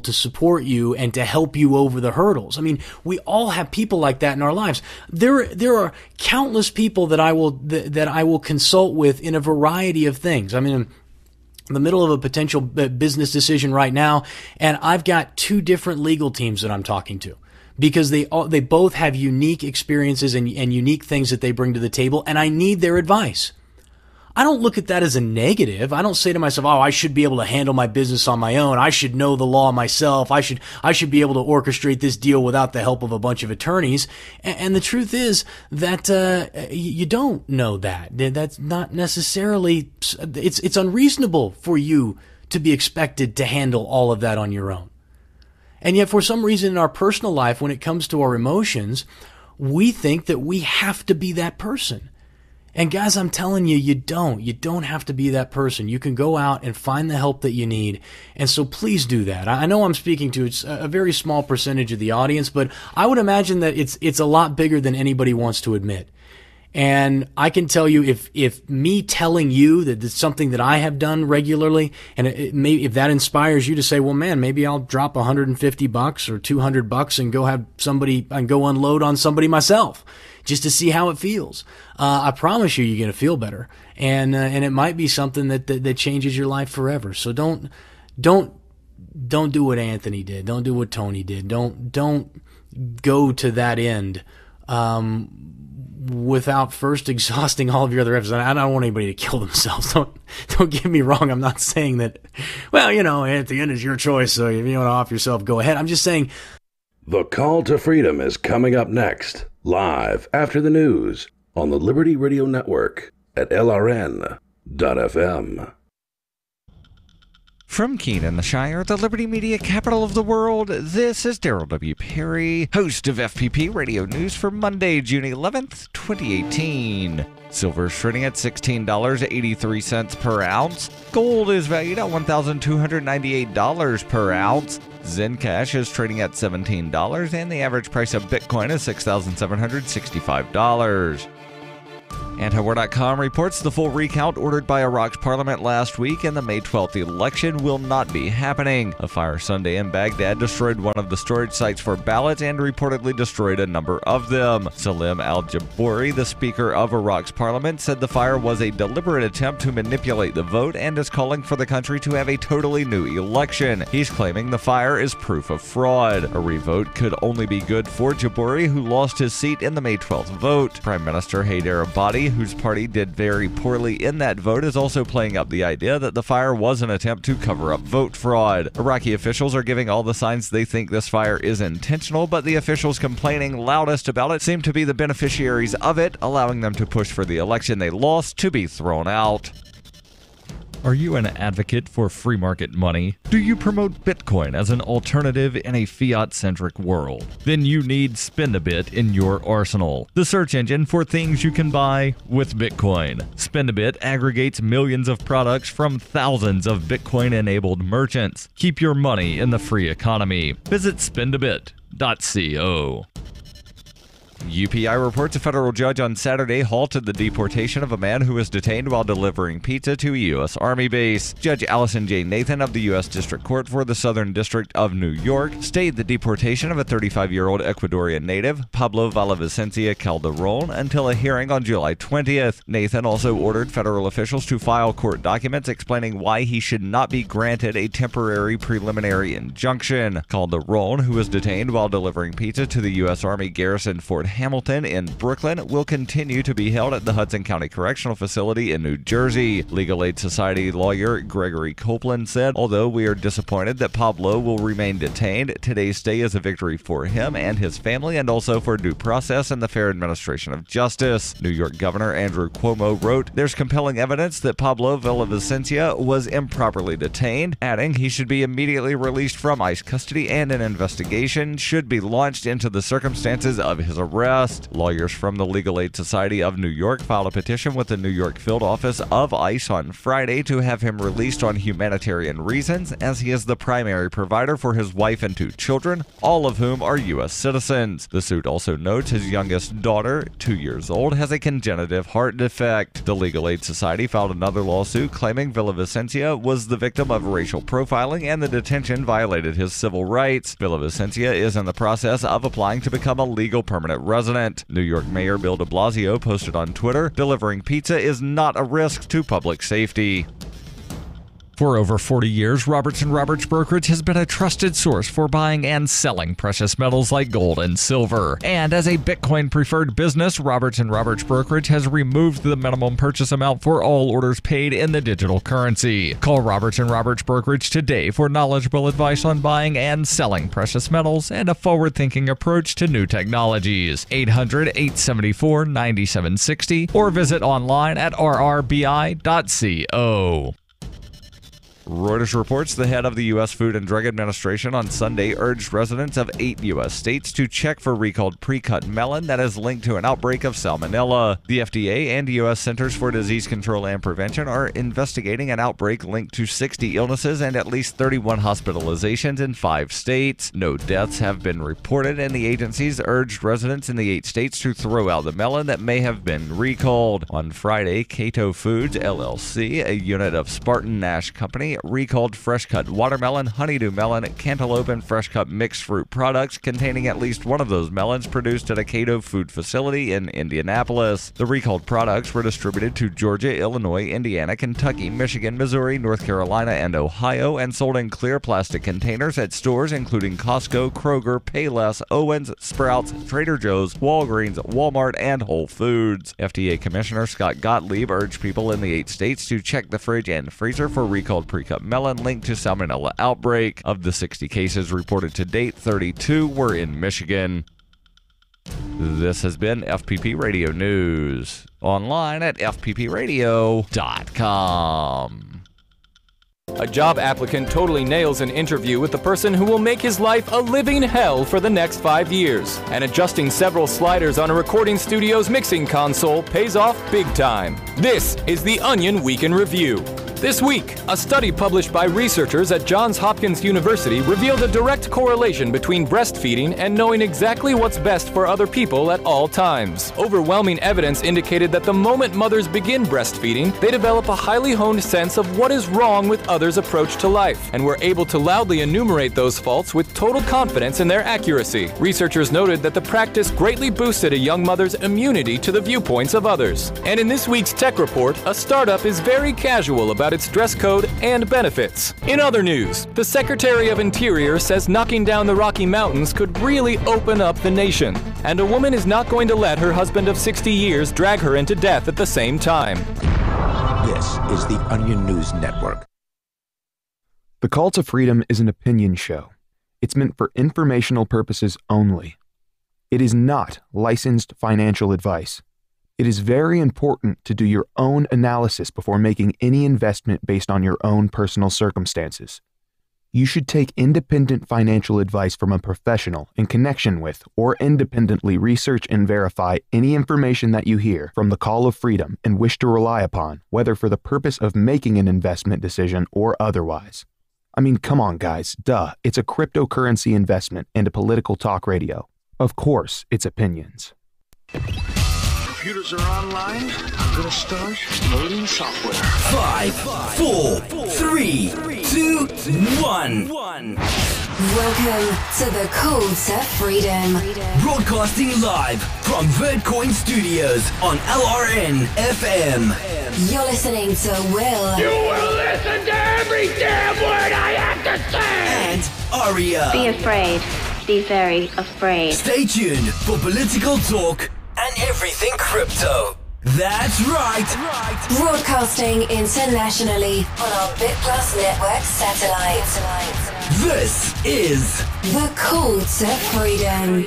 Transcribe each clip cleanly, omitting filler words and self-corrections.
to support you and to help you over the hurdles. I mean, we all have people like that in our lives. There are countless people that I will consult with in a variety of things. I mean, I'm in the middle of a potential business decision right now, and I've got 2 different legal teams that I'm talking to, because they both have unique experiences and unique things that they bring to the table, and I need their advice. I don't look at that as a negative. I don't say to myself, oh, I should be able to handle my business on my own. I should know the law myself. I should be able to orchestrate this deal without the help of a bunch of attorneys. And the truth is that you don't know that. That's not necessarily, it's unreasonable for you to be expected to handle all of that on your own. And yet, for some reason in our personal life, when it comes to our emotions, we think that we have to be that person. And guys, I'm telling you, you don't. You don't have to be that person. You can go out and find the help that you need. And so please do that. I know I'm speaking to a very small percentage of the audience, but I would imagine that it's a lot bigger than anybody wants to admit. And I can tell you, if me telling you that it's something that I have done regularly, and if that inspires you to say, well, man, maybe I'll drop $150 or $200 and go have somebody and go unload on somebody myself, just to see how it feels. I promise you're going to feel better, and it might be something that changes your life forever. So don't do what Anthony did. Don't do what Tony did. Don't go to that end without first exhausting all of your other efforts. I don't want anybody to kill themselves. Don't get me wrong. I'm not saying that, well, at the end is your choice, so if you want to off yourself, go ahead. I'm just saying. The Call to Freedom is coming up next, live after the news on the Liberty Radio Network at LRN.FM. From Keene in the Shire, the Liberty Media capital of the world, this is Daryl W. Perry, host of FPP Radio News for Monday, June 11th, 2018. Silver is trading at $16.83 per ounce. Gold is valued at $1,298 per ounce. Zencash is trading at $17, and the average price of Bitcoin is $6,765. Antiwar.com reports the full recount ordered by Iraq's parliament last week, and the May 12th election will not be happening. A fire Sunday in Baghdad destroyed one of the storage sites for ballots and reportedly destroyed a number of them. Salim al-Jabouri, the Speaker of Iraq's parliament, said the fire was a deliberate attempt to manipulate the vote and is calling for the country to have a totally new election. He's claiming the fire is proof of fraud. A revote could only be good for Jabouri, who lost his seat in the May 12th vote. Prime Minister Haider Abadi, whose party did very poorly in that vote, is also playing up the idea that the fire was an attempt to cover up vote fraud. Iraqi officials are giving all the signs they think this fire is intentional, but the officials complaining loudest about it seem to be the beneficiaries of it, allowing them to push for the election they lost to be thrown out. Are you an advocate for free market money? Do you promote Bitcoin as an alternative in a fiat-centric world? Then you need Spendabit in your arsenal, the search engine for things you can buy with Bitcoin. Spendabit aggregates millions of products from thousands of Bitcoin-enabled merchants. Keep your money in the free economy. Visit spendabit.co. UPI reports a federal judge on Saturday halted the deportation of a man who was detained while delivering pizza to a U.S. Army base. Judge Allison J. Nathan of the U.S. District Court for the Southern District of New York stayed the deportation of a 35-year-old Ecuadorian native, Pablo Villavicencia Calderon, until a hearing on July 20th. Nathan also ordered federal officials to file court documents explaining why he should not be granted a temporary preliminary injunction. Calderon, who was detained while delivering pizza to the U.S. Army garrison Fort Hamilton in Brooklyn, will continue to be held at the Hudson County Correctional Facility in New Jersey. Legal Aid Society lawyer Gregory Copeland said, although we are disappointed that Pablo will remain detained, today's stay is a victory for him and his family and also for due process and the fair administration of justice. New York Governor Andrew Cuomo wrote, "There's compelling evidence that Pablo Villavicencia was improperly detained," adding he should be immediately released from ICE custody and an investigation should be launched into the circumstances of his arrest. arrest. Lawyers from the Legal Aid Society of New York filed a petition with the New York field office of ICE on Friday to have him released on humanitarian reasons, as he is the primary provider for his wife and 2 children, all of whom are U.S. citizens. The suit also notes his youngest daughter, 2 years old, has a congenital heart defect. The Legal Aid Society filed another lawsuit claiming Villavicencio was the victim of racial profiling and the detention violated his civil rights. Villavicencio is in the process of applying to become a legal permanent resident. New York Mayor Bill de Blasio posted on Twitter, "Delivering pizza is not a risk to public safety." For over 40 years, Roberts & Roberts Brokerage has been a trusted source for buying and selling precious metals like gold and silver. And as a Bitcoin-preferred business, Roberts & Roberts Brokerage has removed the minimum purchase amount for all orders paid in the digital currency. Call Roberts & Roberts Brokerage today for knowledgeable advice on buying and selling precious metals and a forward-thinking approach to new technologies. 800-874-9760 or visit online at rrbi.co. Reuters reports the head of the U.S. Food and Drug Administration on Sunday urged residents of 8 U.S. states to check for recalled pre-cut melon that is linked to an outbreak of salmonella. The FDA and U.S. Centers for Disease Control and Prevention are investigating an outbreak linked to 60 illnesses and at least 31 hospitalizations in 5 states. No deaths have been reported, and the agencies urged residents in the 8 states to throw out the melon that may have been recalled. On Friday, Cato Foods, LLC, a unit of Spartan Nash Company, recalled fresh-cut watermelon, honeydew melon, cantaloupe, and fresh-cut mixed fruit products containing at least one of those melons produced at a Cato food facility in Indianapolis. The recalled products were distributed to Georgia, Illinois, Indiana, Kentucky, Michigan, Missouri, North Carolina, and Ohio, and sold in clear plastic containers at stores including Costco, Kroger, Payless, Owens, Sprouts, Trader Joe's, Walgreens, Walmart, and Whole Foods. FDA Commissioner Scott Gottlieb urged people in the 8 states to check the fridge and freezer for recalled pre-cut melon linked to salmonella outbreak. Of the 60 cases reported to date, 32 were in Michigan. This has been FPP Radio News. Online at fppradio.com. A job applicant totally nails an interview with the person who will make his life a living hell for the next 5 years. And adjusting several sliders on a recording studio's mixing console pays off big time. This is the Onion Week in Review. This week, a study published by researchers at Johns Hopkins University revealed a direct correlation between breastfeeding and knowing exactly what's best for other people at all times. Overwhelming evidence indicated that the moment mothers begin breastfeeding, they develop a highly honed sense of what is wrong with others' approach to life, and were able to loudly enumerate those faults with total confidence in their accuracy. Researchers noted that the practice greatly boosted a young mother's immunity to the viewpoints of others. And in this week's Tech Report, a startup is very casual about its dress code and benefits. In other news, the Secretary of Interior says knocking down the Rocky Mountains could really open up the nation, and a woman is not going to let her husband of 60 years drag her into death at the same time. This is the Onion News Network. The Call to Freedom is an opinion show. It's meant for informational purposes only. It is not licensed financial advice. It is very important to do your own analysis before making any investment based on your own personal circumstances. You should take independent financial advice from a professional in connection with or independently research and verify any information that you hear from the Call of Freedom and wish to rely upon, whether for the purpose of making an investment decision or otherwise. I mean, come on, guys. Duh. It's a cryptocurrency investment and a political talk radio. Of course, it's opinions. Computers are online. I'm gonna start loading software. 5, 4, 3, 2, 1. Welcome to the Call to Freedom. Broadcasting live from Vertcoin Studios on LRN FM. You're listening to Will. You will listen to every damn word I have to say. And Aria. Be afraid. Be very afraid. Stay tuned for political talk and everything crypto. That's right. Broadcasting internationally on our BitPlus network satellite. This is the Call to Freedom.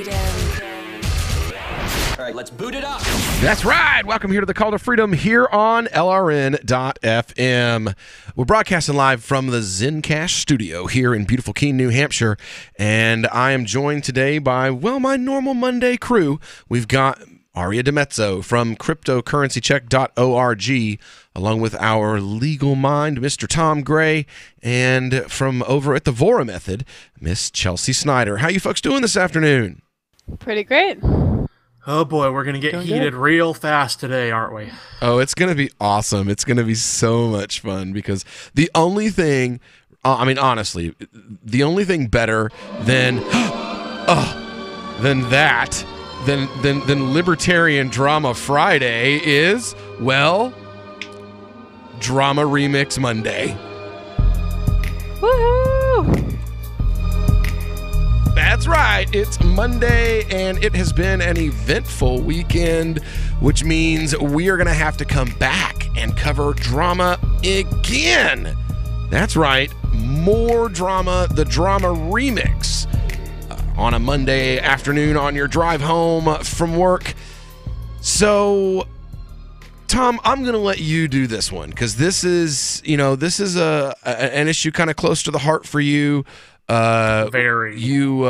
All right, let's boot it up. That's right. Welcome here to the Call to Freedom here on LRN.FM. We're broadcasting live from the Zencastr studio here in beautiful Keene, New Hampshire. And I am joined today by, well, my normal Monday crew. We've got Aria DiMezzo from cryptocurrencycheck.org, along with our legal mind, Mr. Tom Gray, and from over at the Vora Method, Miss Chelsea Snyder. How you folks doing this afternoon? Pretty great. Oh boy, we're going to get heated real fast today, aren't we? Oh, it's going to be awesome. It's going to be so much fun because the only thing, honestly, the only thing better than than Libertarian Drama Friday is, well, Drama Remix Monday. Woohoo! That's right. It's Monday, and it has been an eventful weekend, which means we are going to have to come back and cover drama again. That's right. More drama, the Drama Remix, on a Monday afternoon on your drive home from work. So, Tom, I'm going to let you do this one because this is an issue kind of close to the heart for you. Very. You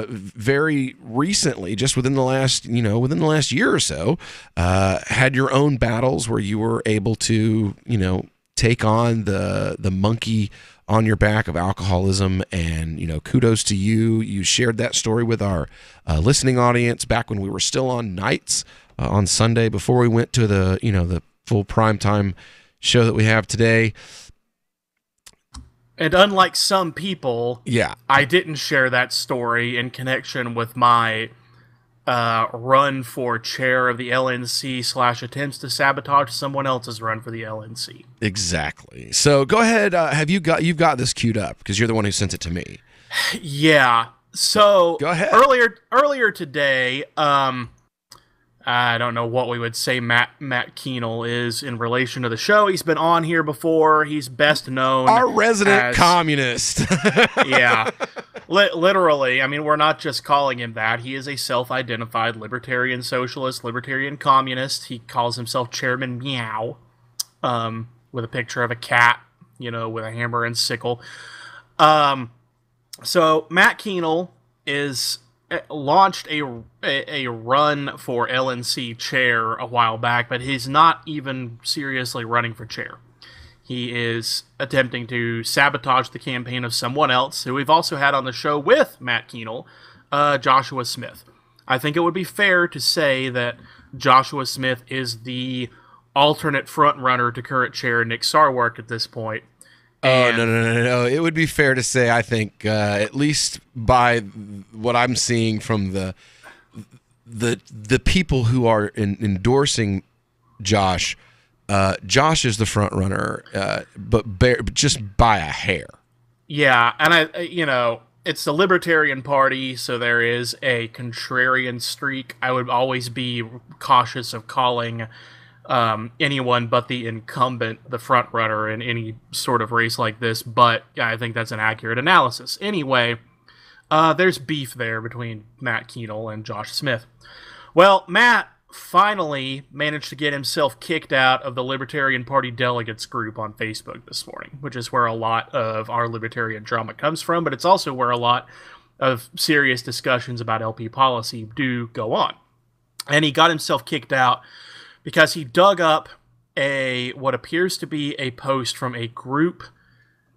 very recently, just within the last year or so, had your own battles where you were able to, take on the monkey on your back of alcoholism, and kudos to you. You shared that story with our listening audience back when we were still on nights on Sunday before we went to the full primetime show that we have today. And unlike some people, yeah, I didn't share that story in connection with my run for chair of the LNC / attempts to sabotage someone else's run for the LNC. Exactly. So go ahead. You've got this queued up because you're the one who sent it to me. Yeah. So go ahead. Earlier today, I don't know what we would say Matt Kuehnel is in relation to the show. He's been on here before. He's best known our resident communist. Yeah. Literally. I mean, we're not just calling him that. He is a self-identified libertarian socialist, libertarian communist. He calls himself Chairman Meow, with a picture of a cat, with a hammer and sickle. So Matt Kuehnel is launched a run for LNC chair a while back, but he's not even seriously running for chair. He is attempting to sabotage the campaign of someone else, who we've also had on the show with Matt Kuehnel, Joshua Smith. I think it would be fair to say that Joshua Smith is the alternate front runner to current chair Nick Sarwark at this point. Oh, no. It would be fair to say, I think, at least by what I'm seeing from the people who are endorsing Josh, Josh is the front runner, but just by a hair. Yeah, and it's the Libertarian Party, so there is a contrarian streak. I would always be cautious of calling anyone but the incumbent the front runner in any sort of race like this, but yeah, I think that's an accurate analysis. Anyway, there's beef there between Matt Kuehnel and Josh Smith. Well, Matt finally managed to get himself kicked out of the Libertarian Party delegates group on Facebook this morning, which is where a lot of our libertarian drama comes from, but it's also where a lot of serious discussions about LP policy do go on. And he got himself kicked out because he dug up what appears to be a post from a group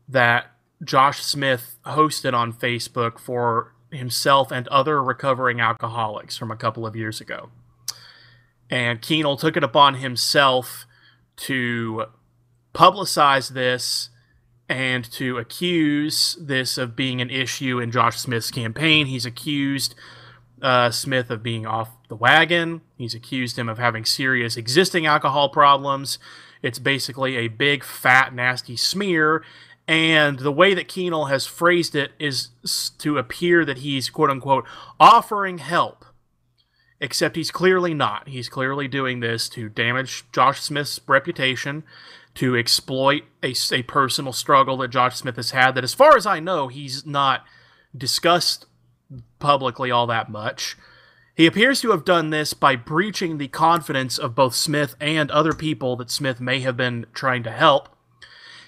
that Josh Smith hosted on Facebook for himself and other recovering alcoholics from a couple of years ago. And Kuehnel took it upon himself to publicize this and to accuse this of being an issue in Josh Smith's campaign. He's accused Smith of being off the wagon. He's accused him of having serious existing alcohol problems. It's basically a big, fat, nasty smear. And the way that Kuehnel has phrased it is to appear that he's, quote-unquote, offering help. Except he's clearly not. He's clearly doing this to damage Josh Smith's reputation, to exploit a personal struggle that Josh Smith has had that, as far as I know, he's not discussed publicly all that much. He appears to have done this by breaching the confidence of both Smith and other people that Smith may have been trying to help.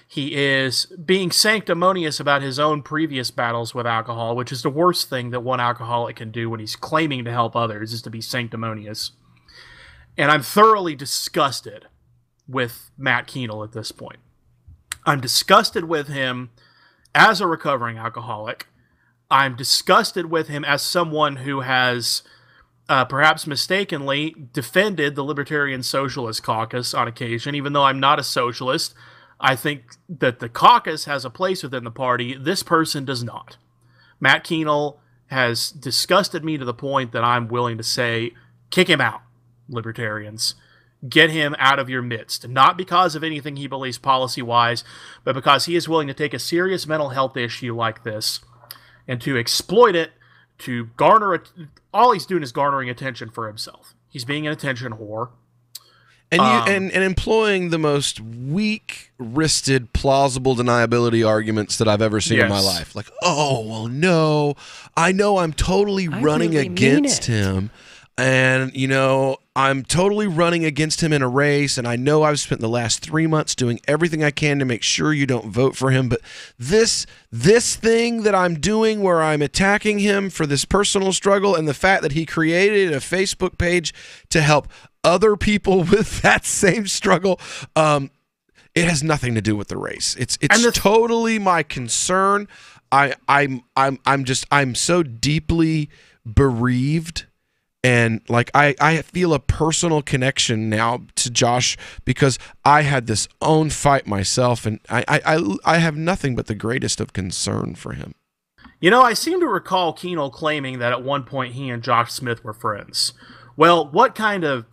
He is being sanctimonious about his own previous battles with alcohol, which is the worst thing that one alcoholic can do when he's claiming to help others, is to be sanctimonious. And I'm thoroughly disgusted with Matt Kuehnel at this point. I'm disgusted with him as a recovering alcoholic. I'm disgusted with him as someone who has perhaps mistakenly defended the Libertarian Socialist Caucus on occasion. Even though I'm not a socialist, I think that the caucus has a place within the party. This person does not. Matt Kuehnel has disgusted me to the point that I'm willing to say, kick him out, libertarians. Get him out of your midst. Not because of anything he believes policy-wise, but because he is willing to take a serious mental health issue like this and to exploit it to garner it. All he's doing is garnering attention for himself. He's being an attention whore. And employing the most weak-wristed, plausible deniability arguments that I've ever seen in my life. Like, oh, well, no, I know I'm totally running against him. And, you know, I'm totally running against him in a race, and I know I've spent the last 3 months doing everything I can to make sure you don't vote for him. But this thing that I'm doing where I'm attacking him for this personal struggle and the fact that he created a Facebook page to help other people with that same struggle, it has nothing to do with the race. It's totally my concern. I'm so deeply bereaved. And like I feel a personal connection now to Josh because I had this own fight myself, and I have nothing but the greatest of concern for him. You know, I seem to recall Kuehnel claiming that at one point he and Josh Smith were friends. Well, what kind of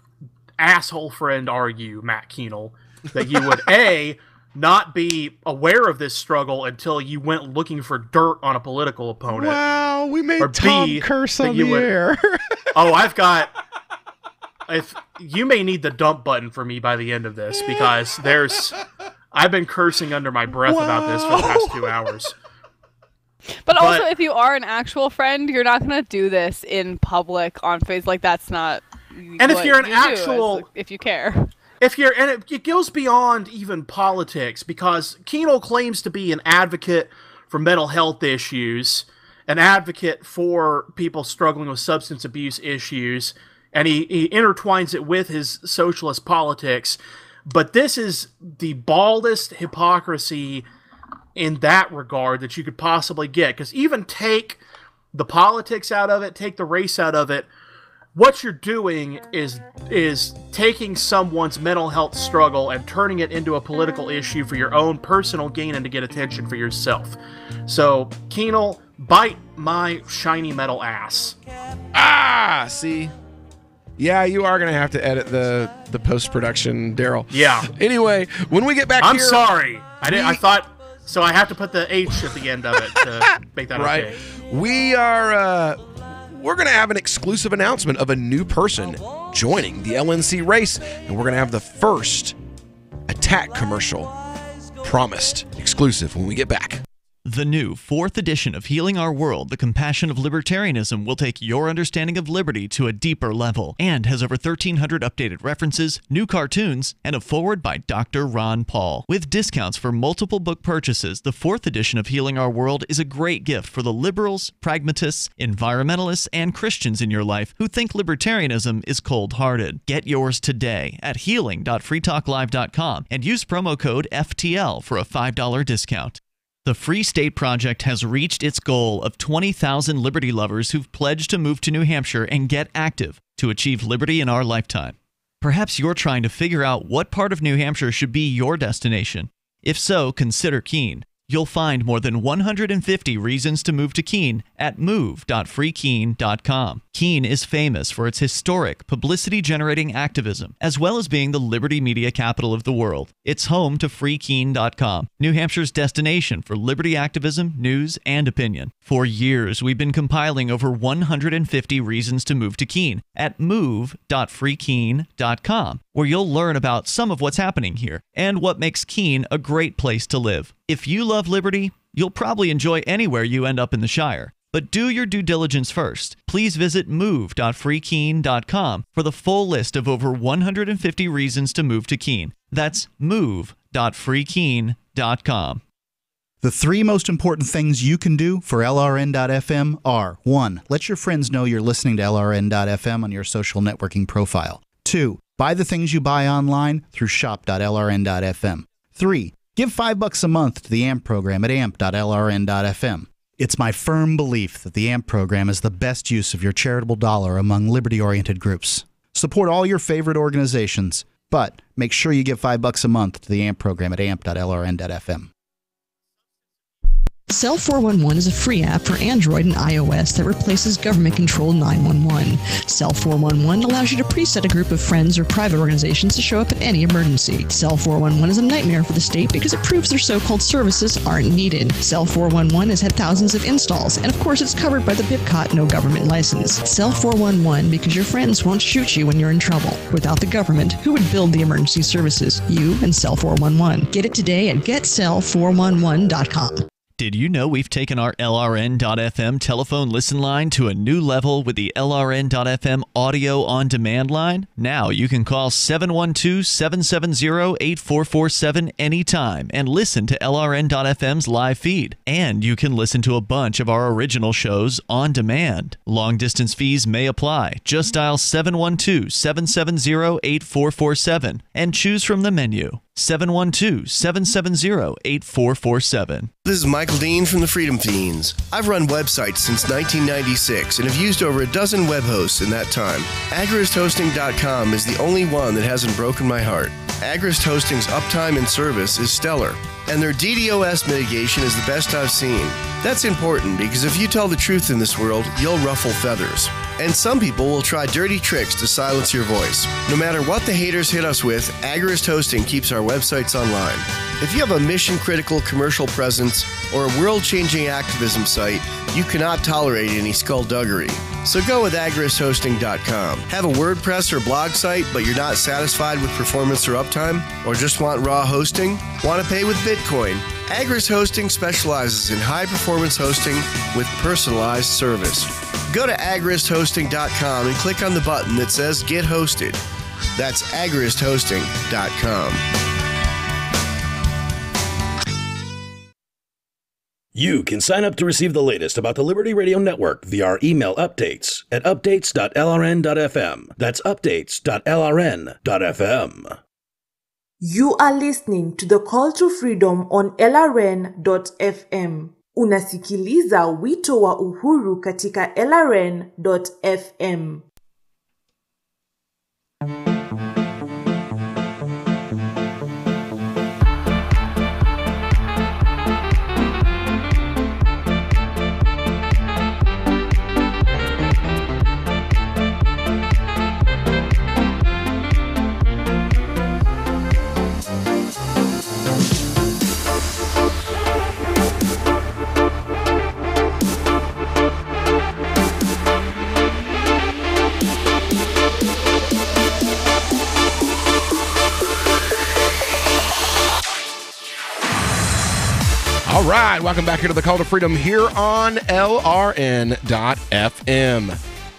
asshole friend are you, Matt Kuehnel, that you would A, not be aware of this struggle until you went looking for dirt on a political opponent? Wow, we made Tom curse on the air. Oh, if you may need the dump button for me by the end of this, because I've been cursing under my breath about this for the past 2 hours. But also, if you are an actual friend, you're not going to do this in public on Facebook. Like, that's not. And if you're an actual, if you care. And it goes beyond even politics, because Kuehnel claims to be an advocate for mental health issues, an advocate for people struggling with substance abuse issues, and he intertwines it with his socialist politics. But this is the baldest hypocrisy in that regard that you could possibly get, because even take the politics out of it, take the race out of it, what you're doing is taking someone's mental health struggle and turning it into a political issue for your own personal gain and to get attention for yourself. So, Kuehnel, bite my shiny metal ass. See? Yeah, you are going to have to edit the post-production, Daryl. Yeah. Anyway, when we get back I'm here... sorry. I thought... So I have to put the H at the end of it to make that right. Okay. We're going to have an exclusive announcement of a new person joining the LNC race, and we're going to have the first attack commercial promised exclusive when we get back. The new 4th edition of Healing Our World, The Compassion of Libertarianism, will take your understanding of liberty to a deeper level and has over 1,300 updated references, new cartoons, and a foreword by Dr. Ron Paul. With discounts for multiple book purchases, the 4th edition of Healing Our World is a great gift for the liberals, pragmatists, environmentalists, and Christians in your life who think libertarianism is cold-hearted. Get yours today at healing.freetalklive.com and use promo code FTL for a $5 discount. The Free State Project has reached its goal of 20,000 liberty lovers who've pledged to move to New Hampshire and get active to achieve liberty in our lifetime. Perhaps you're trying to figure out what part of New Hampshire should be your destination. If so, consider Keene. You'll find more than 150 reasons to move to Keene at move.freekeene.com. Keene is famous for its historic, publicity-generating activism, as well as being the liberty media capital of the world. It's home to freekeene.com, New Hampshire's destination for liberty activism, news, and opinion. For years, we've been compiling over 150 reasons to move to Keene at move.freekeene.com, where you'll learn about some of what's happening here and what makes Keene a great place to live. If you love liberty, you'll probably enjoy anywhere you end up in the Shire. But do your due diligence first. Please visit move.freekeene.com for the full list of over 150 reasons to move to Keene. That's move.freekeene.com. The three most important things you can do for LRN.FM are: 1. Let your friends know you're listening to LRN.FM on your social networking profile. 2. Buy the things you buy online through shop.lrn.fm. 3. Give $5 a month to the AMP program at amp.lrn.fm. It's my firm belief that the AMP program is the best use of your charitable dollar among liberty-oriented groups. Support all your favorite organizations, but make sure you give $5 a month to the AMP program at amp.lrn.fm. Cell 411 is a free app for Android and iOS that replaces government-controlled 911. Cell 411 allows you to preset a group of friends or private organizations to show up at any emergency. Cell 411 is a nightmare for the state because it proves their so-called services aren't needed. Cell 411 has had thousands of installs, and of course it's covered by the BIPCOT no government license. Cell 411 because your friends won't shoot you when you're in trouble. Without the government, who would build the emergency services? You and Cell 411. Get it today at getcell411.com. Did you know we've taken our LRN.FM telephone listen line to a new level with the LRN.FM audio on demand line? Now you can call 712-770-8447 anytime and listen to LRN.FM's live feed. And you can listen to a bunch of our original shows on demand. Long distance fees may apply. Just dial 712-770-8447 and choose from the menu. 712-770-8447. This is Michael Dean from the Freedom Fiends. I've run websites since 1996 and have used over a dozen web hosts in that time. AgristHosting.com is the only one that hasn't broken my heart. Agrist Hosting's uptime and service is stellar, and their DDoS mitigation is the best I've seen. That's important because if you tell the truth in this world, you'll ruffle feathers. And some people will try dirty tricks to silence your voice. No matter what the haters hit us with, Agrist Hosting keeps our websites online. If you have a mission-critical commercial presence or a world-changing activism site, you cannot tolerate any skullduggery. So go with agristhosting.com. Have a WordPress or blog site, but you're not satisfied with performance or uptime? Or just want raw hosting? Want to pay with Bitcoin? Agrist Hosting specializes in high-performance hosting with personalized service. Go to agristhosting.com and click on the button that says Get Hosted. That's agristhosting.com. You can sign up to receive the latest about the Liberty Radio Network via our email updates at updates.lrn.fm. That's updates.lrn.fm. You are listening to the Call to Freedom on LRN.fm. Unasikiliza wito wa uhuru katika LRN.fm. All right, welcome back here to the Call to Freedom here on LRN.FM.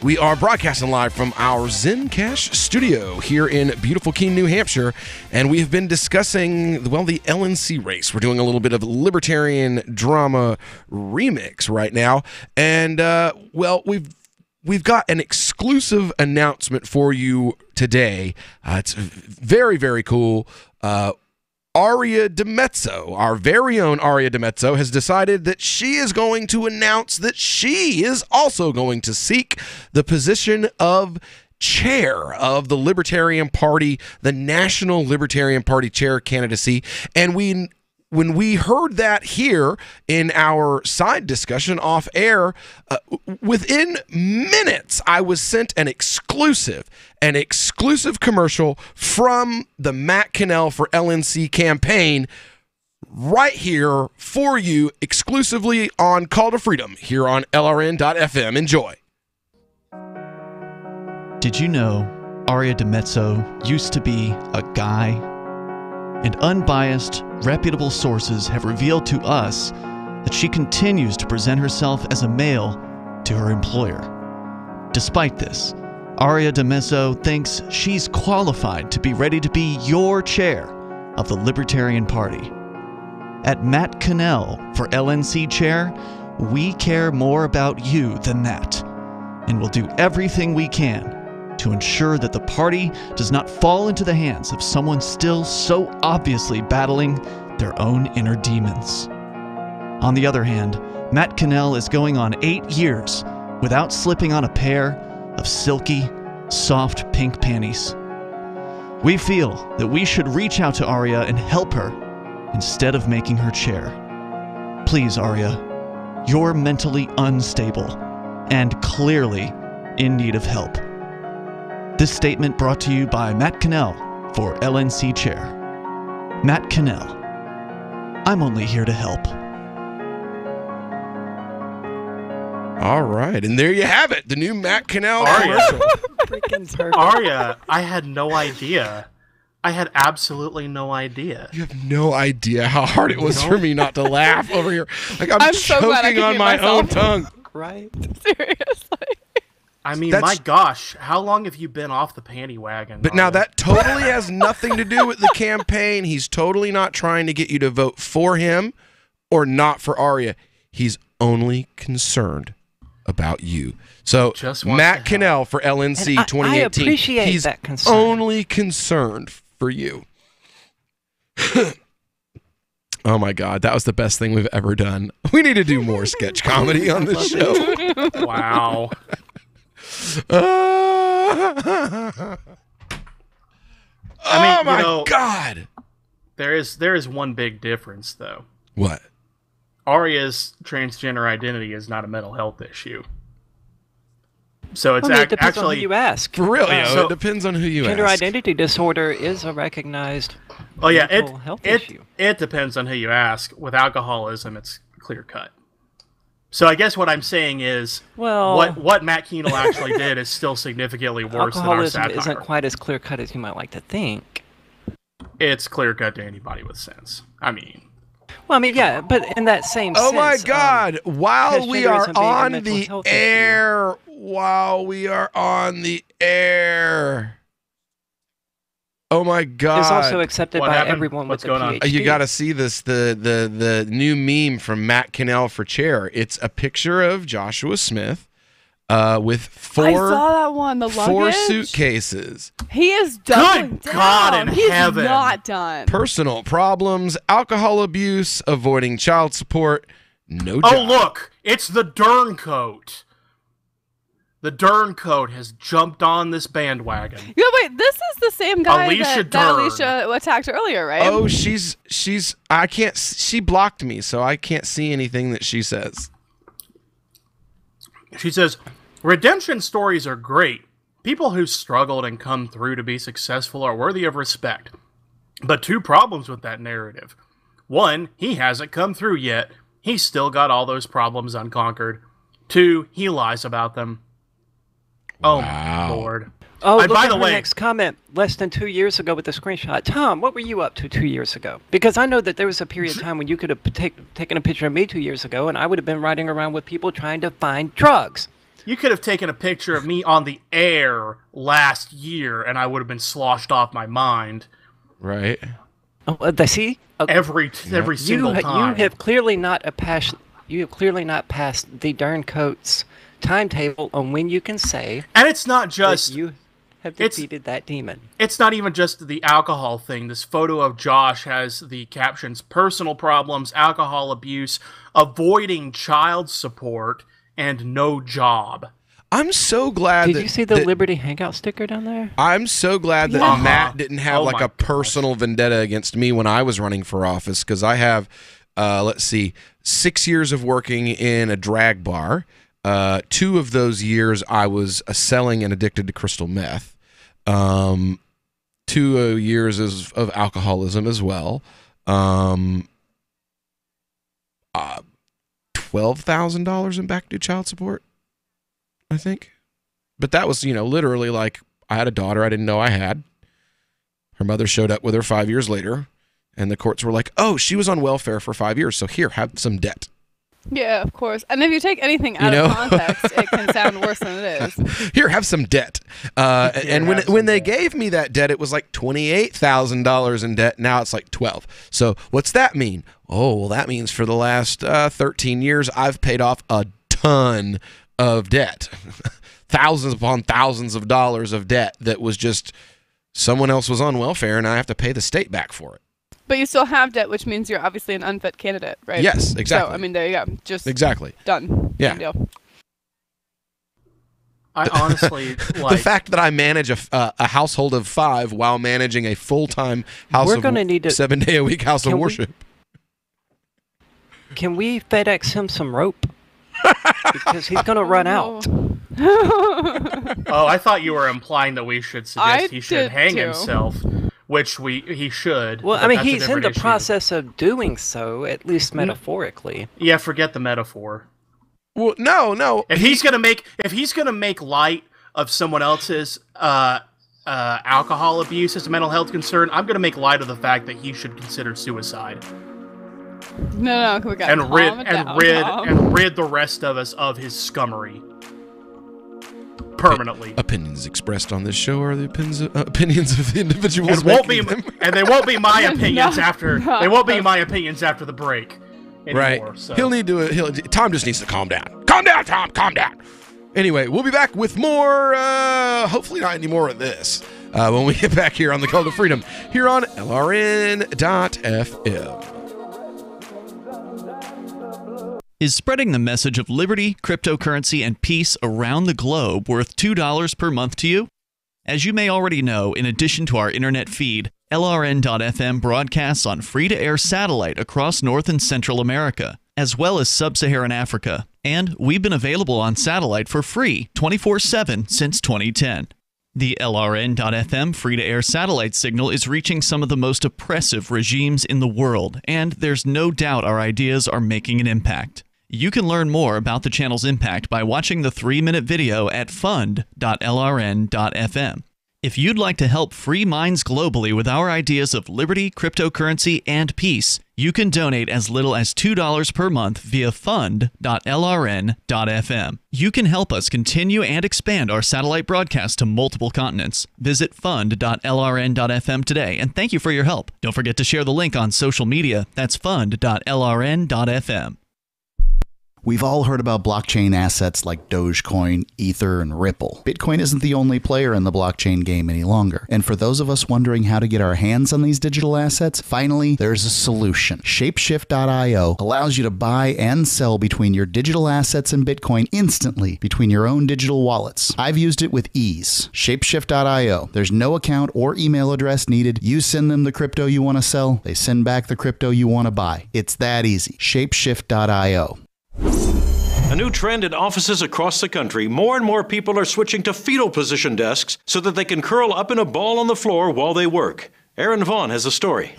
We are broadcasting live from our Zencash studio here in beautiful Keene, New Hampshire, and we have been discussing, well, the LNC race. We're doing a little bit of libertarian drama remix right now, and, well, we've got an exclusive announcement for you today. It's very, very cool. Aria DiMezzo, our very own Aria DiMezzo, has decided that she is going to announce that she is also going to seek the position of chair of the Libertarian Party, the National Libertarian Party chair candidacy. And when we heard that here in our side discussion off air, within minutes, I was sent an exclusive commercial from the Matt Cannell for LNC campaign right here for you exclusively on Call to Freedom here on LRN.FM. Enjoy. Did you know Aria DiMezzo used to be a guy? And unbiased, reputable sources have revealed to us that she continues to present herself as a male to her employer. Despite this, Aria DiMezzo thinks she's qualified to be ready to be your chair of the Libertarian Party. At Matt Cannell for LNC chair, we care more about you than that, and will do everything we can to ensure that the party does not fall into the hands of someone still so obviously battling their own inner demons. On the other hand, Matt Cannell is going on 8 years without slipping on a pair of silky, soft pink panties. We feel that we should reach out to Aria and help her instead of making her chair. Please, Aria, you're mentally unstable and clearly in need of help. This statement brought to you by Matt Cannell for LNC Chair. Matt Cannell, I'm only here to help. All right, and there you have it, the new Matt Cannell commercial. Aria, I had no idea. I had absolutely no idea. You have no idea how hard it was for me not to laugh over here. Like I'm so glad I choking could on mute my myself. own tongue. Right? Seriously. I mean, That's- my gosh, how long have you been off the panty wagon? But now that totally has nothing to do with the campaign. He's totally not trying to get you to vote for him or not for Aria. He's only concerned about you. So Matt Cannell for LNC And I 2018. appreciate He's that concern. only concerned for you. Oh my God, that was the best thing we've ever done. We need to do more sketch comedy on this show. Wow. Oh my God. There is one big difference, though. What? Aria's transgender identity is not a mental health issue. So it's Well, it depends on actually who you ask. For real, so- it depends on who you Gender ask. identity disorder is a recognized Oh yeah, mental health issue. it depends on who you ask. With alcoholism, it's clear cut. So I guess what I'm saying is, Well- what Matt Cannell actually did is still significantly worse than our Alcoholism satire. isn't quite as clear cut as you might like to think. It's clear cut to anybody with sense. I mean, Well, I mean, yeah, but in that same Oh sense. my God! While we are transgenderism being a on mental the health issue. air, while we are on the air. Oh my God! Is also accepted What by happened? everyone What's with a going on? PhD. You got to see this, the new meme from Matt Cannell for chair. It's a picture of Joshua Smith with I saw that one. The four luggage. suitcases, He is doubling Good God down. in He's heaven. not done. personal problems, alcohol abuse, avoiding child support, no job. oh look, it's the Derncoat. The Derncoat has jumped on this bandwagon. Yeah, wait, this is the same guy Alicia that Dern. Alicia attacked earlier, right? Oh, she's I can't. She blocked me, so I can't see anything that she says. She says, redemption stories are great. People who struggled and come through to be successful are worthy of respect. But two problems with that narrative. One, he hasn't come through yet. He's still got all those problems unconquered. Two, he lies about them. Oh, my Lord. Oh, And look by at the her way, next comment less than 2 years ago with the screenshot. Tom, what were you up to 2 years ago? Because I know that there was a period of time when you could have taken a picture of me 2 years ago, and I would have been riding around with people trying to find drugs. you could have taken a picture of me on the air last year, and I would have been sloshed off my mind. Right. Oh, see? Every single time. You have clearly not passed the Derncoat's timetable on when you can say And it's not just... that you have it's- defeated that demon. It's not even just the alcohol thing. This photo of Josh has the captions, personal problems, alcohol abuse, avoiding child support, and no job. I'm so glad Did that you see the that- Liberty Hangout sticker down there? I'm so glad that Yeah. Matt didn't have Oh like my a personal vendetta against me when I was running for office, because I have, let's see, 6 years of working in a drag bar. 2 of those years I was selling and addicted to crystal meth. 2 years of alcoholism as well. $12,000 in back due child support, I think. But that was, literally like I had a daughter I didn't know I had. Her mother showed up with her 5 years later, and the courts were like, oh, she was on welfare for 5 years, so here, have some debt. Yeah, of course. And if you take anything out of context, it can sound worse than it is. Here, have some debt. And when they gave me that debt, it was like $28,000 in debt. Now it's like 12. So what's that mean? Oh, well, that means for the last 13 years, I've paid off a ton of debt. Thousands upon thousands of dollars of debt that was just someone else was on welfare, and I have to pay the state back for it. But you still have debt, which means you're obviously an unfit candidate, right? Yes, exactly. So, I mean, there you go. Just exactly done. Yeah. Deal. I honestly like the fact that I manage a household of 5 while managing a full-time house We're of gonna need to- 7-day-a-week house of worship. Can we FedEx him some rope? Because he's going to run out. Oh, I thought you were implying that we should suggest he should hang too. himself, which he should. Well, but I mean, that's a he's in different the issue. process of doing so, at least metaphorically. Yeah, forget the metaphor. Well, no. If he's gonna make light of someone else's alcohol abuse as a mental health concern, I'm gonna make light of the fact that he should consider suicide. No, we got and rid the rest of us of his scummery permanently. Opinions expressed on this show are the opinions of the individuals. And they won't be my opinions after the break. Anymore, right. So. He'll need to. Tom just needs to calm down. Calm down, Tom. Calm down. Anyway, we'll be back with more. Hopefully not any more of this when we get back here on the Call to Freedom here on LRN.FM. Is spreading the message of liberty, cryptocurrency, and peace around the globe worth $2 per month to you? As you may already know, in addition to our internet feed, LRN.FM broadcasts on free-to-air satellite across North and Central America, as well as Sub-Saharan Africa. And we've been available on satellite for free 24/7 since 2010. The LRN.FM free-to-air satellite signal is reaching some of the most oppressive regimes in the world, and there's no doubt our ideas are making an impact. You can learn more about the channel's impact by watching the 3-minute video at fund.lrn.fm. If you'd like to help free minds globally with our ideas of liberty, cryptocurrency, and peace, you can donate as little as $2 per month via fund.lrn.fm. You can help us continue and expand our satellite broadcast to multiple continents. Visit fund.lrn.fm today, and thank you for your help. Don't forget to share the link on social media. That's fund.lrn.fm. We've all heard about blockchain assets like Dogecoin, Ether, and Ripple. Bitcoin isn't the only player in the blockchain game any longer. And for those of us wondering how to get our hands on these digital assets, finally, there's a solution. Shapeshift.io allows you to buy and sell between your digital assets and Bitcoin instantly between your own digital wallets. I've used it with ease. Shapeshift.io. There's no account or email address needed. You send them the crypto you want to sell. They send back the crypto you want to buy. It's that easy. Shapeshift.io. A new trend in offices across the country, more and more people are switching to fetal position desks so that they can curl up in a ball on the floor while they work. Erin Vaughn has a story.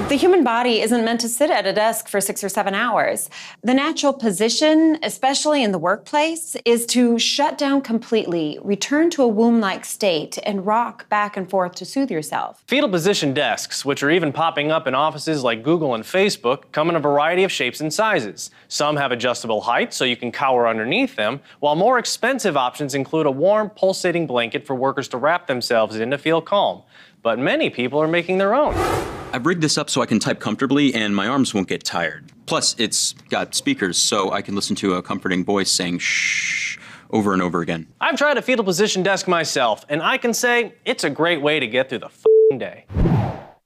The human body isn't meant to sit at a desk for 6 or 7 hours. The natural position, especially in the workplace, is to shut down completely, return to a womb-like state, and rock back and forth to soothe yourself. Fetal position desks, which are even popping up in offices like Google and Facebook, come in a variety of shapes and sizes. Some have adjustable heights so you can cower underneath them, while more expensive options include a warm, pulsating blanket for workers to wrap themselves in to feel calm. But many people are making their own. I've rigged this up so I can type comfortably and my arms won't get tired. Plus, it's got speakers so I can listen to a comforting voice saying shh over and over again. I've tried a fetal position desk myself, and I can say it's a great way to get through the f***ing day.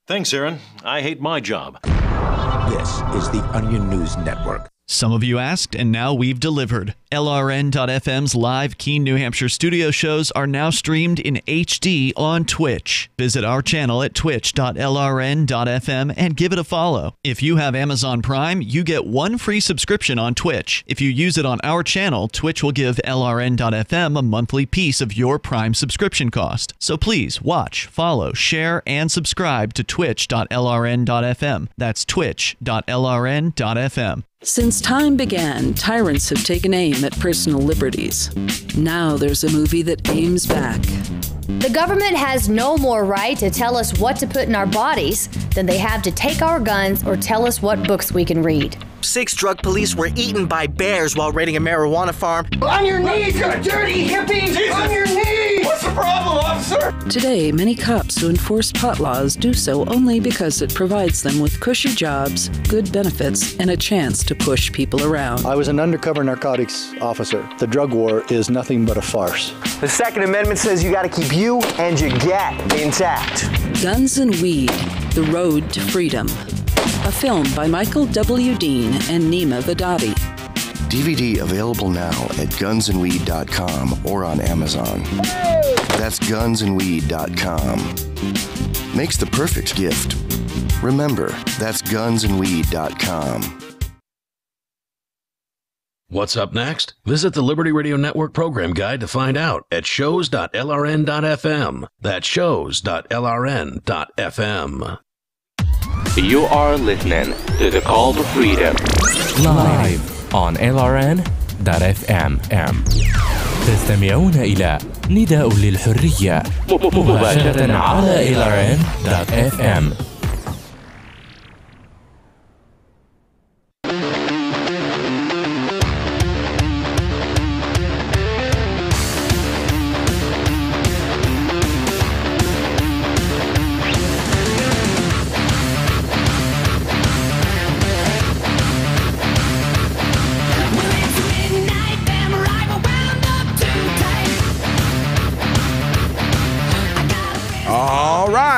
Thanks, Aaron. I hate my job. This is the Onion News Network. Some of you asked, and now we've delivered. LRN.FM's live Keene, New Hampshire studio shows are now streamed in HD on Twitch. Visit our channel at twitch.lrn.fm and give it a follow. If you have Amazon Prime, you get 1 free subscription on Twitch. If you use it on our channel, Twitch will give LRN.FM a monthly piece of your Prime subscription cost. So please watch, follow, share, and subscribe to twitch.lrn.fm. That's twitch.lrn.fm. Since time began, tyrants have taken aim at personal liberties. Now there's a movie that aims back. The government has no more right to tell us what to put in our bodies than they have to take our guns or tell us what books we can read. top 6 drug police were eaten by bears while raiding a marijuana farm. On your knees, you dirty hippie! Jesus. On your knees! What's the problem, officer? Today, many cops who enforce pot laws do so only because it provides them with cushy jobs, good benefits, and a chance to push people around. I was an undercover narcotics officer. The drug war is nothing but a farce. The Second Amendment says you gotta keep you and your gat intact. Guns and Weed, The Road to Freedom. A film by Michael W. Dean and Nima Vadadi. DVD available now at gunsandweed.com or on Amazon. That's gunsandweed.com. Makes the perfect gift. Remember, that's gunsandweed.com. What's up next? Visit the Liberty Radio Network program guide to find out at shows.lrn.fm. That's shows.lrn.fm. You are listening to the Call to Freedom live on LRN.FM. تستمعون إلى نداء للحرية مباشرة على LRN.FM.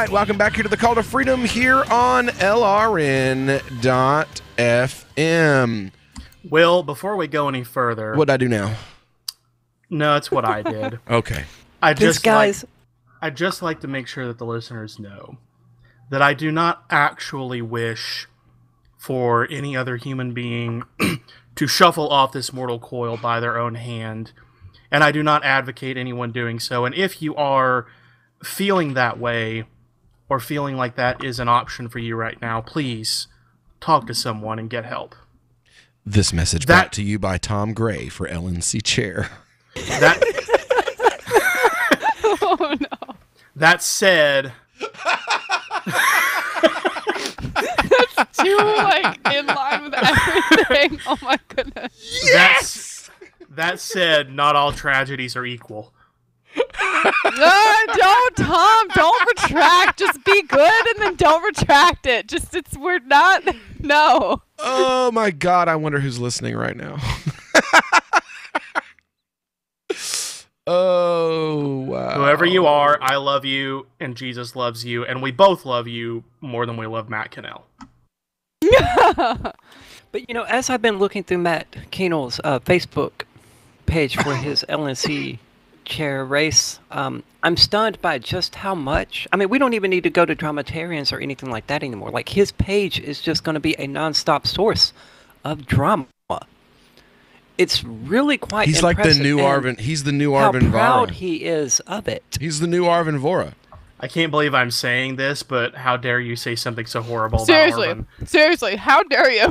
Welcome back here to the Call to Freedom here on LRN.FM. Will, before we go any further... What'd I do now? No, it's what I did. Okay. I'd just like to make sure that the listeners know that I do not actually wish for any other human being to shuffle off this mortal coil by their own hand, and I do not advocate anyone doing so. And if you are feeling that way, or feeling like that is an option for you right now, please talk to someone and get help. This message brought to you by Tom Gray for LNC Chair. Oh no. That said, that's too in line with everything. Oh my goodness. Yes. That said, not all tragedies are equal. No, don't, Tom. Don't retract. Just be good and then don't retract it. We're not. No. Oh my God. I wonder who's listening right now. Oh, wow. Whoever you are, I love you and Jesus loves you. And we both love you more than we love Matt Cannell. But, as I've been looking through Matt Keenel's Facebook page for his LNC chair race, I'm stunned by just how much. I mean, we don't even need to go to dramatarians or anything like that anymore. Like, his page is just going to be a nonstop source of drama. It's really quite He's impressive. Like the new Arvin. He's the new Arvin Vora. How proud he is of it. He's the new Arvin Vora. I can't believe I'm saying this, but how dare you say something so horrible about Arvin? Seriously, how dare you?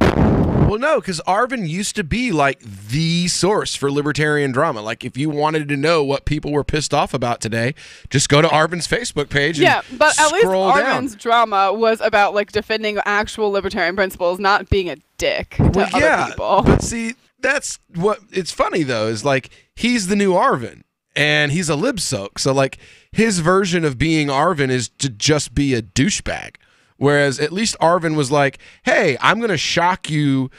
Well, no, because Arvin used to be like the source for libertarian drama. Like, if you wanted to know what people were pissed off about today, just go to Arvin's Facebook page. Yeah, and but at least down. Arvin's drama was about defending actual libertarian principles, not being a dick to other people. But see, that's what it's funny though. Is he's the new Arvin, and he's a libsoak. So his version of being Arvin is to just be a douchebag. Whereas at least Arvin was like, hey, I'm going to shock you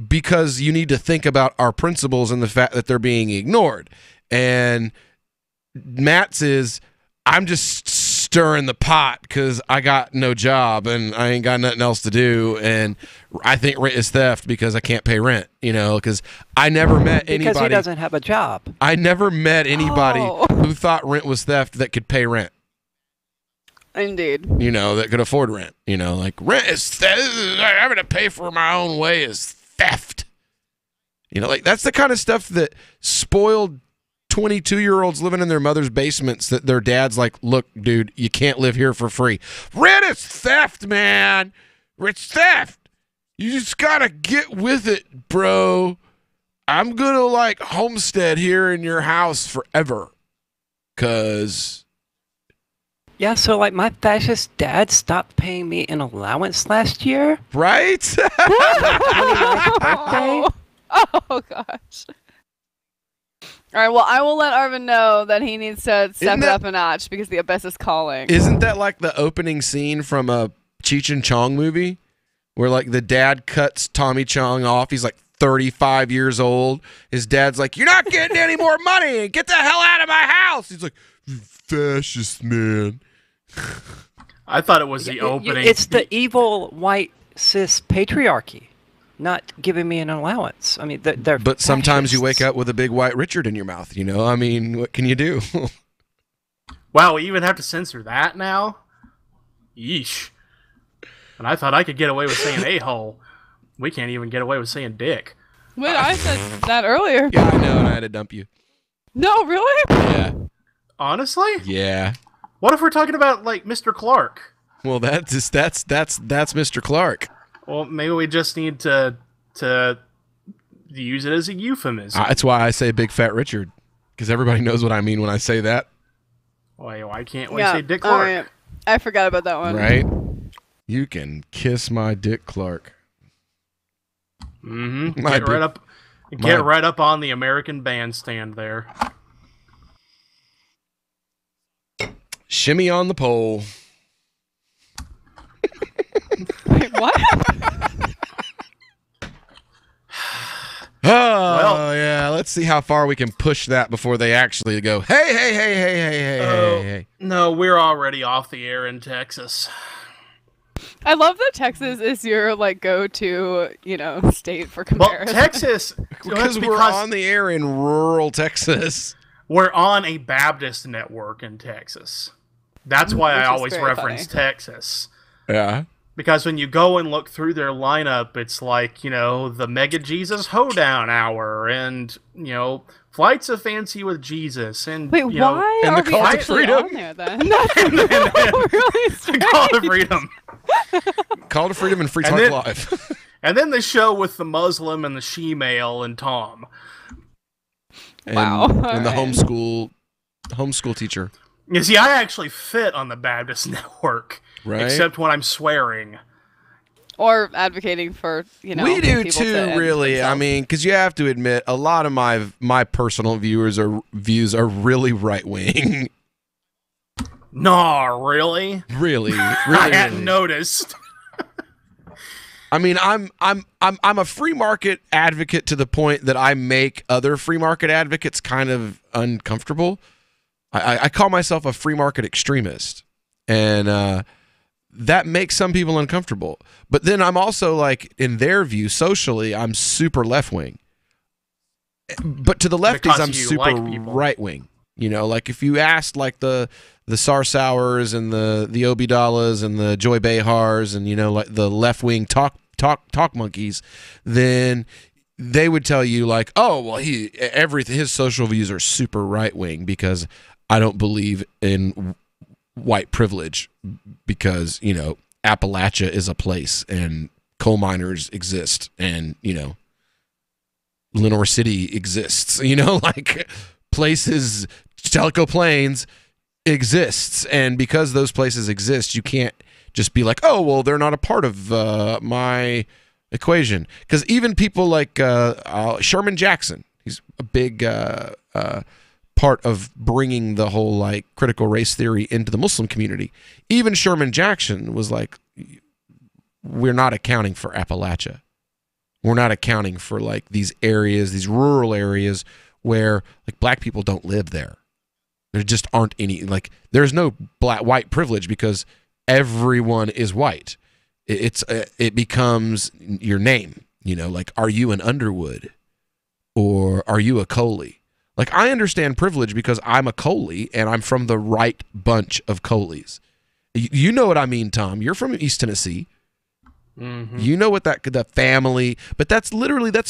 because you need to think about our principles and the fact that they're being ignored. And Matt's is, I'm just stirring the pot because I got no job and I ain't got nothing else to do. And I think rent is theft because I can't pay rent, because I never met anybody. Because he doesn't have a job. I never met anybody who thought rent was theft that could pay rent. Indeed. That could afford rent. Rent is theft. Having to pay for my own way is theft. That's the kind of stuff that spoiled 22-year-olds living in their mother's basements that their dad's like, look, dude, you can't live here for free. Rent is theft, man. It's theft. You just got to get with it, bro. I'm going to homestead here in your house forever. Because Yeah, so like my fascist dad stopped paying me an allowance last year. Right? Oh gosh. All right, well, I will let Arvin know that he needs to step it up a notch because the abyss is calling. Isn't that like the opening scene from a Cheech and Chong movie where like the dad cuts Tommy Chong off? He's like 35 years old. His dad's like, "You're not getting any more money. Get the hell out of my house." He's like, "Fascist man." I thought it was the opening. It's the evil white cis patriarchy not giving me an allowance. I mean, they're But sometimes you fascists. wake up with a big white Richard in your mouth, you know? I mean, what can you do? Wow, we even have to censor that now? Yeesh. And I thought I could get away with saying a-hole. We can't even get away with saying dick. Wait, I said that earlier. Yeah, I know, and I had to dump you. No, really? Yeah. Honestly? Yeah. What if we're talking about, like, Mr. Clark? Well, that's Mr. Clark. Well, maybe we just need to use it as a euphemism. That's why I say Big Fat Richard, because everybody knows what I mean when I say that. Why can't we say Dick Clark? All right. I forgot about that one. Right? You can kiss my Dick Clark. Mm-hmm. My Get right up on the American Bandstand there. Shimmy on the pole. Wait, what? Oh, yeah. Let's see how far we can push that before they actually go, hey. No, we're already off the air in Texas. I love that Texas is your like go-to, state for comparison. Well, Texas, because we're on the air in rural Texas. We're on a Baptist network in Texas. That's why I always reference Texas. Yeah. Because when you go and look through their lineup, it's like, the Mega Jesus Hoedown Hour and, Flights of Fancy with Jesus. And, wait, why and are the we Call to actually Freedom. on there then? That's really strange. Call to Freedom. Call to Freedom and Free Talk Live. And then the show with the Muslim and the she-male and Tom. Wow. And the homeschool teacher. You see, I actually fit on the Baptist network. Right. Except when I'm swearing. Or advocating for, we do people too, to really. themselves. I mean, because you have to admit, a lot of my personal views are really right wing. No, really? Really, I hadn't noticed. I mean, I'm a free market advocate to the point that I make other free market advocates kind of uncomfortable. I call myself a free market extremist, and that makes some people uncomfortable. But then I'm also like, in their view, socially, I'm super left wing. But to the lefties, Because I'm you super like people. right wing. Like if you asked like the Sarsauers and the Obidalas and the Joy Behars and like the left wing talk monkeys, then they would tell you like, oh well, his social views are super right wing because I don't believe in white privilege because Appalachia is a place and coal miners exist and Lenore City exists, like places, Telco Plains exists, and because those places exist, you can't just be like, oh well, they're not a part of my equation. Because even people like Sherman Jackson, he's a big part of bringing the whole like critical race theory into the Muslim community. Even Sherman Jackson was like, we're not accounting for Appalachia. We're not accounting for like these areas, these rural areas where like black people don't live there. There just aren't any, like there's no white privilege because everyone is white. It becomes your name, like, are you an Underwood or are you a Coley? Like, I understand privilege because I'm a Coley and I'm from the right bunch of Coleys. You know what I mean, Tom. You're from East Tennessee. Mm-hmm. You know what the family, but that's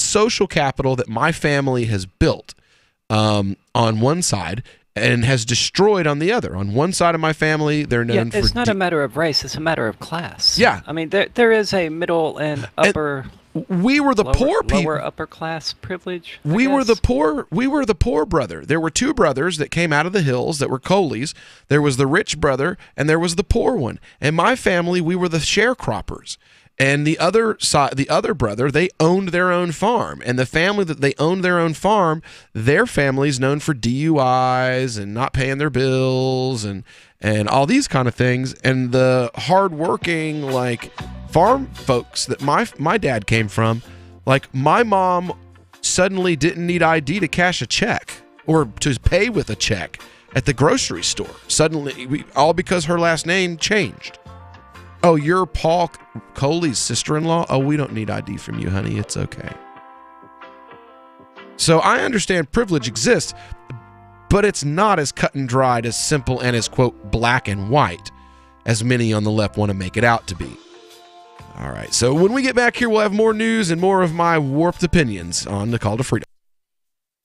social capital that my family has built on one side and has destroyed on the other. On one side of my family, they're known for... It's not a matter of race, it's a matter of class. Yeah. I mean, there is a middle and upper we were the poor people. Lower upper class privilege. We were the poor brother. There were two brothers that came out of the hills that were Coleys. There was the rich brother and there was the poor one. And my family, we were the sharecroppers. And the other side, the other brother, they owned their own farm. And the family that they owned their own farm, their family's known for DUIs and not paying their bills and all these kind of things. And the hardworking, like, farm folks that my dad came from, like, my mom suddenly didn't need ID to cash a check or to pay with a check at the grocery store. Suddenly, all because her last name changed. Oh, you're Paul Coley's sister-in-law? Oh, we don't need ID from you, honey. It's okay. So I understand privilege exists, but it's not as cut and dried, as simple, and as, quote, black and white as many on the left want to make it out to be. All right, so when we get back here, we'll have more news and more of my warped opinions on the Call to Freedom.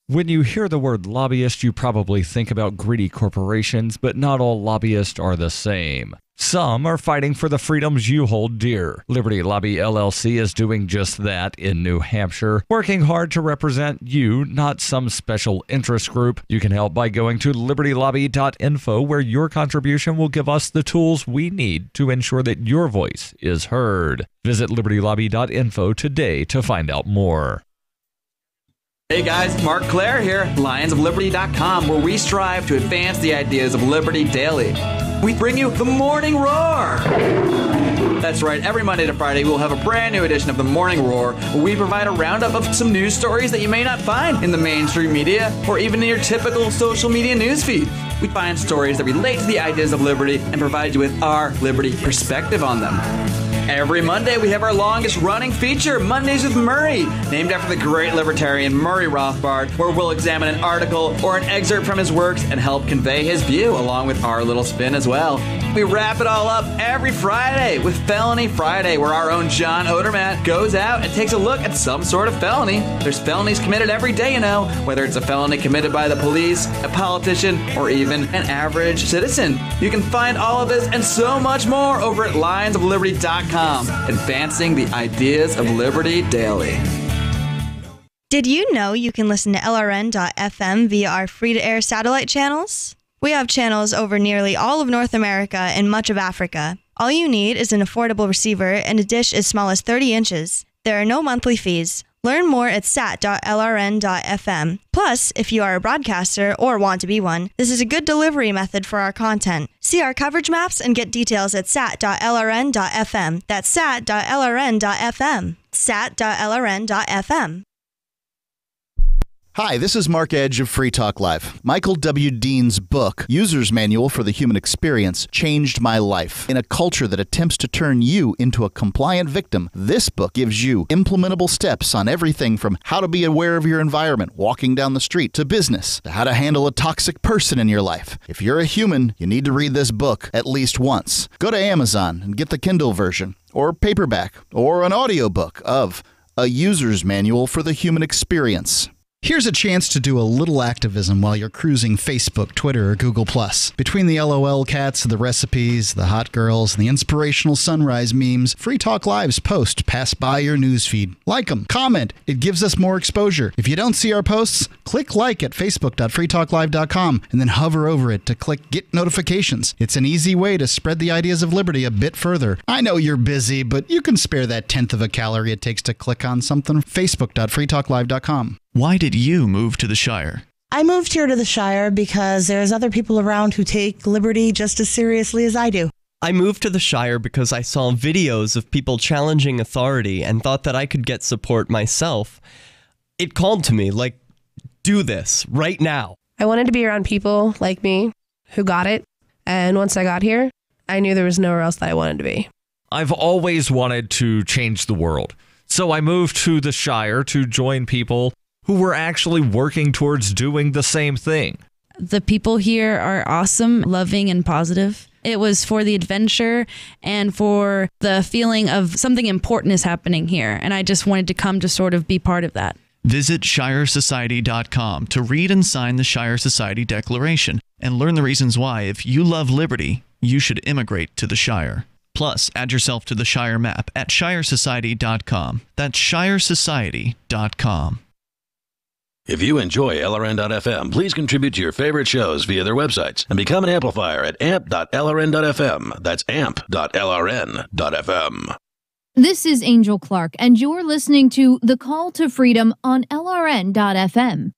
When you hear the word lobbyist, you probably think about greedy corporations, but not all lobbyists are the same. Some are fighting for the freedoms you hold dear. Liberty Lobby LLC is doing just that in New Hampshire, working hard to represent you, not some special interest group. You can help by going to libertylobby.info, where your contribution will give us the tools we need to ensure that your voice is heard. Visit libertylobby.info today to find out more. Hey guys, Mark Claire here, lionsofliberty.com, where we strive to advance the ideas of liberty daily. We bring you the Morning Roar. That's right, every Monday to Friday we'll have a brand new edition of the Morning Roar, where we provide a roundup of some news stories that you may not find in the mainstream media or even in your typical social media newsfeed. We find stories that relate to the ideas of liberty and provide you with our liberty perspective on them. Every Monday, we have our longest-running feature, Mondays with Murray, named after the great libertarian Murray Rothbard, where we'll examine an article or an excerpt from his works and help convey his view, along with our little spin as well. We wrap it all up every Friday with Felony Friday, where our own John Odermatt goes out and takes a look at some sort of felony. There's felonies committed every day, you know, whether it's a felony committed by the police, a politician, or even an average citizen. You can find all of this and so much more over at lionsofliberty.com. Advancing the ideas of liberty daily. Did you know you can listen to LRN.FM via our free-to-air satellite channels? We have channels over nearly all of North America and much of Africa. All you need is an affordable receiver and a dish as small as 30 inches. There are no monthly fees. Learn more at sat.lrn.fm. Plus, if you are a broadcaster or want to be one, this is a good delivery method for our content. See our coverage maps and get details at sat.lrn.fm. That's sat.lrn.fm. sat.lrn.fm. Hi, this is Mark Edge of Free Talk Live. Michael W. Dean's book, User's Manual for the Human Experience, changed my life. In a culture that attempts to turn you into a compliant victim, this book gives you implementable steps on everything from how to be aware of your environment, walking down the street, to business, to how to handle a toxic person in your life. If you're a human, you need to read this book at least once. Go to Amazon and get the Kindle version, or paperback, or an audiobook of A User's Manual for the Human Experience. Here's a chance to do a little activism while you're cruising Facebook, Twitter, or Google+. Between the LOL cats, the recipes, the hot girls, and the inspirational sunrise memes, Free Talk Live's posts pass by your newsfeed. Like them, comment. It gives us more exposure. If you don't see our posts, click like at facebook.freetalklive.com and then hover over it to click Get Notifications. It's an easy way to spread the ideas of liberty a bit further. I know you're busy, but you can spare that 1/10 of a calorie it takes to click on something. Facebook.freetalklive.com. Why did you move to the Shire? I moved here to the Shire because there's other people around who take liberty just as seriously as I do. I moved to the Shire because I saw videos of people challenging authority and thought that I could get support myself. It called to me, like, do this right now. I wanted to be around people like me who got it, and once I got here, I knew there was nowhere else that I wanted to be. I've always wanted to change the world, so I moved to the Shire to join people who were actually working towards doing the same thing. The people here are awesome, loving, and positive. It was for the adventure and for the feeling of something important is happening here, and I just wanted to come to sort of be part of that. Visit ShireSociety.com to read and sign the Shire Society Declaration and learn the reasons why, if you love liberty, you should immigrate to the Shire. Plus, add yourself to the Shire map at shiresociety.com. That's shiresociety.com. If you enjoy LRN.FM, please contribute to your favorite shows via their websites and become an amplifier at amp.lrn.fm. That's amp.lrn.fm. This is Angel Clark, and you're listening to The Call to Freedom on LRN.fm.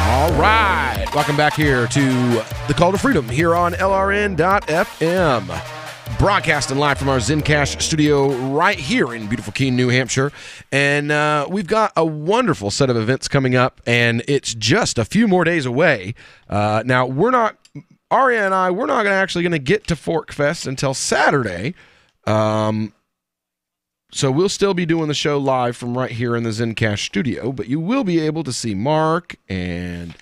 All right. Welcome back here to The Call to Freedom here on LRN.FM. Broadcasting live from our Zencash studio right here in beautiful Keene, New Hampshire. And we've got a wonderful set of events coming up, and it's just a few more days away. Now, Aria and I, we're not actually going to get to Fork Fest until Saturday. So we'll still be doing the show live from right here in the Zencash studio, but you will be able to see Mark and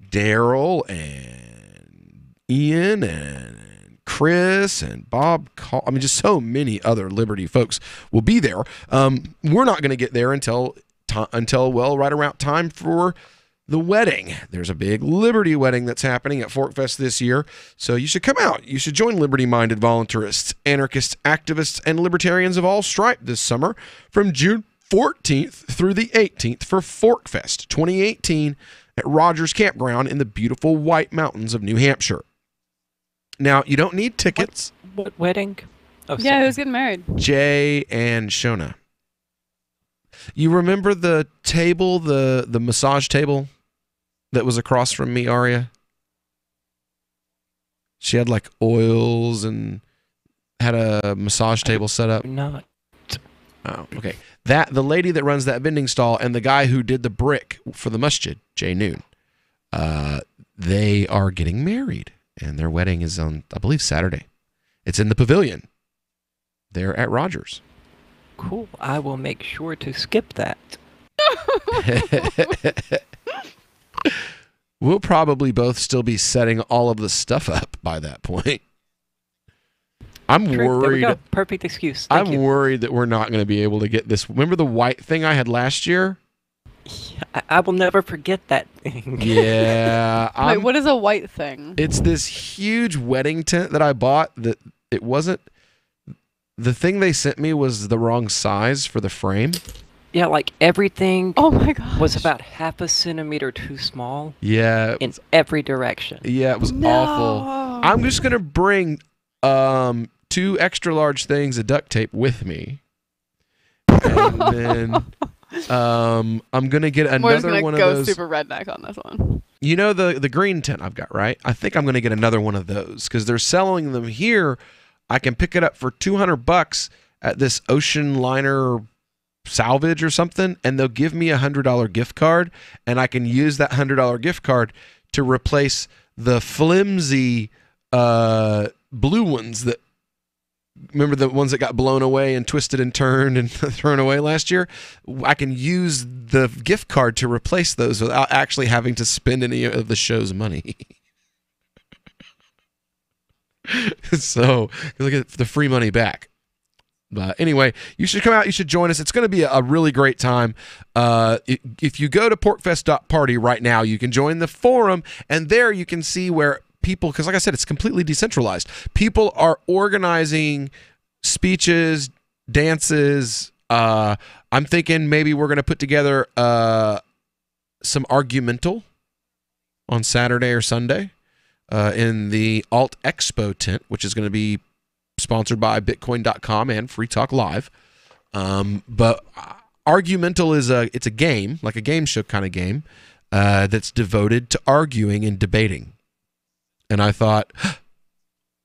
Daryl and Ian and Chris and Bob. I mean, just so many other Liberty folks will be there. We're not going to get there until right around time for the wedding. There's a big Liberty wedding that's happening at Fork Fest this year, so you should come out. You should join Liberty-minded voluntarists, anarchists, activists, and libertarians of all stripe this summer from June 14th through the 18th for Fork Fest 2018 at Rogers Campground in the beautiful White Mountains of New Hampshire. Now, you don't need tickets. What wedding? Oh, yeah, who's getting married? Jay and Shona. You remember the table, the massage table that was across from me, Aria? She had like oils and had a massage table set up. Not. Oh, okay. The lady that runs that vending stall and the guy who did the brick for the masjid, Jay Noon, they are getting married, and their wedding is on, I believe, Saturday. It's in the pavilion. They're at Rogers. Cool. I will make sure to skip that. We'll probably both still be setting all of the stuff up by that point. I'm worried. There we go. Perfect excuse. Thank you. Worried that we're not going to be able to get this. Remember the white thing I had last year? I will never forget that thing. Yeah. Wait, what is a white thing? It's this huge wedding tent that I bought that it wasn't. The thing they sent me was the wrong size for the frame. Yeah, like everything oh my gosh. Was about half a centimeter too small. Yeah. In every direction. Yeah, it was awful. I'm just going to bring 2 extra large things of duct tape with me. And then I'm going to get another one of those. Go super redneck on this one. You know the green tent I've got, right? I think I'm going to get another one of those because they're selling them here. I can pick it up for $200 at this Ocean Liner salvage or something, and they'll give me $100 gift card, and I can use that $100 gift card to replace the flimsy blue ones that, remember the ones that got blown away and twisted and turned and thrown away last year? I can use the gift card to replace those without actually having to spend any of the show's money. So look at the free money back. But anyway, you should come out. You should join us. It's going to be a really great time. If you go to porkfest.party right now, you can join the forum, and there you can see where people, because like I said, it's completely decentralized. People are organizing speeches, dances. I'm thinking maybe we're going to put together some argumental on Saturday or Sunday. In the Alt Expo tent, which is going to be sponsored by Bitcoin.com and Free Talk Live. But Argumental is it's a game, like a game show kind of game, that's devoted to arguing and debating. And I thought,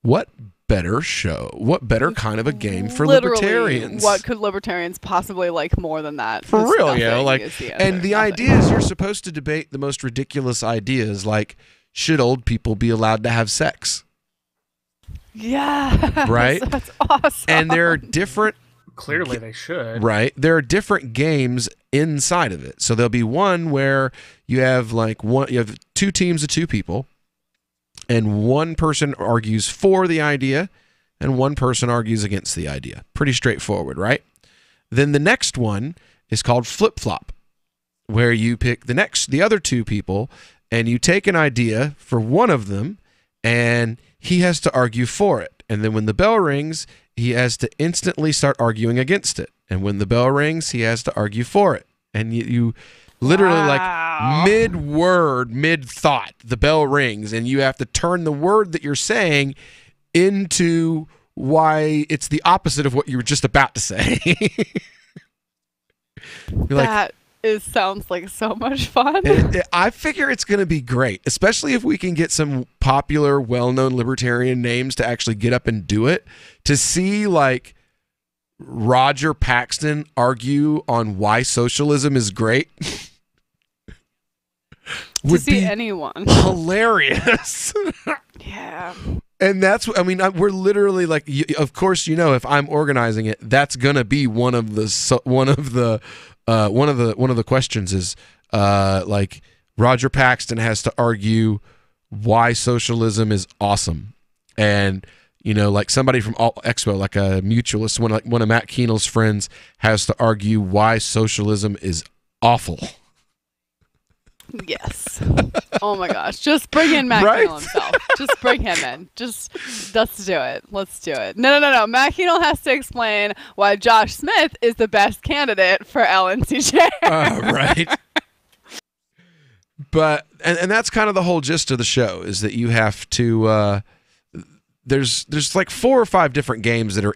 what better show? What better kind of a game for libertarians? What could libertarians possibly like more than that? For real, yeah. The idea is you're supposed to debate the most ridiculous ideas, like, should old people be allowed to have sex? Yeah. Right? That's awesome. And there are different... Clearly they should. Right. There are different games inside of it. So there'll be one where you have you have 2 teams of 2 people, and one person argues for the idea and one person argues against the idea. Pretty straightforward, right? Then the next one is called flip-flop, where you pick the other 2 people and you take an idea for one of them and he has to argue for it. And then when the bell rings, he has to instantly start arguing against it. And when the bell rings, he has to argue for it. And you literally, like, mid-word, mid-thought, the bell rings, and you have to turn the word that you're saying into why it's the opposite of what you were just about to say. That sounds like so much fun. I figure it's going to be great, especially if we can get some popular, well-known libertarian names to actually get up and do it. To see, like, Roger Paxton argue on why socialism is great would see be anyone hilarious. Yeah. And that's, I mean, we're literally like, of course, if I'm organizing it, that's gonna be one of the questions is like Roger Paxton has to argue why socialism is awesome, and like somebody from Alt Expo, like a mutualist, one of Matt Keenel's friends, has to argue why socialism is awful. Yes. Oh my gosh. Just bring in Matt Keenel himself. Just bring him in. Let's do it. Let's do it. No. Matt Keenel has to explain why Josh Smith is the best candidate for LNC chair. Right. But, and that's kind of the whole gist of the show, is that you have to, there's like 4 or 5 different games that are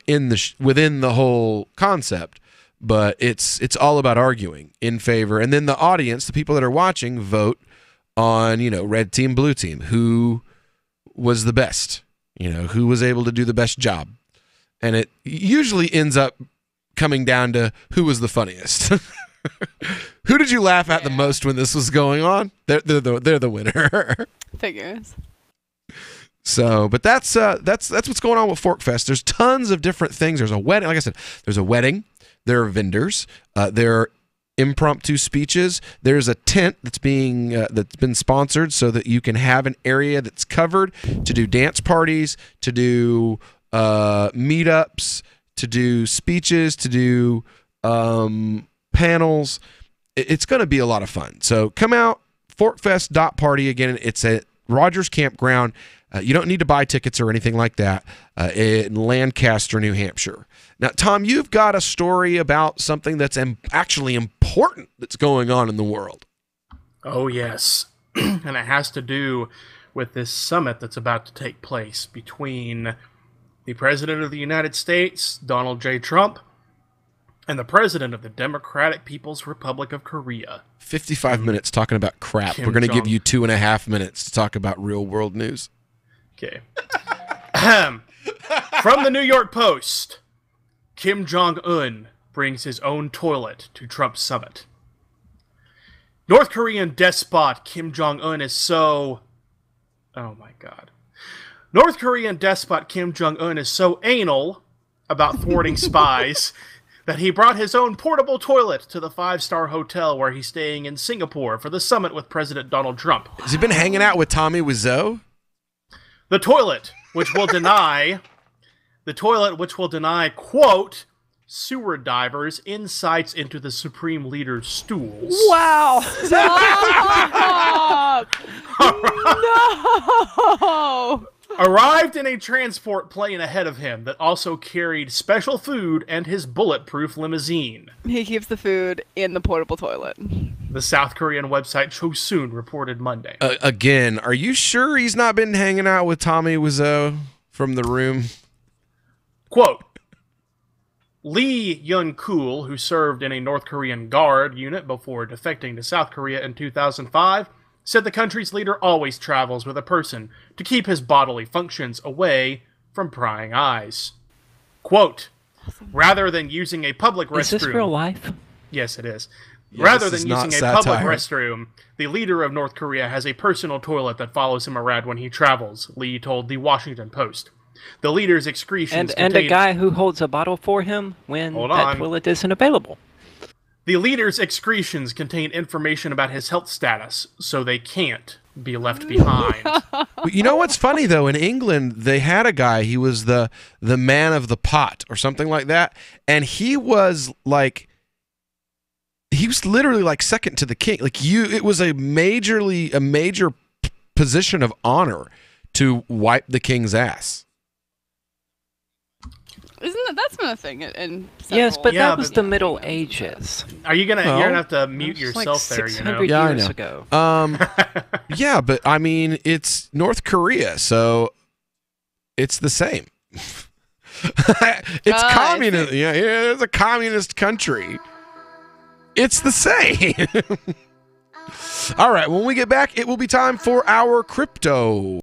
within the whole concept. But it's all about arguing in favor. And then the audience, the people that are watching, vote on, red team, blue team, who was the best, who was able to do the best job. And it usually ends up coming down to who was the funniest. Who did you laugh at the most when this was going on? They're the winner. Figures. So, but that's what's going on with Fork Fest. There's tons of different things. There's a wedding. Like I said, there's a wedding. There are vendors. There are impromptu speeches. There's a tent that's been sponsored so that you can have an area that's covered to do dance parties, to do meetups, to do speeches, to do panels. It's going to be a lot of fun. So come out, forkfest.party. Again, it's at Rogers Campground. You don't need to buy tickets or anything like that in Lancaster, New Hampshire. Now, Tom, you've got a story about something that's actually important that's going on in the world. Oh, yes. And it has to do with this summit that's about to take place between the President of the United States, Donald J. Trump, and the President of the Democratic People's Republic of Korea. 55 minutes talking about crap. We're going to give you 2.5 minutes to talk about real world news. Okay. From the New York Post, Kim Jong-un brings his own toilet to Trump's summit. North Korean despot Kim Jong-un is so... Oh my god. North Korean despot Kim Jong-un is so anal about thwarting spies that he brought his own portable toilet to the 5-star hotel where he's staying in Singapore for the summit with President Donald Trump. Has he been hanging out with Tommy Wiseau? The toilet, which will deny, quote, sewer divers insights into the Supreme Leader's stools. Wow. Stop. No. Arrived in a transport plane ahead of him that also carried special food and his bulletproof limousine. He keeps the food in the portable toilet. The South Korean website Chosun reported Monday. Again, are you sure he's not been hanging out with Tommy Wiseau from The Room? Quote, Lee Yun-kul, who served in a North Korean Guard unit before defecting to South Korea in 2005, said the country's leader always travels with a person to keep his bodily functions away from prying eyes. Quote, rather than using a public restroom... Is this real life? Yes, it is. Yeah, rather than using a public restroom, the leader of North Korea has a personal toilet that follows him around when he travels, Lee told the Washington Post. The leader's excretions And a guy who holds a bottle for him when that toilet isn't available. The leader's excretions contain information about his health status, so they can't be left behind. You know what's funny, though? In England, they had a guy, he was the man of the pot or something like that, and he was literally like second to the king. It was a major position of honor to wipe the king's ass. That's been a thing in yes, but that was the Middle Ages. Are you gonna? You're gonna have to mute yourself there. 600 years ago. Yeah, but I mean, it's North Korea, so it's the same. It's communist. Yeah, it's a communist country. It's the same. All right, when we get back, it will be time for our crypto.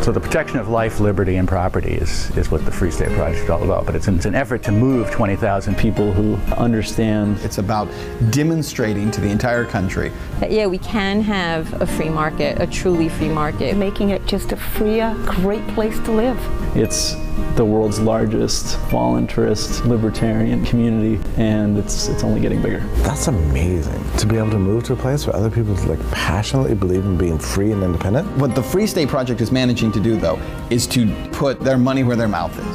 So the protection of life, liberty, and property is what the Free State Project is all about. But it's an effort to move 20,000 people who understand. It's about demonstrating to the entire country that, yeah, we can have a free market, a truly free market. Making it just a freer, great place to live. It's the world's largest voluntarist libertarian community, and it's only getting bigger. That's amazing, to be able to move to a place where other people passionately believe in being free and independent. What the Free State Project is managing to do, though, is to put their money where their mouth is.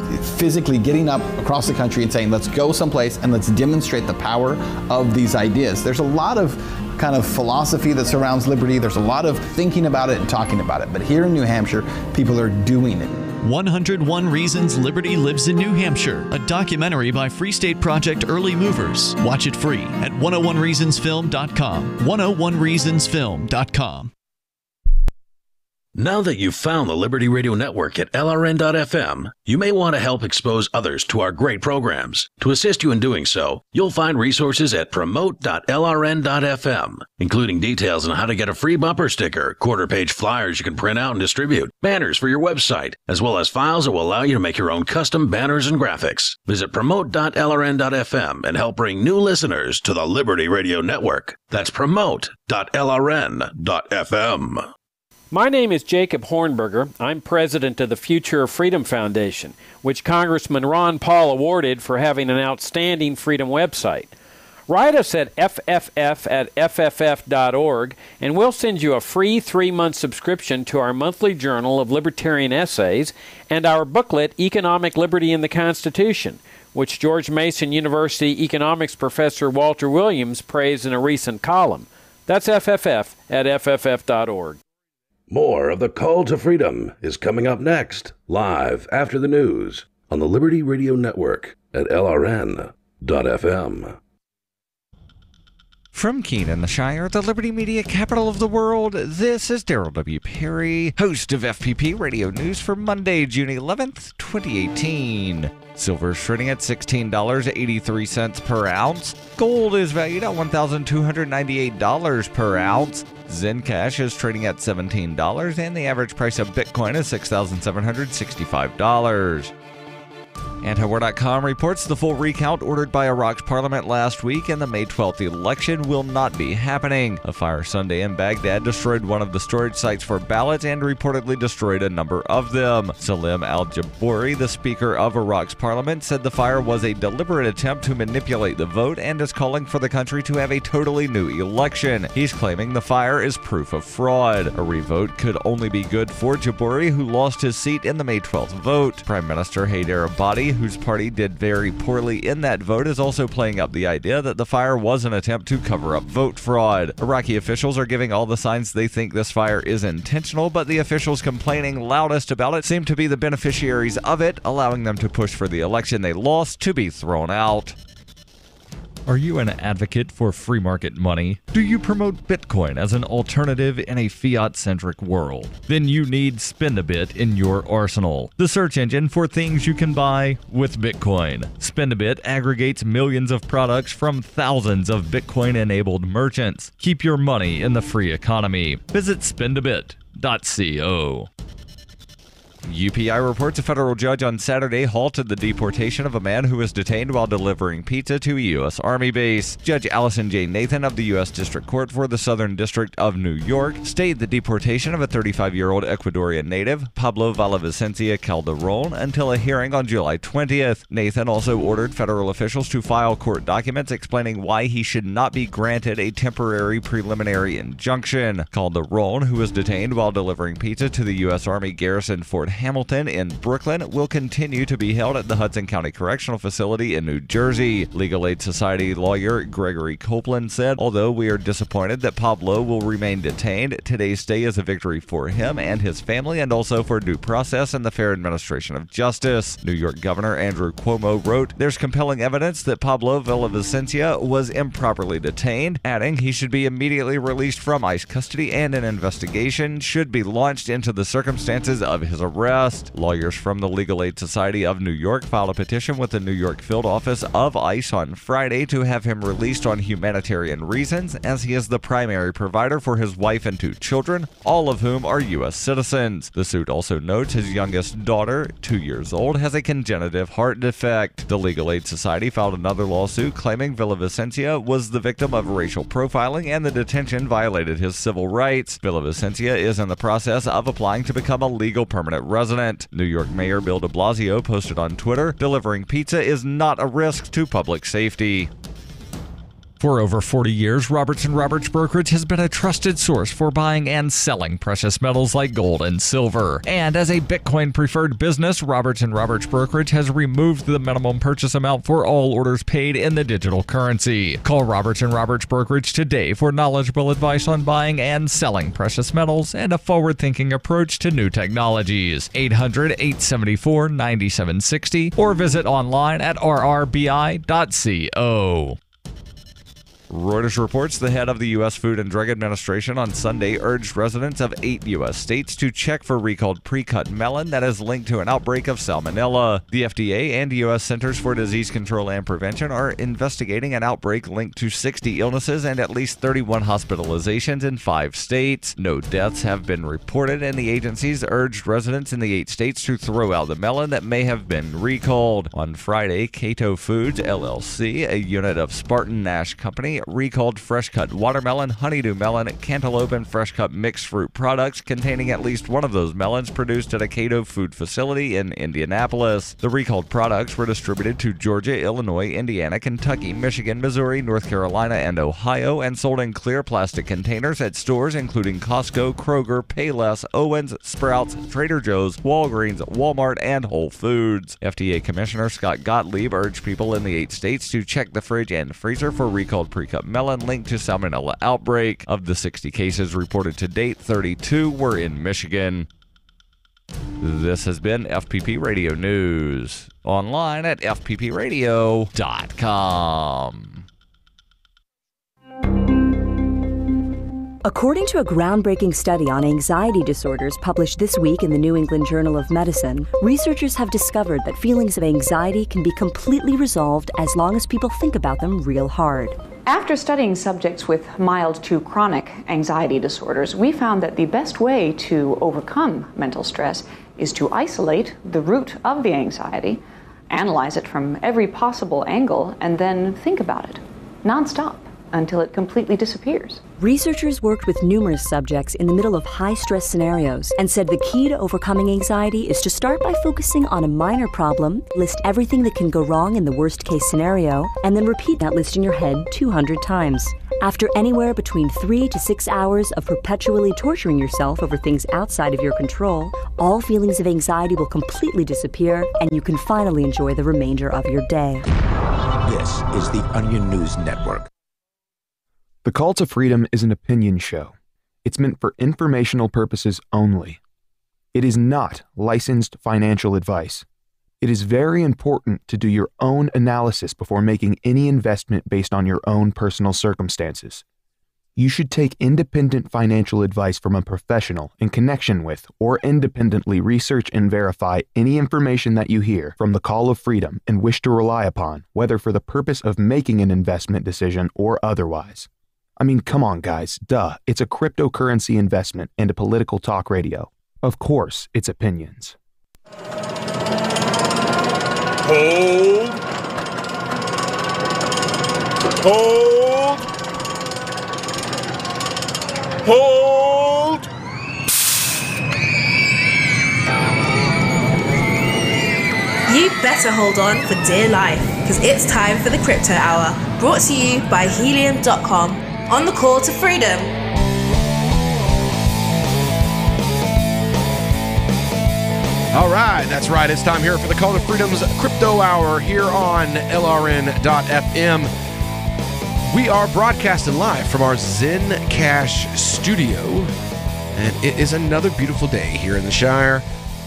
Physically getting up across the country and saying, let's go someplace and let's demonstrate the power of these ideas. There's a lot of kind of philosophy that surrounds liberty. There's a lot of thinking about it and talking about it. But here in New Hampshire, people are doing it. 101 Reasons Liberty Lives in New Hampshire, a documentary by Free State Project Early Movers. Watch it free at 101reasonsfilm.com. 101reasonsfilm.com. Now that you've found the Liberty Radio Network at LRN.FM, you may want to help expose others to our great programs. To assist you in doing so, you'll find resources at promote.lrn.fm, including details on how to get a free bumper sticker, quarter-page flyers you can print out and distribute, banners for your website, as well as files that will allow you to make your own custom banners and graphics. Visit promote.lrn.fm and help bring new listeners to the Liberty Radio Network. That's promote.lrn.fm. My name is Jacob Hornberger. I'm president of the Future of Freedom Foundation, which Congressman Ron Paul awarded for having an outstanding freedom website. Write us at fff@fff.org, and we'll send you a free 3-month subscription to our monthly journal of libertarian essays and our booklet, Economic Liberty in the Constitution, which George Mason University economics professor Walter Williams praised in a recent column. That's fff@fff.org. More of the Call to Freedom is coming up next, live after the news on the Liberty Radio Network at LRN.FM. From Keene in the Shire, the Liberty Media capital of the world, this is Daryl W. Perry, host of FPP Radio News for Monday, June 11th, 2018. Silver is trading at $16.83 per ounce. Gold is valued at $1,298 per ounce. Zencash is trading at $17, and the average price of Bitcoin is $6,765. Antiwar.com reports the full recount ordered by Iraq's parliament last week, and the May 12th election will not be happening. A fire Sunday in Baghdad destroyed one of the storage sites for ballots and reportedly destroyed a number of them. Salim al-Jabouri, the Speaker of Iraq's parliament, said the fire was a deliberate attempt to manipulate the vote and is calling for the country to have a totally new election. He's claiming the fire is proof of fraud. A revote could only be good for Jabouri, who lost his seat in the May 12th vote. Prime Minister Haider Abadi, whose party did very poorly in that vote, is also playing up the idea that the fire was an attempt to cover up vote fraud. Iraqi officials are giving all the signs they think this fire is intentional, but the officials complaining loudest about it seem to be the beneficiaries of it, allowing them to push for the election they lost to be thrown out. Are you an advocate for free market money? Do you promote Bitcoin as an alternative in a fiat-centric world? Then you need Spendabit in your arsenal, the search engine for things you can buy with Bitcoin. Spendabit aggregates millions of products from thousands of Bitcoin-enabled merchants. Keep your money in the free economy. Visit spendabit.co. UPI reports a federal judge on Saturday halted the deportation of a man who was detained while delivering pizza to a U.S. Army base. Judge Allison J. Nathan of the U.S. District Court for the Southern District of New York stayed the deportation of a 35-year-old Ecuadorian native, Pablo Villavicencia Calderon, until a hearing on July 20th. Nathan also ordered federal officials to file court documents explaining why he should not be granted a temporary preliminary injunction. Calderon, who was detained while delivering pizza to the U.S. Army garrison Fort Hamilton in Brooklyn, will continue to be held at the Hudson County Correctional Facility in New Jersey. Legal Aid Society lawyer Gregory Copeland said, "Although we are disappointed that Pablo will remain detained, today's stay is a victory for him and his family and also for due process and the fair administration of justice." New York Governor Andrew Cuomo wrote, "There's compelling evidence that Pablo Villavicencia was improperly detained," adding he should be immediately released from ICE custody and an investigation should be launched into the circumstances of his arrest. Lawyers from the Legal Aid Society of New York filed a petition with the New York field office of ICE on Friday to have him released on humanitarian reasons, as he is the primary provider for his wife and 2 children, all of whom are U.S. citizens. The suit also notes his youngest daughter, 2 years old, has a congenital heart defect. The Legal Aid Society filed another lawsuit claiming Villavicencia was the victim of racial profiling and the detention violated his civil rights. Villavicencia is in the process of applying to become a legal permanent resident. New York Mayor Bill de Blasio posted on Twitter, "Delivering pizza is not a risk to public safety." For over 40 years, Roberts & Roberts Brokerage has been a trusted source for buying and selling precious metals like gold and silver. And as a Bitcoin-preferred business, Roberts & Roberts Brokerage has removed the minimum purchase amount for all orders paid in the digital currency. Call Roberts & Roberts Brokerage today for knowledgeable advice on buying and selling precious metals and a forward-thinking approach to new technologies. 800-874-9760 or visit online at rrbi.co. Reuters reports the head of the U.S. Food and Drug Administration on Sunday urged residents of 8 U.S. states to check for recalled pre-cut melon that is linked to an outbreak of salmonella. The FDA and U.S. Centers for Disease Control and Prevention are investigating an outbreak linked to 60 illnesses and at least 31 hospitalizations in 5 states. No deaths have been reported, and the agencies urged residents in the 8 states to throw out the melon that may have been recalled. On Friday, Cato Foods, LLC, a unit of Spartan Nash Company, recalled fresh-cut watermelon, honeydew melon, cantaloupe, and fresh-cut mixed fruit products containing at least one of those melons produced at a Cato food facility in Indianapolis. The recalled products were distributed to Georgia, Illinois, Indiana, Kentucky, Michigan, Missouri, North Carolina, and Ohio, and sold in clear plastic containers at stores including Costco, Kroger, Payless, Owens, Sprouts, Trader Joe's, Walgreens, Walmart, and Whole Foods. FDA Commissioner Scott Gottlieb urged people in the 8 states to check the fridge and freezer for recalled pre-cut melon linked to salmonella outbreak. Of the 60 cases reported to date, 32 were in Michigan. This has been FPP Radio News. Online at fppradio.com. According to a groundbreaking study on anxiety disorders published this week in the New England Journal of Medicine, researchers have discovered that feelings of anxiety can be completely resolved as long as people think about them real hard. After studying subjects with mild to chronic anxiety disorders, we found that the best way to overcome mental stress is to isolate the root of the anxiety, analyze it from every possible angle, and then think about it nonstop until it completely disappears. Researchers worked with numerous subjects in the middle of high-stress scenarios and said the key to overcoming anxiety is to start by focusing on a minor problem, list everything that can go wrong in the worst-case scenario, and then repeat that list in your head 200 times. After anywhere between 3 to 6 hours of perpetually torturing yourself over things outside of your control, all feelings of anxiety will completely disappear, and you can finally enjoy the remainder of your day. This is the Onion News Network. The Call to Freedom is an opinion show. It's meant for informational purposes only. It is not licensed financial advice. It is very important to do your own analysis before making any investment based on your own personal circumstances. You should take independent financial advice from a professional in connection with or independently research and verify any information that you hear from the Call of Freedom and wish to rely upon, whether for the purpose of making an investment decision or otherwise. I mean, come on, guys. Duh. It's a cryptocurrency investment and a political talk radio. Of course, it's opinions. Hold. Hold. Hold. You better hold on for dear life, because it's time for the Crypto Hour, brought to you by Helium.com, on the call to freedom. All right, that's right. It's time here for the Call to Freedom's Crypto Hour here on LRN.FM. We are broadcasting live from our Zencash studio, and it is another beautiful day here in the Shire.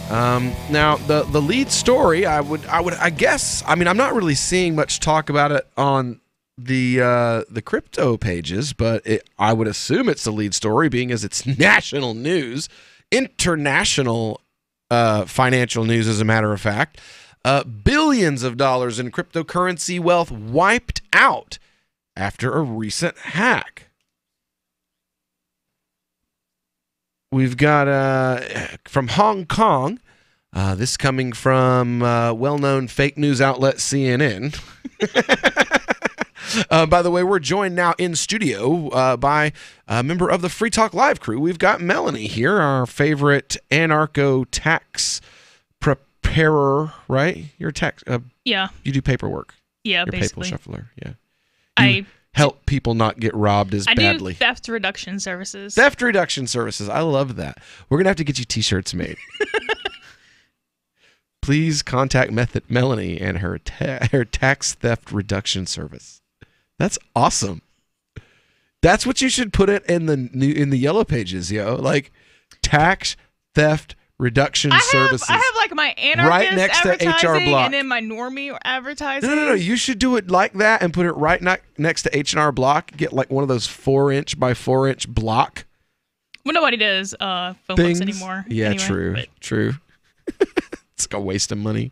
Now, the lead story, I guess, I mean, I'm not really seeing much talk about it on the crypto pages, but I would assume it's the lead story, being as it's national news, international financial news, as a matter of fact. Billions of dollars in cryptocurrency wealth wiped out after a recent hack. We've got from Hong Kong, this coming from well-known fake news outlet CNN. By the way, we're joined now in studio by a member of the Free Talk Live crew. We've got Melanie here, our favorite anarcho-tax preparer, right? You're a tax... yeah. You do paperwork. Yeah, You're basically. a paper shuffler, yeah. I help people not get robbed as badly. I do theft reduction services. Theft reduction services. I love that. We're going to have to get you t-shirts made. Please contact Melanie and her tax theft reduction service. That's awesome. That's what you should put it in the yellow pages, yo. Like tax theft reduction services. I have like my anarchist right next to HR advertising Block. and then my normie advertising. No. You should do it like that and put it right next to H&R Block. Get like one of those 4-inch by 4-inch block. Well, nobody does phone books anymore. Yeah, anyway, true. It's like a waste of money.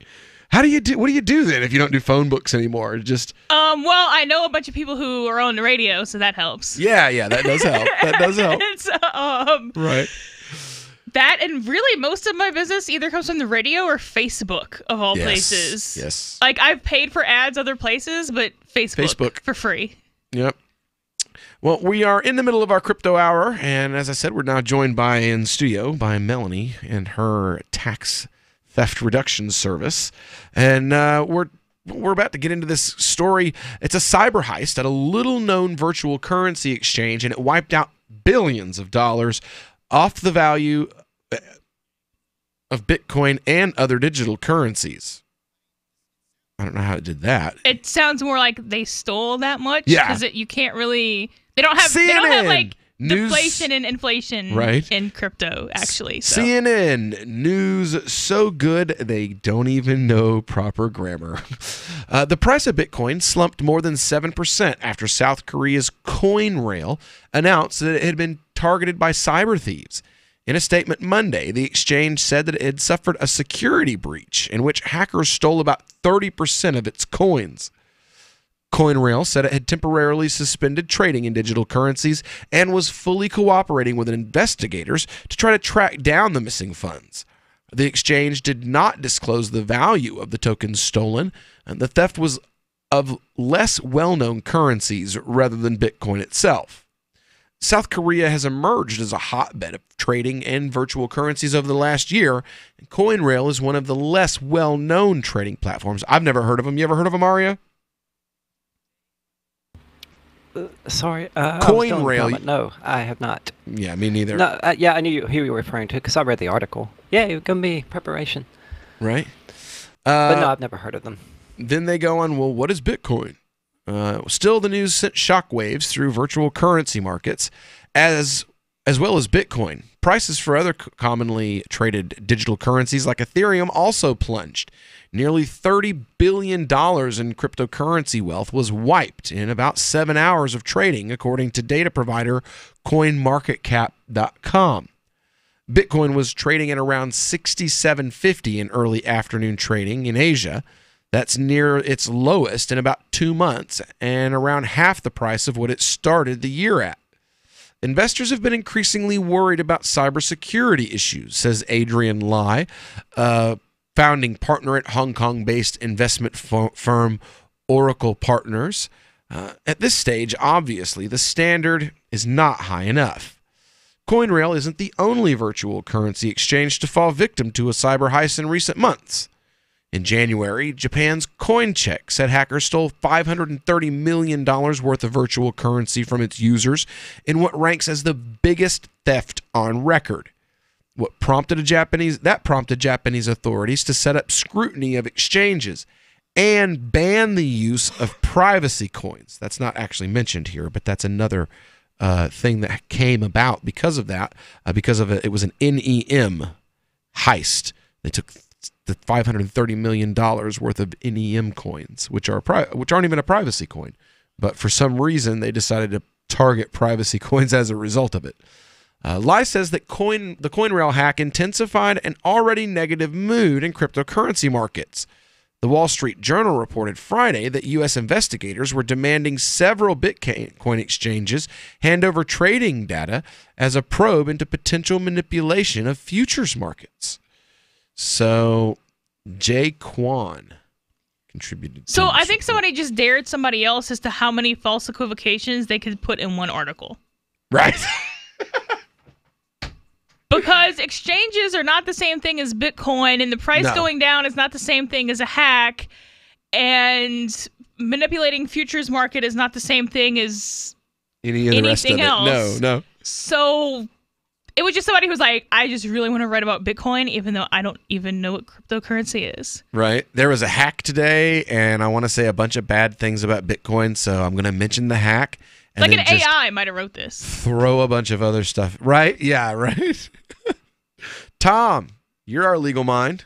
What do you do then if you don't do phone books anymore? Just well, I know a bunch of people who are on the radio, so that helps. Yeah, that does help. That does help. Right. That and really most of my business either comes from the radio or Facebook of all places. Yes. Like I've paid for ads other places, but Facebook for free. Yep. Well, we are in the middle of our crypto hour, and as I said, we're now joined in studio by Melanie and her tax theft reduction service, and we're about to get into this story. It's a cyber heist at a little-known virtual currency exchange, and it wiped out billions of dollars off the value of Bitcoin and other digital currencies. I don't know how it did that. It sounds more like they stole that much. Yeah. Because you can't really. They don't have like News, deflation and inflation in crypto, actually. So. CNN news so good they don't even know proper grammar. The price of Bitcoin slumped more than 7% after South Korea's CoinRail announced that it had been targeted by cyber thieves. In a statement Monday, the exchange said that it had suffered a security breach in which hackers stole about 30% of its coins. CoinRail said it had temporarily suspended trading in digital currencies and was fully cooperating with investigators to try to track down the missing funds. The exchange did not disclose the value of the tokens stolen, and the theft was of less well-known currencies rather than Bitcoin itself. South Korea has emerged as a hotbed of trading in virtual currencies over the last year, and CoinRail is one of the less well-known trading platforms. I've never heard of them. You ever heard of them, Aria? Sorry, CoinRail. No, I have not. Yeah, me neither. No, I knew who you were referring to because I read the article. Yeah, it was gonna be preparation. Right. But no, I've never heard of them. Then they go on, well, what is Bitcoin? Still, the news sent shockwaves through virtual currency markets, as well as Bitcoin. Prices for other commonly traded digital currencies like Ethereum also plunged. Nearly $30 billion in cryptocurrency wealth was wiped in about 7 hours of trading, according to data provider CoinMarketCap.com. Bitcoin was trading at around $67.50 in early afternoon trading in Asia. That's near its lowest in about 2 months and around half the price of what it started the year at. Investors have been increasingly worried about cybersecurity issues, says Adrian Lai, founding partner at Hong Kong-based investment firm Oracle Partners. At this stage, obviously, the standard is not high enough. CoinRail isn't the only virtual currency exchange to fall victim to a cyber heist in recent months. In January, Japan's CoinCheck said hackers stole $530 million worth of virtual currency from its users in what ranks as the biggest theft on record. That prompted Japanese authorities to set up scrutiny of exchanges and ban the use of privacy coins. That's not actually mentioned here, but that's another thing that came about because of that. It was an NEM heist. They took the $530 million worth of NEM coins, which aren't even a privacy coin, but for some reason they decided to target privacy coins as a result of it. Lai says that the CoinRail hack intensified an already negative mood in cryptocurrency markets. The Wall Street Journal reported Friday that U.S. investigators were demanding several Bitcoin exchanges hand over trading data as a probe into potential manipulation of futures markets. So, Jay Kwan contributed. So I think somebody just dared somebody else as to how many false equivocations they could put in one article. Right. Because exchanges are not the same thing as Bitcoin, and the price going down is not the same thing as a hack, and manipulating futures market is not the same thing as anything else. No. So it was just somebody who's like, I just really want to write about Bitcoin, even though I don't even know what cryptocurrency is. Right. There was a hack today, and I want to say a bunch of bad things about Bitcoin, so I'm going to mention the hack. Like an AI might have wrote this. Throw a bunch of other stuff. Right? Yeah, right? Tom, you're our legal mind.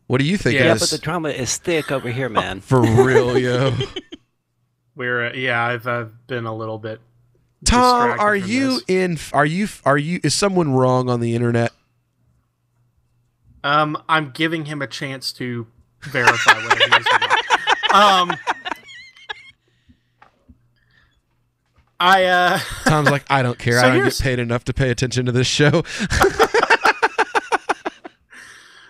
What do you think of this? Yeah, but the drama is thick over here, man. For real, yo. I've been a little bit. Tom, is someone wrong on the internet? I'm giving him a chance to verify whether he is or not. Tom's like, I don't care. So I don't get paid enough to pay attention to this show.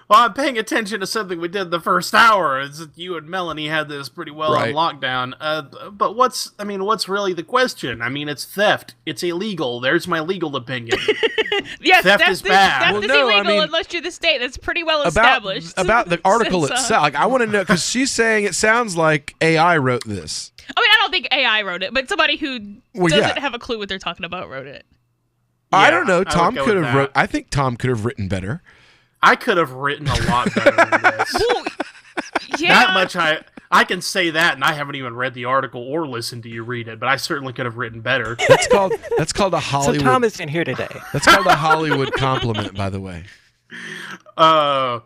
Well, I'm paying attention to something we did the first hour. It's you and Melanie had this pretty well on lockdown. But what's really the question? I mean, it's theft. It's illegal. There's my legal opinion. Yes, theft is bad. Theft is illegal unless you're the state. That's pretty well established. About the article itself, like, I want to know, because she's saying it sounds like AI wrote this. I mean, I don't think AI wrote it, but somebody who doesn't have a clue what they're talking about wrote it. I don't know. Tom could have I think Tom could have written better. I could have written a lot better than this. Well, yeah. That much I can say that, and I haven't even read the article or listened to you read it, but I certainly could have written better. That's called a Hollywood. So Tom is in here today. That's called a Hollywood compliment, by the way. Yeah,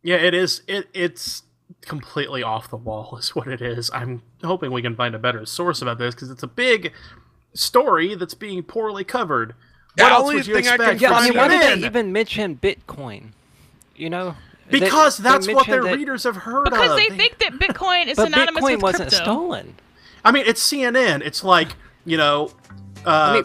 it is. It's completely off the wall, is what it is. I'm hoping we can find a better source about this because it's a big story that's being poorly covered. What else would you expect? Why did they even mention Bitcoin? You know, because that's what their readers have heard of. Because they think that Bitcoin is synonymous with crypto. Bitcoin wasn't stolen. I mean, it's CNN. It's like,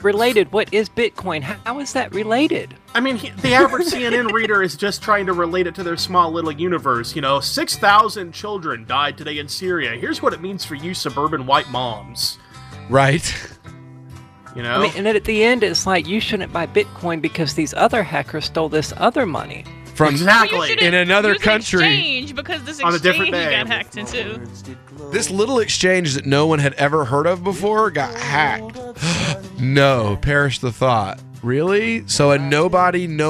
related. What is Bitcoin? How is that related? I mean, the average CNN reader is just trying to relate it to their small little universe. 6,000 children died today in Syria. Here's what it means for you suburban white moms. Right. I mean, and at the end, it's like, you shouldn't buy Bitcoin because these other hackers stole this other money. From in another country. Exchange because this exchange got hacked into. This little exchange that no one had ever heard of before got hacked. No, perish the thought. Really? So no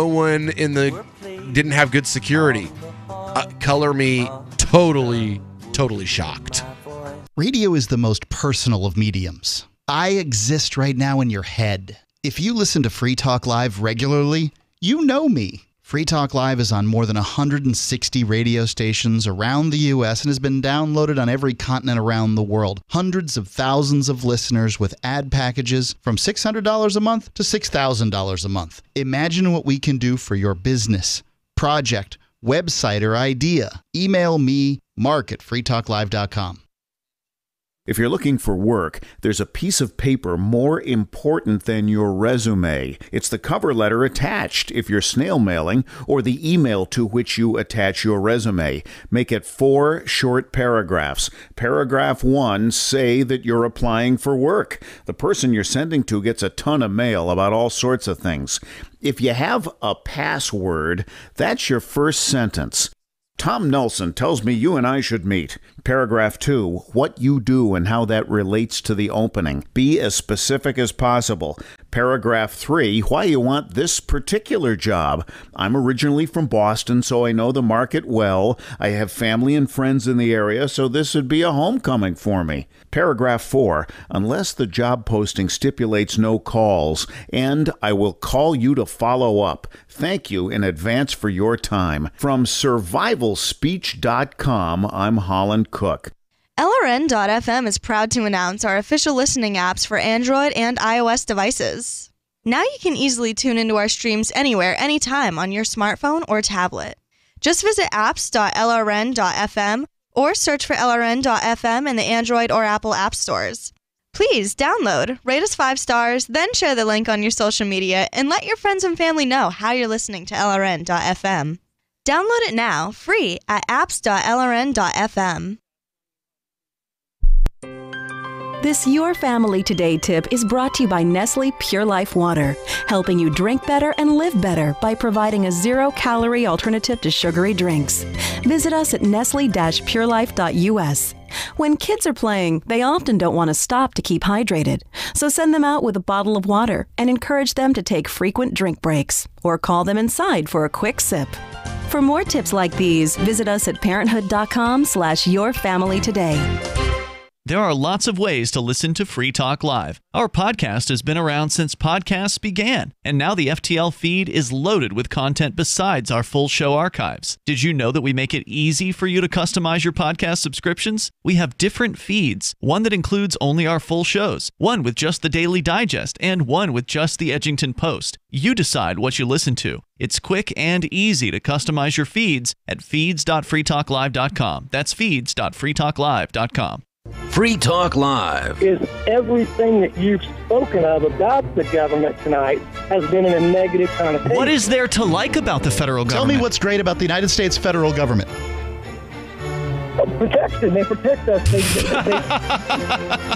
one didn't have good security. Color me totally shocked. Radio is the most personal of mediums. I exist right now in your head. If you listen to Free Talk Live regularly, you know me. Free Talk Live is on more than 160 radio stations around the U.S. and has been downloaded on every continent around the world. Hundreds of thousands of listeners with ad packages from $600 a month to $6,000 a month. Imagine what we can do for your business, project, website, or idea. Email me, mark@freetalklive.com. If you're looking for work, there's a piece of paper more important than your resume. It's the cover letter attached if you're snail mailing, or the email to which you attach your resume. Make it 4 short paragraphs. Paragraph 1, say that you're applying for work. The person you're sending to gets a ton of mail about all sorts of things. If you have a password, that's your first sentence. Tom Nelson tells me you and I should meet. Paragraph 2, what you do and how that relates to the opening. Be as specific as possible. Paragraph 3, why you want this particular job. I'm originally from Boston, so I know the market well. I have family and friends in the area, so this would be a homecoming for me. Paragraph 4, unless the job posting stipulates no calls, and I will call you to follow up. Thank you in advance for your time. From survivalspeech.com, I'm Holland Cook. LRN.FM is proud to announce our official listening apps for Android and iOS devices. Now you can easily tune into our streams anywhere, anytime on your smartphone or tablet. Just visit apps.lrn.fm or search for LRN.FM in the Android or Apple app stores. Please download, rate us 5 stars, then share the link on your social media and let your friends and family know how you're listening to LRN.FM. Download it now, free at apps.lrn.fm. This Your Family Today tip is brought to you by Nestle Pure Life Water, helping you drink better and live better by providing a zero-calorie alternative to sugary drinks. Visit us at nestle-purelife.us. When kids are playing, they often don't want to stop to keep hydrated, so send them out with a bottle of water and encourage them to take frequent drink breaks, or call them inside for a quick sip. For more tips like these, visit us at parenthood.com/yourfamilytoday. There are lots of ways to listen to Free Talk Live. Our podcast has been around since podcasts began, and now the FTL feed is loaded with content besides our full show archives. Did you know that we make it easy for you to customize your podcast subscriptions? We have different feeds, one that includes only our full shows, one with just the Daily Digest, and one with just the Edgington Post. You decide what you listen to. It's quick and easy to customize your feeds at feeds.freetalklive.com. That's feeds.freetalklive.com. Free Talk Live is everything that you've spoken of about the government tonight has been in a negative connotation. What is there to like about the federal government? Tell me what's great about the United States federal government. Protection. They protect us.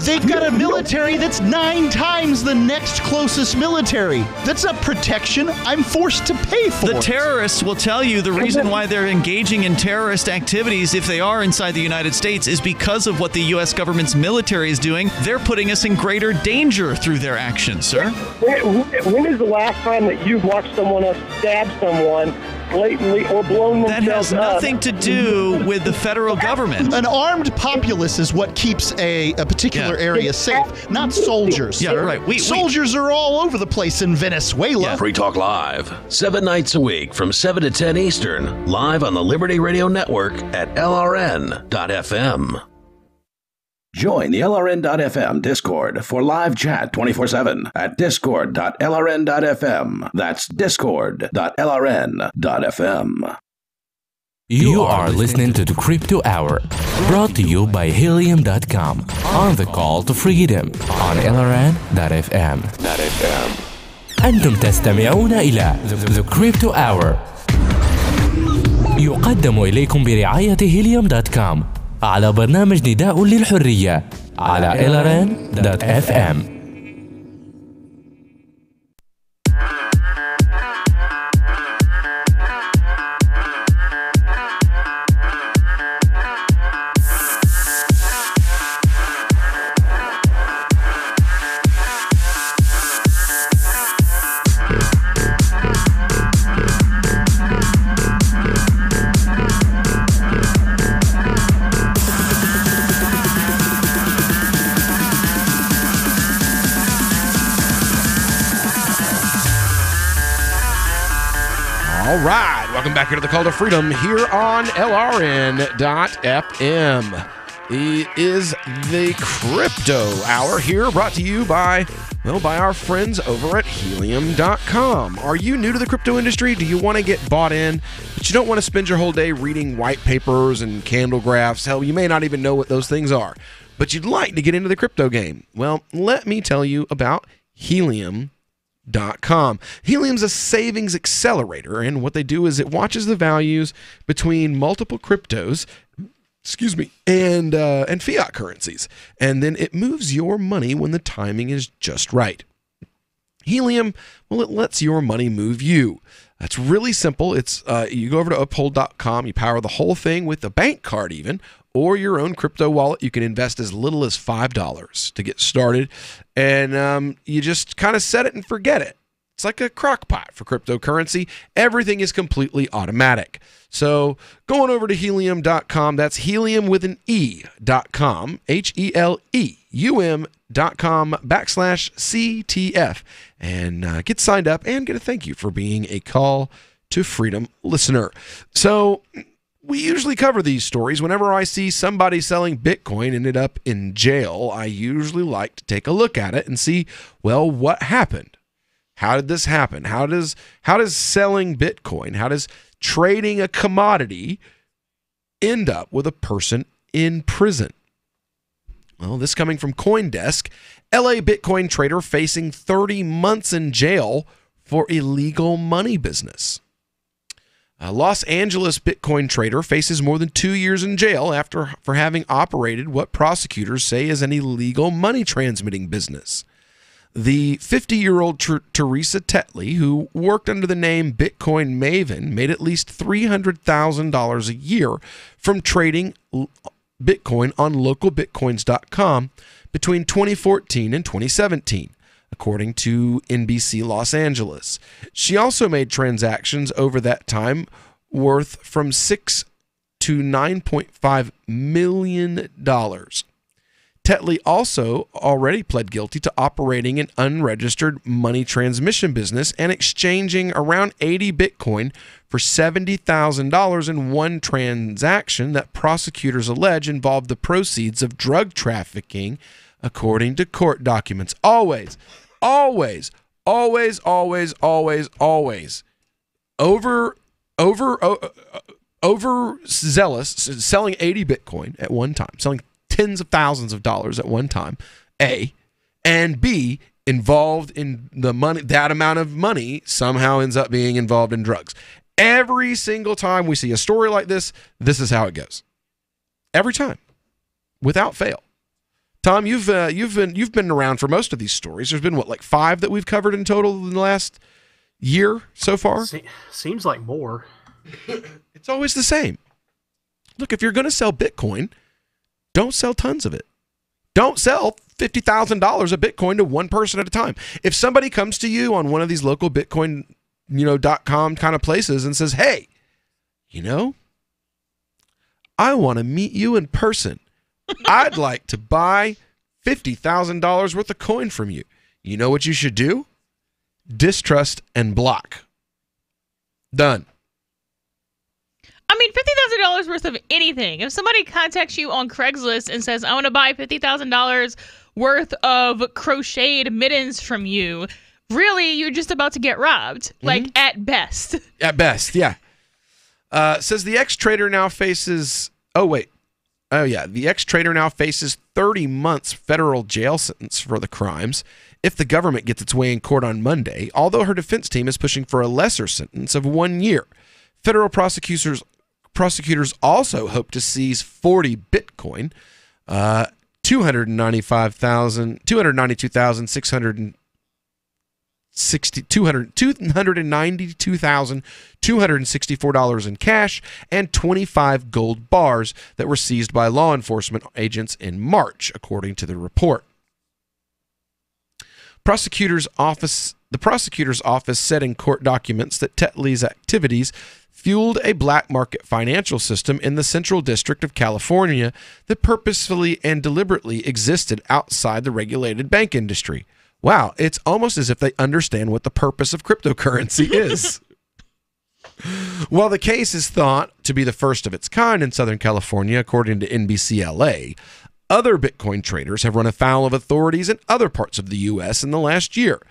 They've got a military that's 9 times the next closest military. That's a protection I'm forced to pay for. The terrorists will tell you the reason why they're engaging in terrorist activities, if they are inside the United States, is because of what the U.S. government's military is doing. They're putting us in greater danger through their actions, sir. When is the last time that you've watched someone else stab someone blatantly or blown themselves up? That has nothing to do with the federal government. An armed populace is what keeps a particular area safe, not soldiers. Yeah, right. Soldiers are all over the place in Venezuela. Yeah. Free Talk Live, 7 nights a week from 7 to 10 Eastern, live on the Liberty Radio Network at LRN.FM. Join the LRN.FM Discord for live chat 24/7 at discord.lrn.fm. That's discord.lrn.fm. You are listening to the Crypto Hour, brought to you by Helium.com, on the call to freedom on LRN.FM. أنتم تستمعون إلى The Crypto Hour، يقدم إليكم برعاية Helium.com على برنامج نداء للحرية على LRN.FM. All right, welcome back here to the Call to Freedom here on LRN.FM. It is the Crypto Hour here, brought to you by our friends over at Helium.com. Are you new to the crypto industry? Do you want to get bought in, but you don't want to spend your whole day reading white papers and candle graphs? Hell, you may not even know what those things are. but you'd like to get into the crypto game. Well, let me tell you about Helium.com. Helium's a savings accelerator, and what they do is it watches the values between multiple cryptos, and fiat currencies, and then it moves your money when the timing is just right. Helium, well, it lets your money move you. That's really simple. It's you go over to Uphold.com, you power the whole thing with a bank card even, or your own crypto wallet. You can invest as little as $5 to get started, and you just kind of set it and forget it. It's like a crock pot for cryptocurrency. Everything is completely automatic. So going over to Helium.com, that's helium with an E.com, HELEUM.com/CTF, and get signed up and get a thank you for being a Call to Freedom listener. So we usually cover these stories. Whenever I see somebody selling Bitcoin ended up in jail, I usually like to take a look at it and see, well, what happened? How did this happen? How does selling Bitcoin, how does trading a commodity end up with a person in prison? Well, this coming from CoinDesk, LA Bitcoin trader facing 30 months in jail for illegal money business. A Los Angeles Bitcoin trader faces more than 2 years in jail for having operated what prosecutors say is an illegal money transmitting business. The 50-year-old Teresa Tetley, who worked under the name Bitcoin Maven, made at least $300,000 a year from trading Bitcoin on localbitcoins.com between 2014 and 2017, according to NBC Los Angeles. She also made transactions over that time worth from $6 to $9.5 million. Tetley also already pled guilty to operating an unregistered money transmission business and exchanging around 80 Bitcoin for $70,000 in one transaction that prosecutors allege involved the proceeds of drug trafficking, according to court documents. Always overzealous, selling 80 Bitcoin at one time, selling tens of thousands of dollars at one time, A, and B, involved in the money, that amount of money somehow ends up being involved in drugs. Every single time we see a story like this, this is how it goes. Every time, without fail. Tom, you've been around for most of these stories. There's been what, like 5 that we've covered in total in the last year so far? Seems like more. It's always the same. Look, if you're going to sell Bitcoin, don't sell tons of it. Don't sell $50,000 of Bitcoin to one person at a time. If somebody comes to you on one of these local Bitcoin, .com kind of places and says, hey, I want to meet you in person. I'd like to buy $50,000 worth of coin from you. You know what you should do? Distrust and block. Done. I mean, $50,000 worth of anything. If somebody contacts you on Craigslist and says, I want to buy $50,000 worth of crocheted mittens from you, really, you're just about to get robbed. Like, at best. At best, yeah. Says the ex-trader now faces... The ex-trader now faces 30 months federal jail sentence for the crimes if the government gets its way in court on Monday, although her defense team is pushing for a lesser sentence of 1 year. Federal prosecutors also hope to seize 40 Bitcoin, 292,264 in cash, and 25 gold bars that were seized by law enforcement agents in March, according to the report. The prosecutor's office said in court documents that Tetley's activities fueled a black market financial system in the Central District of California that purposefully and deliberately existed outside the regulated bank industry. Wow, it's almost as if they understand what the purpose of cryptocurrency is. While the case is thought to be the first of its kind in Southern California, according to NBC LA, other Bitcoin traders have run afoul of authorities in other parts of the U.S. in the last year.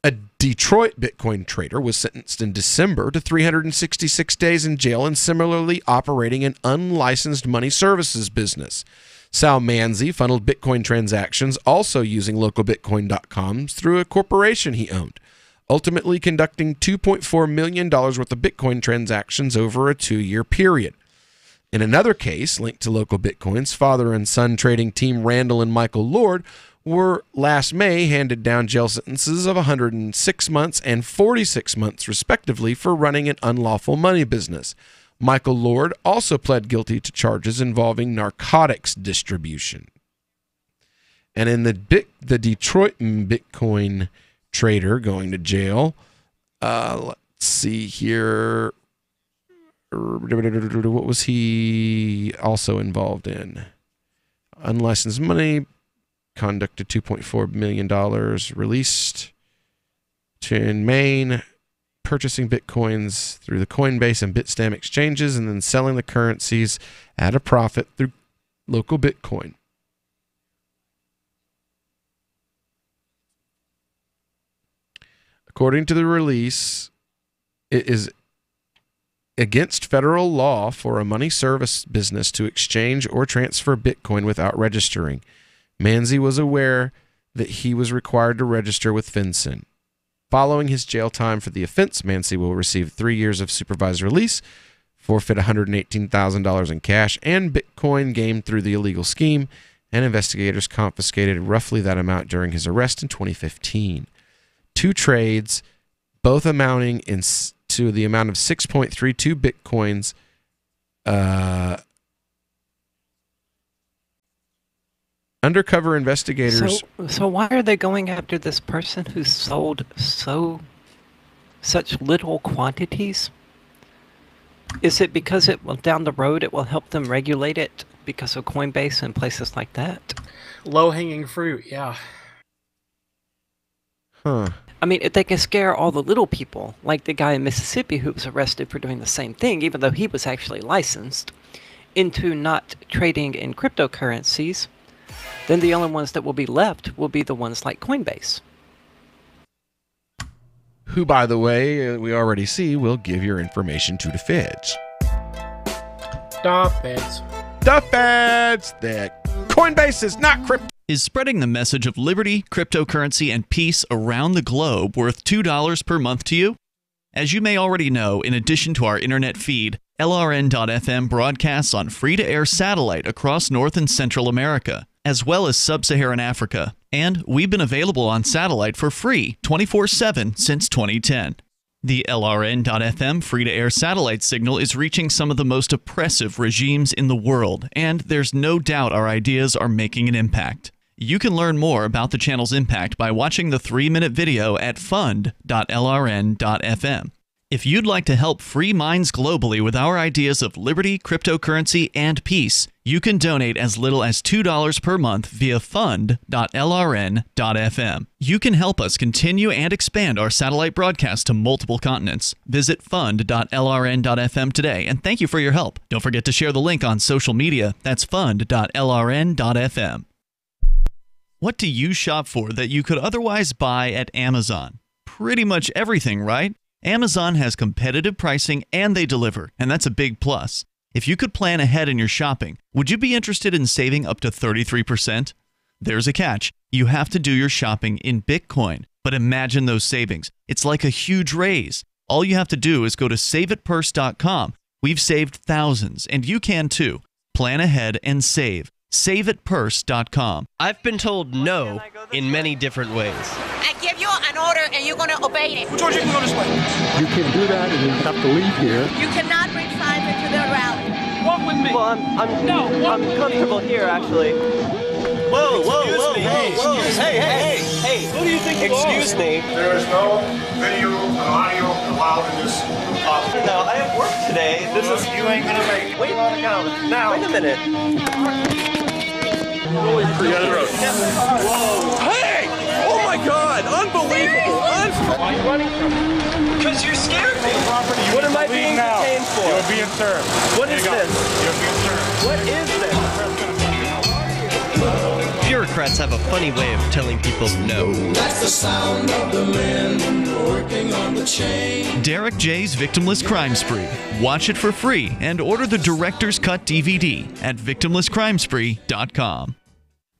A Detroit Bitcoin trader was sentenced in December to 366 days in jail and similarly operating an unlicensed money services business. Sal Manzi funneled Bitcoin transactions, also using localbitcoin.com, through a corporation he owned, ultimately conducting $2.4 million worth of Bitcoin transactions over a 2-year period. In another case, linked to Local Bitcoins, father and son trading team Randall and Michael Lord were last May handed down jail sentences of 106 months and 46 months, respectively, for running an unlawful money business. Michael Lord also pled guilty to charges involving narcotics distribution. And in the Detroit Bitcoin trader going to jail, let's see here. What was he also involved in? Unlicensed money, conducted $2.4 million, released in Maine, purchasing Bitcoins through the Coinbase and Bitstamp exchanges, and then selling the currencies at a profit through Local Bitcoin. According to the release, it is against federal law for a money service business to exchange or transfer Bitcoin without registering. Manzi was aware that he was required to register with FinCEN. Following his jail time for the offense, Manzi will receive 3 years of supervised release, forfeit $118,000 in cash and Bitcoin gained through the illegal scheme, and investigators confiscated roughly that amount during his arrest in 2015. 2 trades, both amounting to the amount of 6.32 Bitcoins. Undercover investigators. So why are they going after this person who sold such little quantities? Is it because down the road it will help them regulate it because of Coinbase and places like that? Low-hanging fruit, yeah. Huh. I mean, if they can scare all the little people, like the guy in Mississippi who was arrested for doing the same thing, even though he was actually licensed, into not trading in cryptocurrencies, then the only ones that will be left will be the ones like Coinbase. Who, by the way, we already see will give your information to the feds. The feds. The feds! That Coinbase is not crypto. Is spreading the message of liberty, cryptocurrency, and peace around the globe worth $2 per month to you? As you may already know, in addition to our internet feed, LRN.FM broadcasts on free-to-air satellite across North and Central America, as well as Sub-Saharan Africa. And we've been available on satellite for free 24/7 since 2010. The LRN.FM free-to-air satellite signal is reaching some of the most oppressive regimes in the world, and there's no doubt our ideas are making an impact. You can learn more about the channel's impact by watching the 3-minute video at fund.lrn.fm. If you'd like to help free minds globally with our ideas of liberty, cryptocurrency, and peace, you can donate as little as $2 per month via fund.lrn.fm. You can help us continue and expand our satellite broadcast to multiple continents. Visit fund.lrn.fm today, and thank you for your help. Don't forget to share the link on social media. That's fund.lrn.fm. What do you shop for that you could otherwise buy at Amazon? Pretty much everything, right? Amazon has competitive pricing and they deliver, and that's a big plus. If you could plan ahead in your shopping, would you be interested in saving up to 33%? There's a catch. You have to do your shopping in Bitcoin. But imagine those savings. It's like a huge raise. All you have to do is go to saveitpurse.com. We've saved thousands, and you can too. Plan ahead and save. SaveItPurse.com. I've been told no in many different ways. I give you an order and you're going to obey it. George, you can go this way. You can do that and you have to leave here. You cannot bring signs into the rally. Walk with me. Well, I'm comfortable here, actually. Whoa, hey. Who do you think you are? Excuse me. There is no video and audio allowed in this office. No, I have work today. You ain't gonna make it. Wait a minute. Forget it. Whoa. Hey! Oh my God! Unbelievable! Why are you running from me? Because you scared me. What am I being detained for? You're being served. What is this? You're being served. What is this? If you're Bureaucrats have a funny way of telling people no. That's the sound of the men working on the chain. Derek J's Victimless Crime Spree. Watch it for free and order the Director's Cut DVD at victimlesscrimespree.com.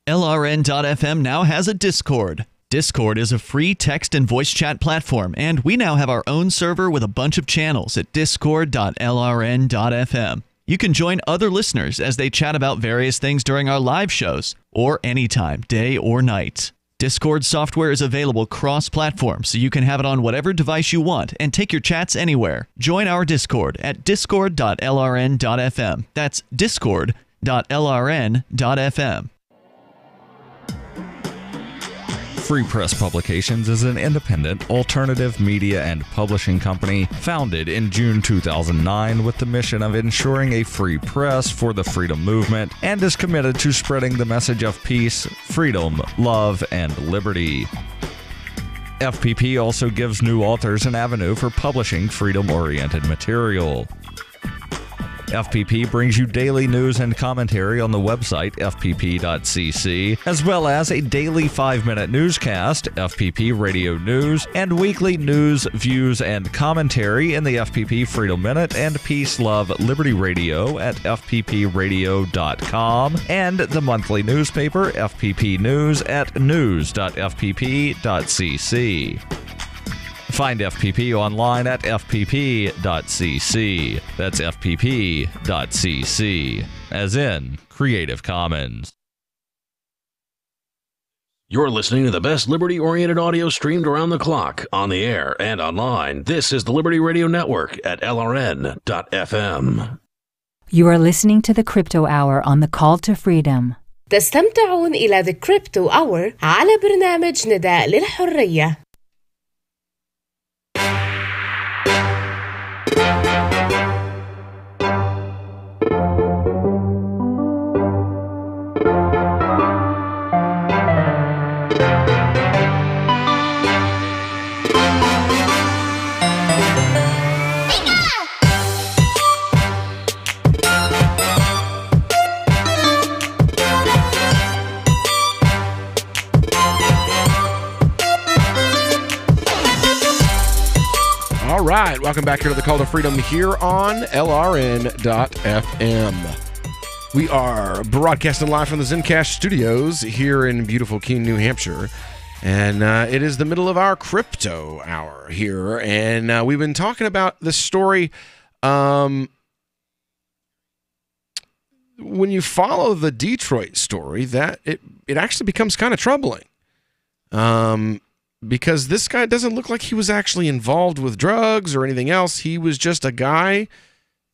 LRN.FM now has a Discord. Discord is a free text and voice chat platform, and we now have our own server with a bunch of channels at discord.lrn.fm. You can join other listeners as they chat about various things during our live shows, or anytime, day or night. Discord software is available cross-platform, so you can have it on whatever device you want and take your chats anywhere. Join our Discord at discord.lrn.fm. That's discord.lrn.fm. Free Press Publications is an independent, alternative media and publishing company founded in June 2009 with the mission of ensuring a free press for the freedom movement and is committed to spreading the message of peace, freedom, love, and liberty. FPP also gives new authors an avenue for publishing freedom-oriented material. FPP brings you daily news and commentary on the website fpp.cc, as well as a daily 5-minute newscast, FPP Radio News, and weekly news, views, and commentary in the FPP Freedom Minute and Peace, Love, Liberty Radio at fppradio.com, and the monthly newspaper FPP News at news.fpp.cc. Find FPP online at fpp.cc. That's fpp.cc, as in Creative Commons. You're listening to the best liberty-oriented audio streamed around the clock, on the air, and online. This is the Liberty Radio Network at LRN.FM. You are listening to the Crypto Hour on the Call to Freedom. تستمتعون إلى The Crypto Hour على برنامج نداء للحرية. All right, welcome back here to the Call to Freedom here on LRN.FM. We are broadcasting live from the Zencast studios here in beautiful Keene, New Hampshire. And it is the middle of our crypto hour here. And we've been talking about this story. When you follow the Detroit story, that it actually becomes kind of troubling. Because this guy doesn't look like he was actually involved with drugs or anything else. He was just a guy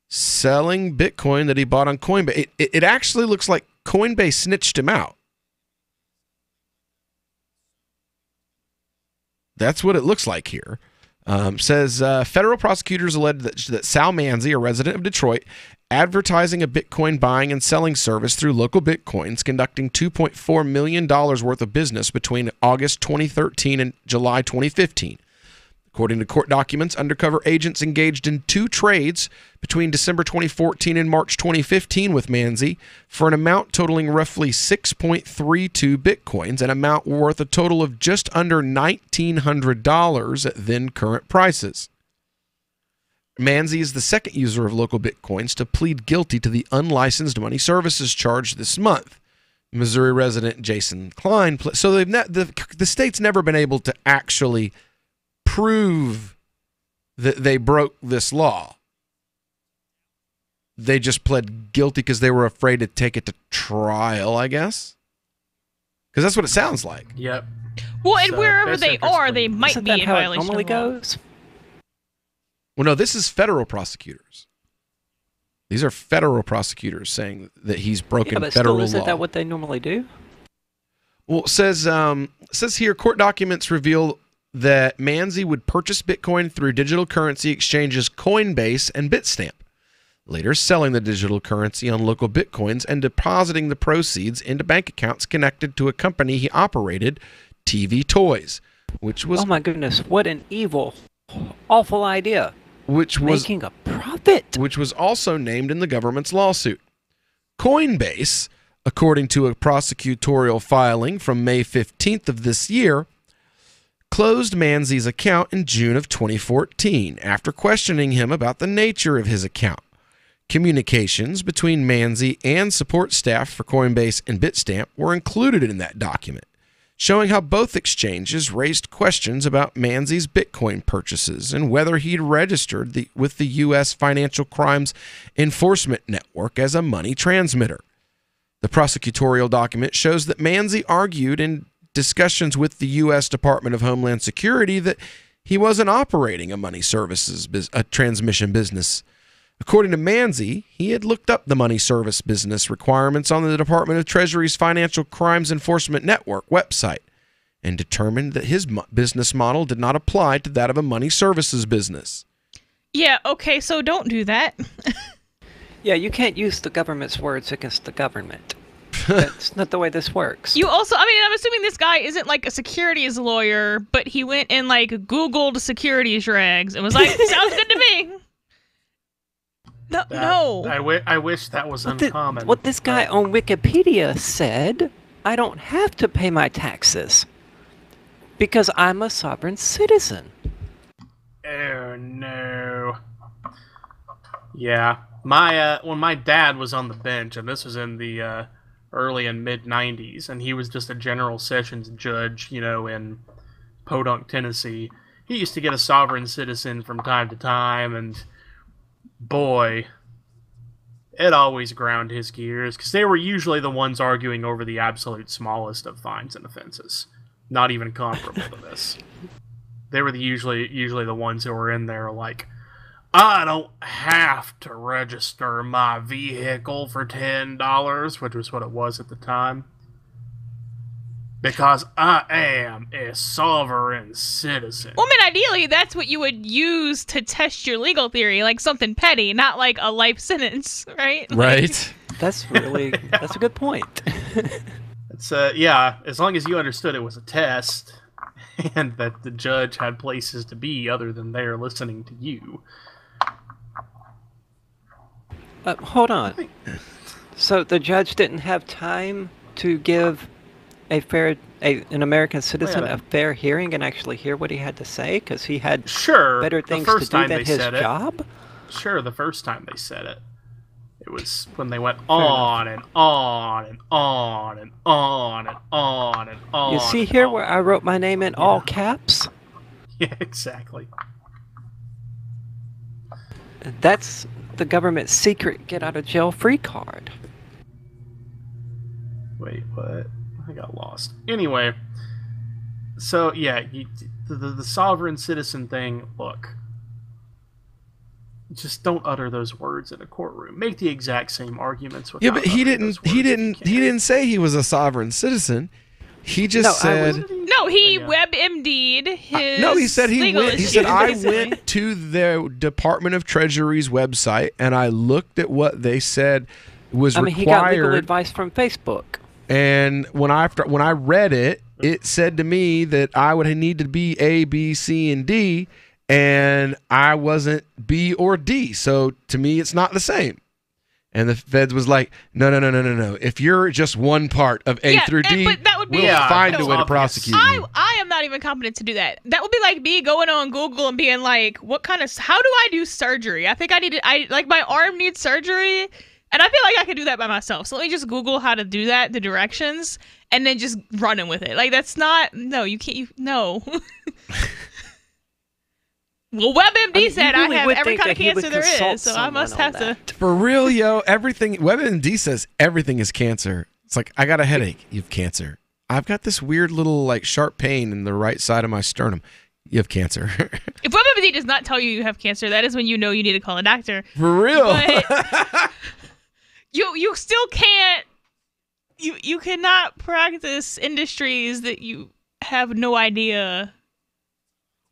selling Bitcoin that he bought on Coinbase. It actually looks like Coinbase snitched him out. That's what it looks like here. Says federal prosecutors alleged that Sal Manzi, a resident of Detroit, advertising a Bitcoin buying and selling service through local Bitcoins, conducting $2.4 million worth of business between August 2013 and July 2015. According to court documents, undercover agents engaged in 2 trades between December 2014 and March 2015 with Manzi for an amount totaling roughly 6.32 Bitcoins, an amount worth a total of just under $1,900 at then current prices. Manzi is the second user of local Bitcoins to plead guilty to the unlicensed money services charge this month. Missouri resident Jason Klein. So the state's never been able to actually prove that they broke this law. They just pled guilty because they were afraid to take it to trial, I guess. Because that's what it sounds like. Yep. Well, and wherever they are, they might be in violation normally of the law. goes? Well, no, this is federal prosecutors. These are federal prosecutors saying that he's broken federal law. Isn't that what they normally do? Well, it says here, court documents reveal that Manzi would purchase Bitcoin through digital currency exchanges Coinbase and Bitstamp, later selling the digital currency on local Bitcoins and depositing the proceeds into bank accounts connected to a company he operated, TV Toys, which was... Oh my goodness, what an evil, awful idea. Which was making a profit. Which was also named in the government's lawsuit. Coinbase According to a prosecutorial filing from May 15th of this year, closed Manzi's account in June of 2014 after questioning him about the nature of his account. Communications between Manzi and support staff for Coinbase and Bitstamp were included in that document, showing how both exchanges raised questions about Manzi's Bitcoin purchases and whether he'd registered with the U.S. Financial Crimes Enforcement Network as a money transmitter. The prosecutorial document shows that Manzi argued in discussions with the U.S. Department of Homeland Security that he wasn't operating a money services transmission business. According to Manzi, he had looked up the money service business requirements on the Department of Treasury's Financial Crimes Enforcement Network website and determined that his business model did not apply to that of a money services business. Yeah, okay, so don't do that. Yeah, you can't use the government's words against the government. That's not the way this works. You also, I mean, I'm assuming this guy isn't like a securities lawyer, but he went and like Googled securities regs and was like, sounds good to me. No. I wish that was uncommon. What this guy on Wikipedia said, I don't have to pay my taxes because I'm a sovereign citizen. Oh, no. Yeah. When my dad was on the bench, and this was in the early and mid-90s, and he was just a general sessions judge, in Podunk, Tennessee, he used to get a sovereign citizen from time to time, and boy, it always ground his gears, because they were usually the ones arguing over the absolute smallest of fines and offenses, not even comparable to this. They were usually the ones who were in there like, I don't have to register my vehicle for $10, which was what it was at the time, because I am a sovereign citizen. Well, I mean, ideally, that's what you would use to test your legal theory, like something petty, not like a life sentence, right? Right. That's a good point. It's yeah, as long as you understood it was a test and that the judge had places to be other than there listening to you. Hold on. So the judge didn't have time to give an American citizen a fair hearing and actually hear what he had to say because he had better things to do than his job? Sure, the first time they said it. It was when they went on and on and on and on and on and on. You see here where I wrote my name in all caps? Yeah, exactly. That's the government's secret get-out-of-jail-free card. Wait, what? I got lost. Anyway, so yeah, the sovereign citizen thing, look. Just don't utter those words in a courtroom. Make the exact same arguments. Yeah, but he didn't say he was a sovereign citizen. He just said he WebMD'd his no, he said he legal went. He issues, said I basically. went to the Department of Treasury's website and I looked at what they said was required. He got legal advice from Facebook. And when I read it, it said to me that I would need to be A, B, C, and D, and I wasn't B or D. So to me, it's not the same. And the feds was like, no. If you're just one part of A through D, but that would be, we'll find a way to prosecute you. I am not even competent to do that. That would be like me going on Google and being like, how do I do surgery? I think my arm needs surgery. And I feel like I could do that by myself. So let me just Google how to do that, the directions, and then just running with it. Like, that's not, no, you can't, no. Well, WebMD said I have every kind of cancer there is, so I must have to. For real, yo, WebMD says everything is cancer. It's like, I got a headache. You have cancer. I've got this weird little, like, sharp pain in the right side of my sternum. You have cancer. If WebMD does not tell you have cancer, that is when you know you need to call a doctor. For real. But you still can't, you cannot practice industries that you have no idea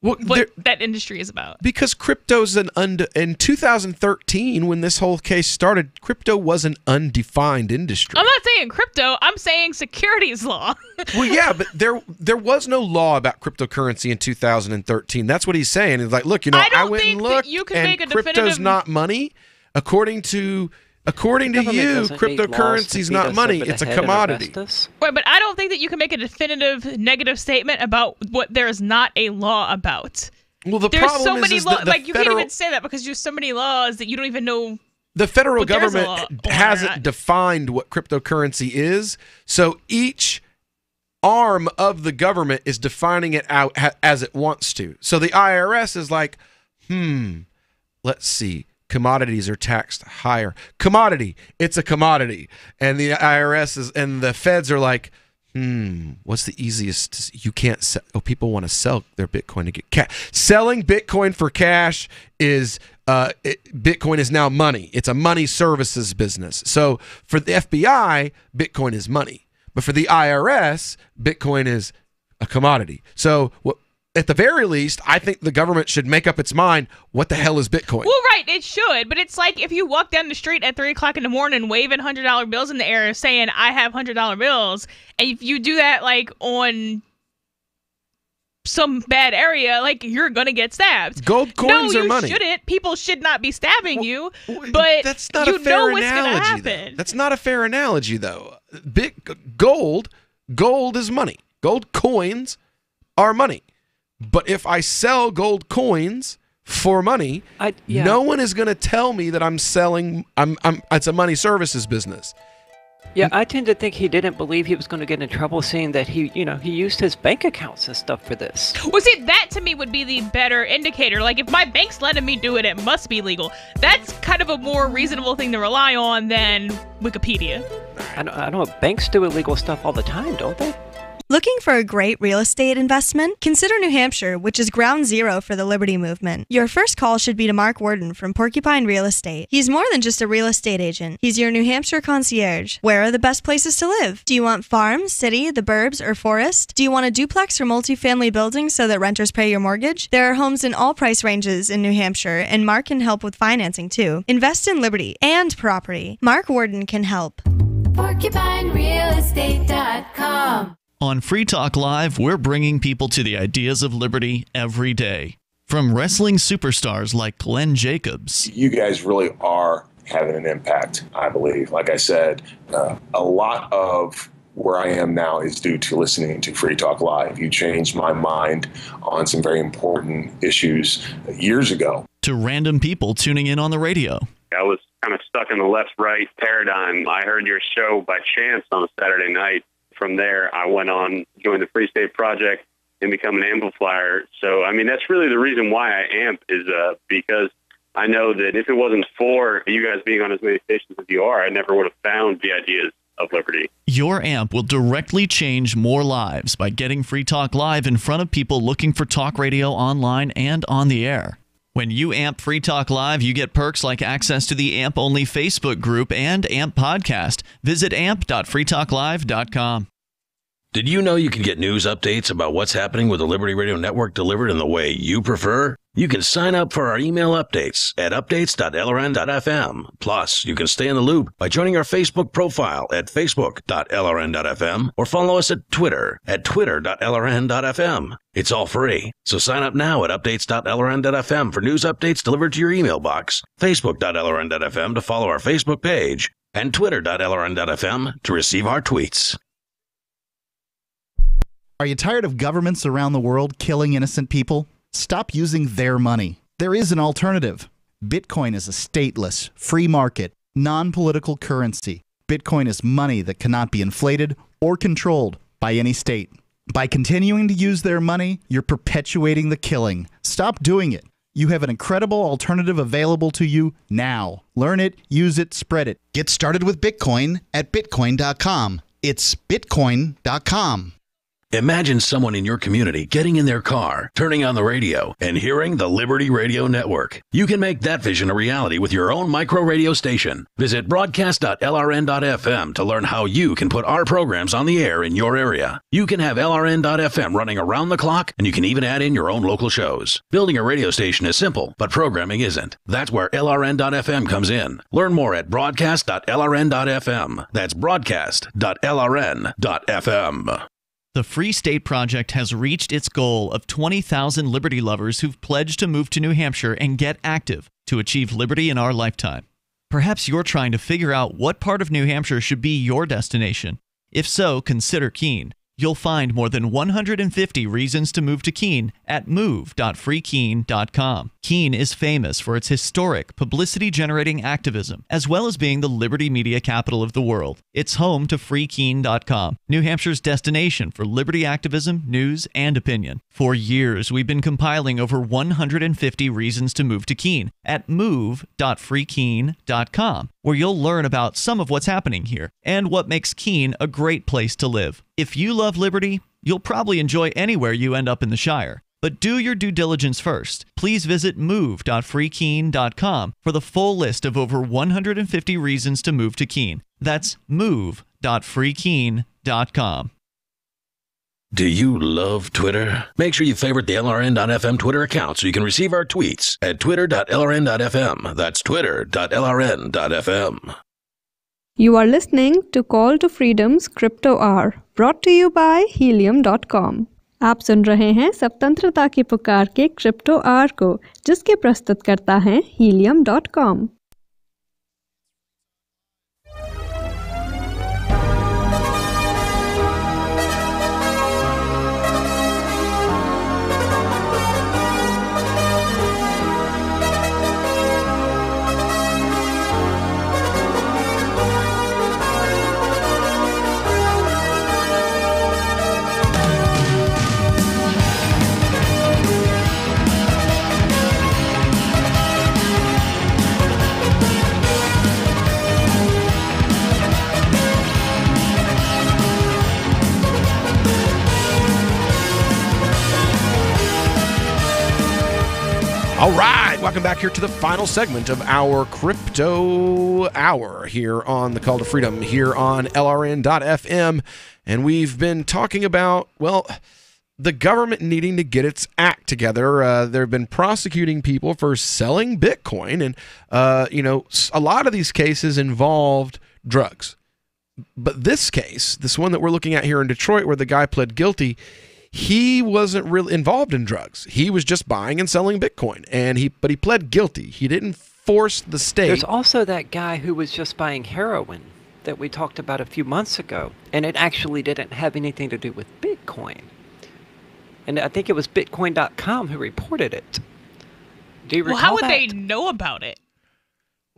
what that industry is about. Because crypto's in 2013, when this whole case started, crypto was an undefined industry. I'm not saying crypto, I'm saying securities law. Well, yeah, but there was no law about cryptocurrency in 2013. That's what he's saying. He's like, look, I went and looked, and crypto's not money. According to According to Government you, doesn't need laws cryptocurrency to is beat not us money; over the it's a head and commodity. arrest us. Right, but I don't think that you can make a definitive negative statement about what there is not a law about. Well, the There's problem so many is laws. that the Like, you can't federal- even say that because there's so many laws that you don't even know. The federal But there's a government law. hasn't defined what cryptocurrency is, so each arm of the government is defining it out as it wants to. So the IRS is like, let's see, commodities are taxed higher. Commodity, it's a commodity. And the IRS is, and the feds are like, what's the easiest? You can't sell. Oh, people want to sell their Bitcoin to get cash. Selling Bitcoin for cash is, Bitcoin is now money. It's a money services business. So for the FBI, Bitcoin is money. But for the IRS, Bitcoin is a commodity. So at the very least, I think the government should make up its mind, what the hell is Bitcoin? Well, right, it should, but it's like if you walk down the street at 3 o'clock in the morning waving $100 bills in the air saying, I have $100 bills, and if you do that, like, on some bad area, like, you're going to get stabbed. Gold coins are money. No, you shouldn't. People should not be stabbing you, but that's not you a fair know what's going to analogy, happen. though. That's not a fair analogy, though. Gold is money. Gold coins are money. But if I sell gold coins for money, no one is going to tell me that I'm selling. It's a money services business. Yeah, I tend to think he didn't believe he was going to get in trouble, seeing that he used his bank accounts and stuff for this. Well, see, that to me would be the better indicator. Like, if my bank's letting me do it, it must be legal. That's kind of a more reasonable thing to rely on than Wikipedia. I know banks do illegal stuff all the time, don't they? Looking for a great real estate investment? Consider New Hampshire, which is ground zero for the Liberty Movement. Your first call should be to Mark Worden from Porcupine Real Estate. He's more than just a real estate agent. He's your New Hampshire concierge. Where are the best places to live? Do you want farm, city, the burbs, or forest? Do you want a duplex or multifamily building so that renters pay your mortgage? There are homes in all price ranges in New Hampshire, and Mark can help with financing too. Invest in liberty and property. Mark Worden can help. PorcupineRealEstate.com. On Free Talk Live, we're bringing people to the ideas of liberty every day. From wrestling superstars like Glenn Jacobs. You guys really are having an impact, I believe. Like I said, a lot of where I am now is due to listening to Free Talk Live. You changed my mind on some very important issues years ago. To random people tuning in on the radio. I was kind of stuck in the left-right paradigm. I heard your show by chance on a Saturday night. From there, I went on, joined the Free State Project, and become an amplifier. So, I mean, that's really the reason why I amp is because I know that if it wasn't for you guys being on as many stations as you are, I never would have found the ideas of liberty. Your amp will directly change more lives by getting Free Talk Live in front of people looking for talk radio online and on the air. When you amp Free Talk Live, you get perks like access to the AMP-only Facebook group and AMP podcast. Visit amp.freetalklive.com. Did you know you can get news updates about what's happening with the Liberty Radio Network delivered in the way you prefer? You can sign up for our email updates at updates.lrn.fm. Plus, you can stay in the loop by joining our Facebook profile at facebook.lrn.fm or follow us at Twitter at twitter.lrn.fm. It's all free, so sign up now at updates.lrn.fm for news updates delivered to your email box, facebook.lrn.fm to follow our Facebook page, and twitter.lrn.fm to receive our tweets. Are you tired of governments around the world killing innocent people? Stop using their money. There is an alternative. Bitcoin is a stateless, free market, non-political currency. Bitcoin is money that cannot be inflated or controlled by any state. By continuing to use their money, you're perpetuating the killing. Stop doing it. You have an incredible alternative available to you now. Learn it, use it, spread it. Get started with Bitcoin at Bitcoin.com. It's Bitcoin.com. Imagine someone in your community getting in their car, turning on the radio, and hearing the Liberty Radio Network. You can make that vision a reality with your own micro radio station. Visit broadcast.lrn.fm to learn how you can put our programs on the air in your area. You can have LRN.FM running around the clock, and you can even add in your own local shows. Building a radio station is simple, but programming isn't. That's where LRN.FM comes in. Learn more at broadcast.lrn.fm. That's broadcast.lrn.fm. The Free State Project has reached its goal of 20,000 liberty lovers who've pledged to move to New Hampshire and get active to achieve liberty in our lifetime. Perhaps you're trying to figure out what part of New Hampshire should be your destination. If so, consider Keene. You'll find more than 150 reasons to move to Keene at move.freekeene.com. Keene is famous for its historic, publicity-generating activism, as well as being the liberty media capital of the world. It's home to freekeene.com, New Hampshire's destination for liberty activism, news, and opinion. For years, we've been compiling over 150 reasons to move to Keene at move.freekeene.com, where you'll learn about some of what's happening here and what makes Keene a great place to live. If you love liberty, you'll probably enjoy anywhere you end up in the Shire. But do your due diligence first. Please visit move.freekeene.com for the full list of over 150 reasons to move to Keene. That's move.freekeene.com. Do you love Twitter? Make sure you favorite the LRN.FM Twitter account so you can receive our tweets at twitter.lrn.fm. That's twitter.lrn.fm. You are listening to Call to Freedom's Crypto Hour, brought to you by Helium.com. आप सुन रहे हैं स्वतंत्रता की पुकार के crypto our को, जिसके प्रस्तुत करता है Helium.com। All right, welcome back here to the final segment of our Crypto Hour here on the Call to Freedom here on LRN.FM. And we've been talking about, well, the government needing to get its act together. They've been prosecuting people for selling Bitcoin. And, a lot of these cases involved drugs. But this case, this one that we're looking at here in Detroit where the guy pled guilty, he wasn't really involved in drugs. He was just buying and selling Bitcoin, but he pled guilty. He didn't force the state. There's also that guy who was just buying heroin that we talked about a few months ago, and it actually didn't have anything to do with Bitcoin. And I think it was Bitcoin.com who reported it. Do you recall how would that? they know about it?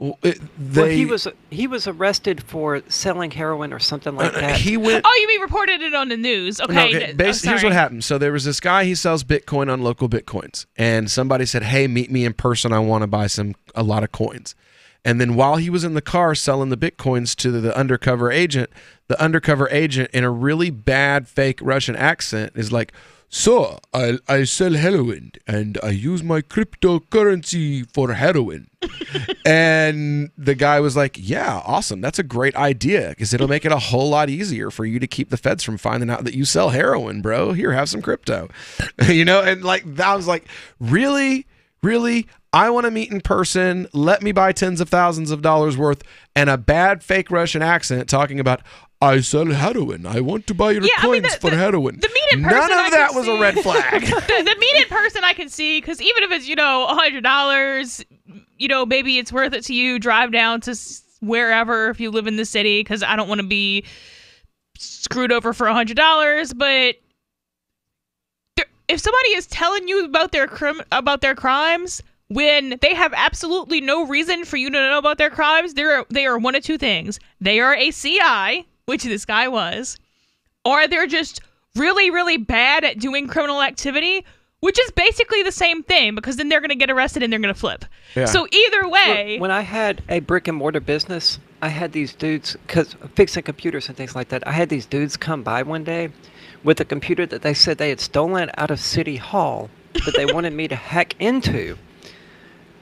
Well, he was arrested for selling heroin or something like that. He went. Oh, you mean reported it on the news? Okay. Here's what happened. So there was this guy. He sells Bitcoin on local Bitcoins, and somebody said, "Hey, meet me in person. I want to buy a lot of coins." And then while he was in the car selling the Bitcoins to the undercover agent in a really bad fake Russian accent is like, "So I sell heroin and I use my cryptocurrency for heroin." And the guy was like, "Yeah, awesome. That's a great idea because it'll make it a whole lot easier for you to keep the feds from finding out that you sell heroin, bro. Here, have some crypto." And like I was like, "Really? Really? I want to meet in person. Let me buy tens of thousands of dollars worth," and a bad fake Russian accent talking about, "I sell heroin. I want to buy your coins for heroin." The meet in person, none of that was a red flag. the meet in person I can see, because even if it's $100, maybe it's worth it to you. Drive down to wherever if you live in the city, because I don't want to be screwed over for $100. But if somebody is telling you about their crimes when they have absolutely no reason for you to know about their crimes, they are one of two things: they are a CI, which this guy was, or they're just really, really bad at doing criminal activity, which is basically the same thing, because then they're going to get arrested and they're going to flip. Yeah. So either way... When I had a brick and mortar business, I had these dudes, fixing computers and things like that, I had these dudes come by one day with a computer that they said they had stolen out of City Hall that they wanted me to hack into.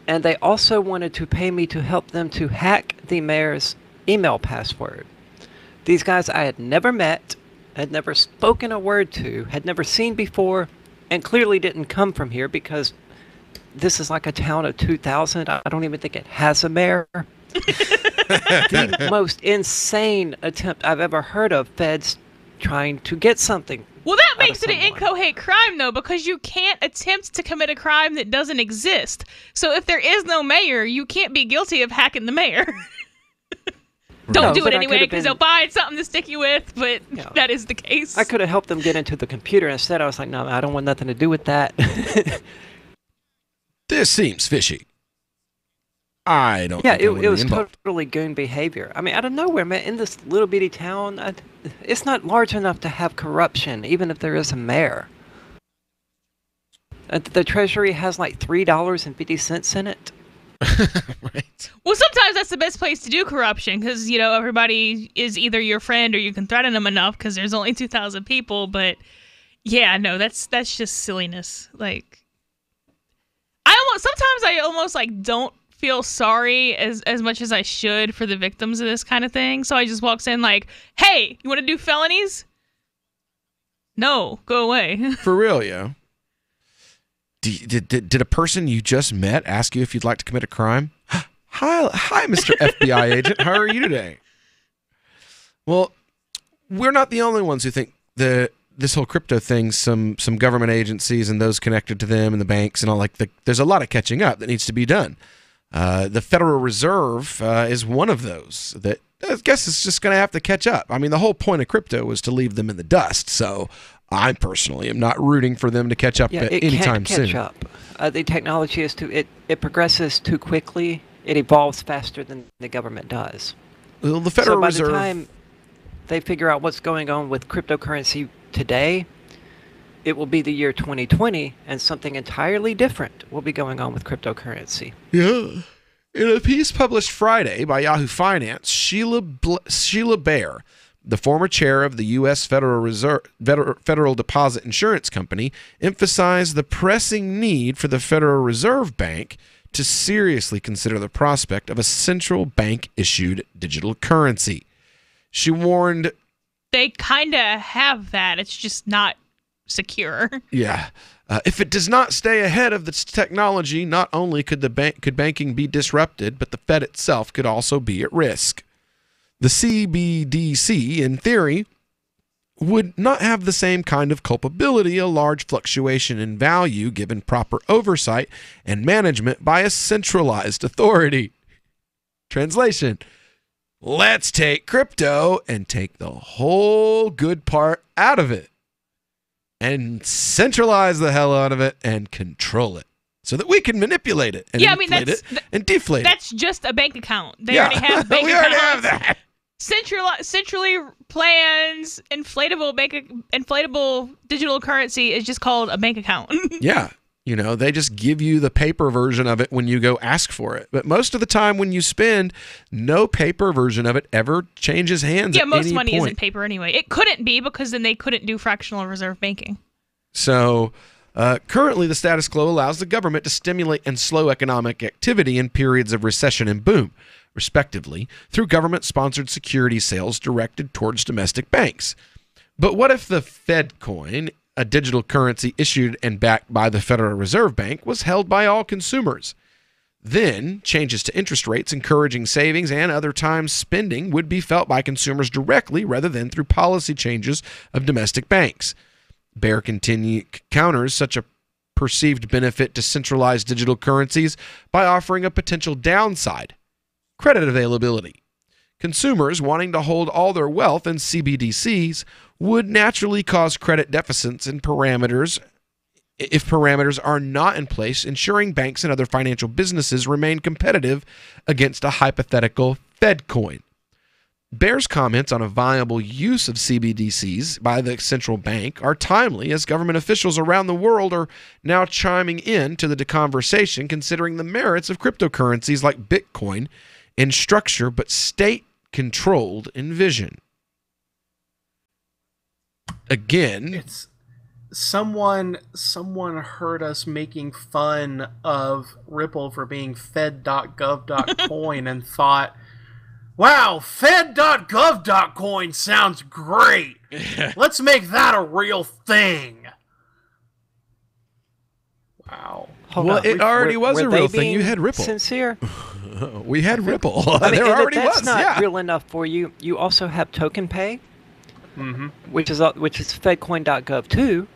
And they also wanted to pay me to help them to hack the mayor's email password. These guys I had never met, had never spoken a word to, had never seen before, and clearly didn't come from here because this is like a town of 2,000. I don't even think it has a mayor. The most insane attempt I've ever heard of, feds trying to get something. Well, that makes it an inchoate crime, though, because you can't attempt to commit a crime that doesn't exist. So if there is no mayor, you can't be guilty of hacking the mayor. Don't do it anyway, because they'll find something to stick you with, but that is the case. I could have helped them get into the computer. Instead, I was like, no, I don't want nothing to do with that. This seems fishy. I don't think it was totally goon behavior. I mean, out of nowhere, man, in this little bitty town, it's not large enough to have corruption, even if there is a mayor. The Treasury has like $3.50 in it. Right. Well, sometimes that's the best place to do corruption, because, you know, everybody is either your friend or you can threaten them enough because there's only 2,000 people. But, yeah, no, that's just silliness. Like, sometimes I almost, like, don't feel sorry as much as I should for the victims of this kind of thing. So I just walks in like, hey, you want to do felonies? No, go away. For real, yeah. Did a person you just met ask you if you'd like to commit a crime? Hi, Mr. FBI agent. How are you today? Well, we're not the only ones who think this whole crypto thing, some government agencies and those connected to them and the banks and all, like, there's a lot of catching up that needs to be done. The Federal Reserve is one of those that I guess is just going to have to catch up. I mean, the whole point of crypto was to leave them in the dust. So I personally am not rooting for them to catch up anytime soon. It can't catch up. The technology is it progresses too quickly. It evolves faster than the government does. Well, the Federal Reserve. So by the time they figure out what's going on with cryptocurrency today, it will be the year 2020, and something entirely different will be going on with cryptocurrency. Yeah. In a piece published Friday by Yahoo Finance, Sheila Bair, the former chair of the U.S. Federal Deposit Insurance Company, emphasized the pressing need for the Federal Reserve Bank to seriously consider the prospect of a central bank-issued digital currency. She warned... They kind of have that. It's just not secure. Yeah. If it does not stay ahead of this technology, not only could banking be disrupted, but the Fed itself could also be at risk. The CBDC, in theory, would not have the same kind of culpability, a large fluctuation in value given proper oversight and management by a centralized authority. Translation: let's take crypto and take the whole good part out of it and centralize the hell out of it and control it so that we can manipulate it and inflate it and deflate it. That's just a bank account. They already have bank accounts. We already have that. Centrally plans inflatable digital currency is just called a bank account. Yeah. You know, they just give you the paper version of it when you go ask for it. But most of the time when you spend, no paper version of it ever changes hands at any point. Yeah, most money isn't paper anyway. It couldn't be, because then they couldn't do fractional reserve banking. So currently the status quo allows the government to stimulate and slow economic activity in periods of recession and boom, respectively, through government-sponsored security sales directed towards domestic banks. But what if the Fed coin, a digital currency issued and backed by the Federal Reserve Bank, was held by all consumers? Then, changes to interest rates encouraging savings and other times spending would be felt by consumers directly rather than through policy changes of domestic banks. Bair counters such a perceived benefit to centralized digital currencies by offering a potential downside: credit availability. Consumers wanting to hold all their wealth in CBDCs would naturally cause credit deficits and parameters are not in place, ensuring banks and other financial businesses remain competitive against a hypothetical Fed coin. Bair's comments on a viable use of CBDCs by the central bank are timely, as government officials around the world are now chiming in to the conversation, considering the merits of cryptocurrencies like Bitcoin in structure but state-controlled in vision. Again, it's someone heard us making fun of Ripple for being fed.gov.coin and thought, wow, fed.gov.coin sounds great. Let's make that a real thing. Wow. Well, it already was a real thing. You had Ripple. Sincere? We had Ripple. I mean, there already that's was. Not yeah. real enough for you. You also have Token Pay. which is fedcoin.gov too.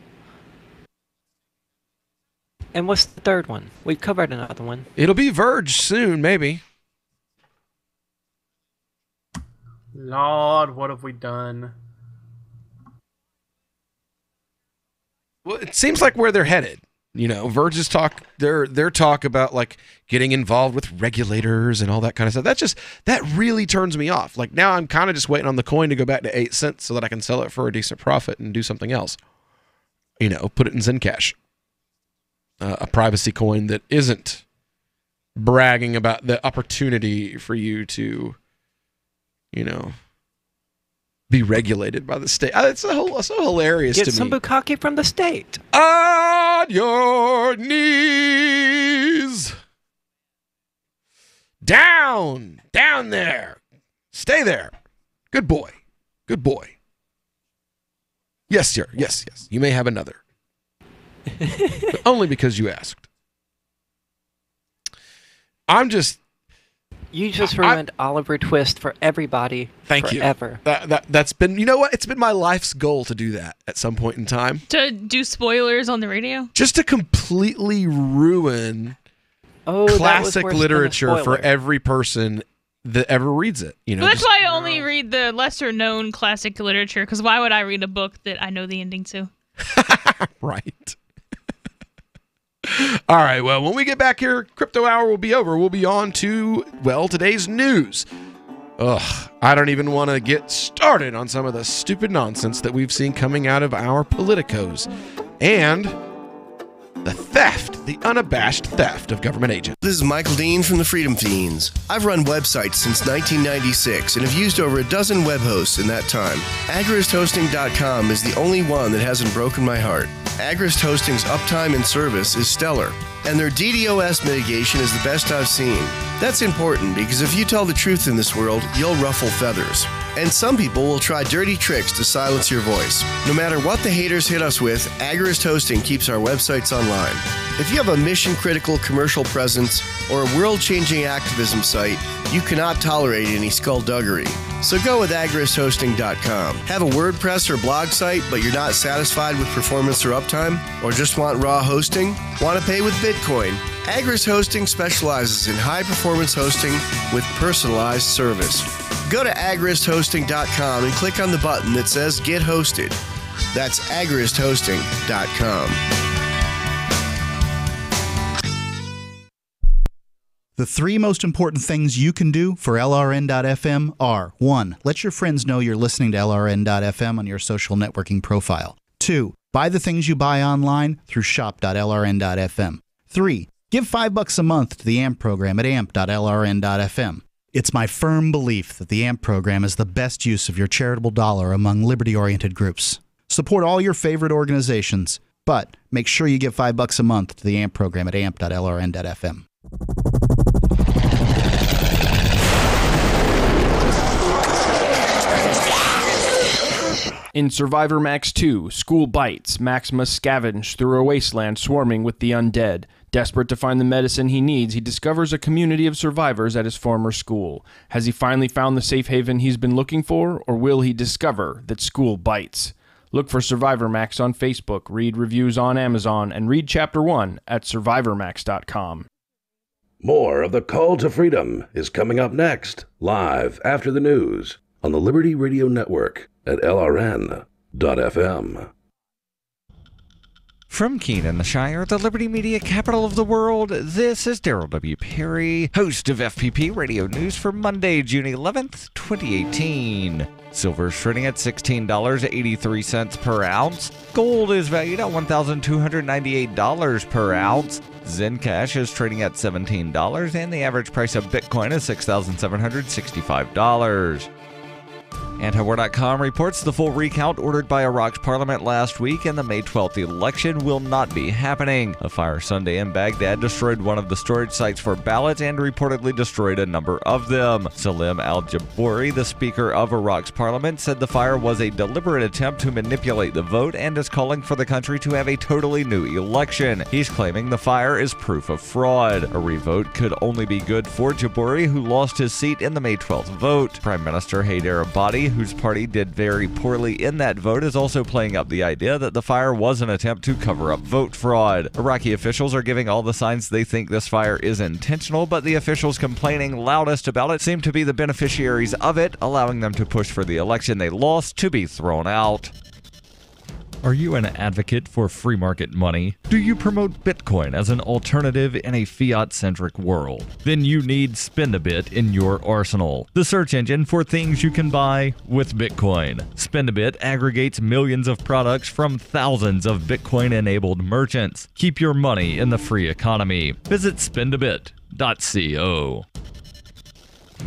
And what's the third one? We've covered another one. It'll be Verge soon, maybe. Lord, what have we done? Well, it seems like where they're headed. You know, Verge's talk, their talk about like getting involved with regulators and all that kind of stuff. That really turns me off. Like now I'm kind of just waiting on the coin to go back to 8 cents so that I can sell it for a decent profit and do something else. You know, put it in Zencash. A privacy coin that isn't bragging about the opportunity for you to, you know, be regulated by the state. It's so hilarious to me. Get some bukkake from the state. On your knees. Down there. Stay there. Good boy. Yes, sir. Yes. You may have another. But only because you asked. You just ruined Oliver Twist for everybody. Thank forever. You. That's been, you know what? It's been my life's goal to do that at some point in time. To do spoilers on the radio? Just to completely ruin classic literature for every person that ever reads it. You know, that's why I only read the lesser known classic literature, because why would I read a book that I know the ending to? Right. All right, well, when we get back here, Crypto Hour will be over. We'll be on to, well, today's news. I don't even want to get started on some of the stupid nonsense that we've seen coming out of our politicos. And the unabashed theft of government agents. This is Michael Dean from the Freedom Fiends. I've run websites since 1996 and have used over a dozen web hosts in that time. AgristHosting.com is the only one that hasn't broken my heart. Agrist Hosting's uptime and service is stellar, and their DDoS mitigation is the best I've seen. That's important because if you tell the truth in this world, you'll ruffle feathers. And some people will try dirty tricks to silence your voice. No matter what the haters hit us with, Agrist Hosting keeps our websites online. If you have a mission-critical commercial presence or a world-changing activism site, you cannot tolerate any skullduggery. So go with AgristHosting.com. Have a WordPress or blog site, but you're not satisfied with performance or uptime? Or just want raw hosting? Want to pay with Bitcoin? Agrist Hosting specializes in high-performance hosting with personalized service. Go to AgristHosting.com and click on the button that says Get Hosted. That's AgristHosting.com. The 3 most important things you can do for LRN.FM are 1. Let your friends know you're listening to LRN.FM on your social networking profile. 2. Buy the things you buy online through shop.lrn.fm. 3. Give $5 a month to the AMP program at amp.lrn.fm. It's my firm belief that the AMP program is the best use of your charitable dollar among liberty-oriented groups. Support all your favorite organizations, but make sure you give $5 a month to the AMP program at amp.lrn.fm. In Survivor Max 2, School Bites, Max must scavenge through a wasteland swarming with the undead. Desperate to find the medicine he needs, he discovers a community of survivors at his former school. Has he finally found the safe haven he's been looking for, or will he discover that school bites? Look for Survivor Max on Facebook, read reviews on Amazon, and read Chapter 1 at survivormax.com. More of the Call to Freedom is coming up next, live after the news on the Liberty Radio Network at LRN.FM. From Keene in the Shire, the Liberty Media capital of the world, this is Daryl W. Perry, host of FPP Radio News for Monday, June 11th, 2018. Silver is trading at $16.83 per ounce. Gold is valued at $1,298 per ounce. Zencash is trading at $17, and the average price of Bitcoin is $6,765. Antiwar.com reports the full recount ordered by Iraq's parliament last week and the May 12th election will not be happening. A fire Sunday in Baghdad destroyed one of the storage sites for ballots and reportedly destroyed a number of them. Salim al-Jabouri, the Speaker of Iraq's parliament, said the fire was a deliberate attempt to manipulate the vote and is calling for the country to have a totally new election. He's claiming the fire is proof of fraud. A revote could only be good for Jabouri, who lost his seat in the May 12th vote. Prime Minister Haider Abadi, whose party did very poorly in that vote, is also playing up the idea that the fire was an attempt to cover up vote fraud. Iraqi officials are giving all the signs they think this fire is intentional, but the officials complaining loudest about it seem to be the beneficiaries of it, allowing them to push for the election they lost to be thrown out. Are you an advocate for free market money? Do you promote Bitcoin as an alternative in a fiat-centric world? Then you need Spendabit in your arsenal, the search engine for things you can buy with Bitcoin. Spendabit aggregates millions of products from thousands of Bitcoin-enabled merchants. Keep your money in the free economy. Visit spendabit.co.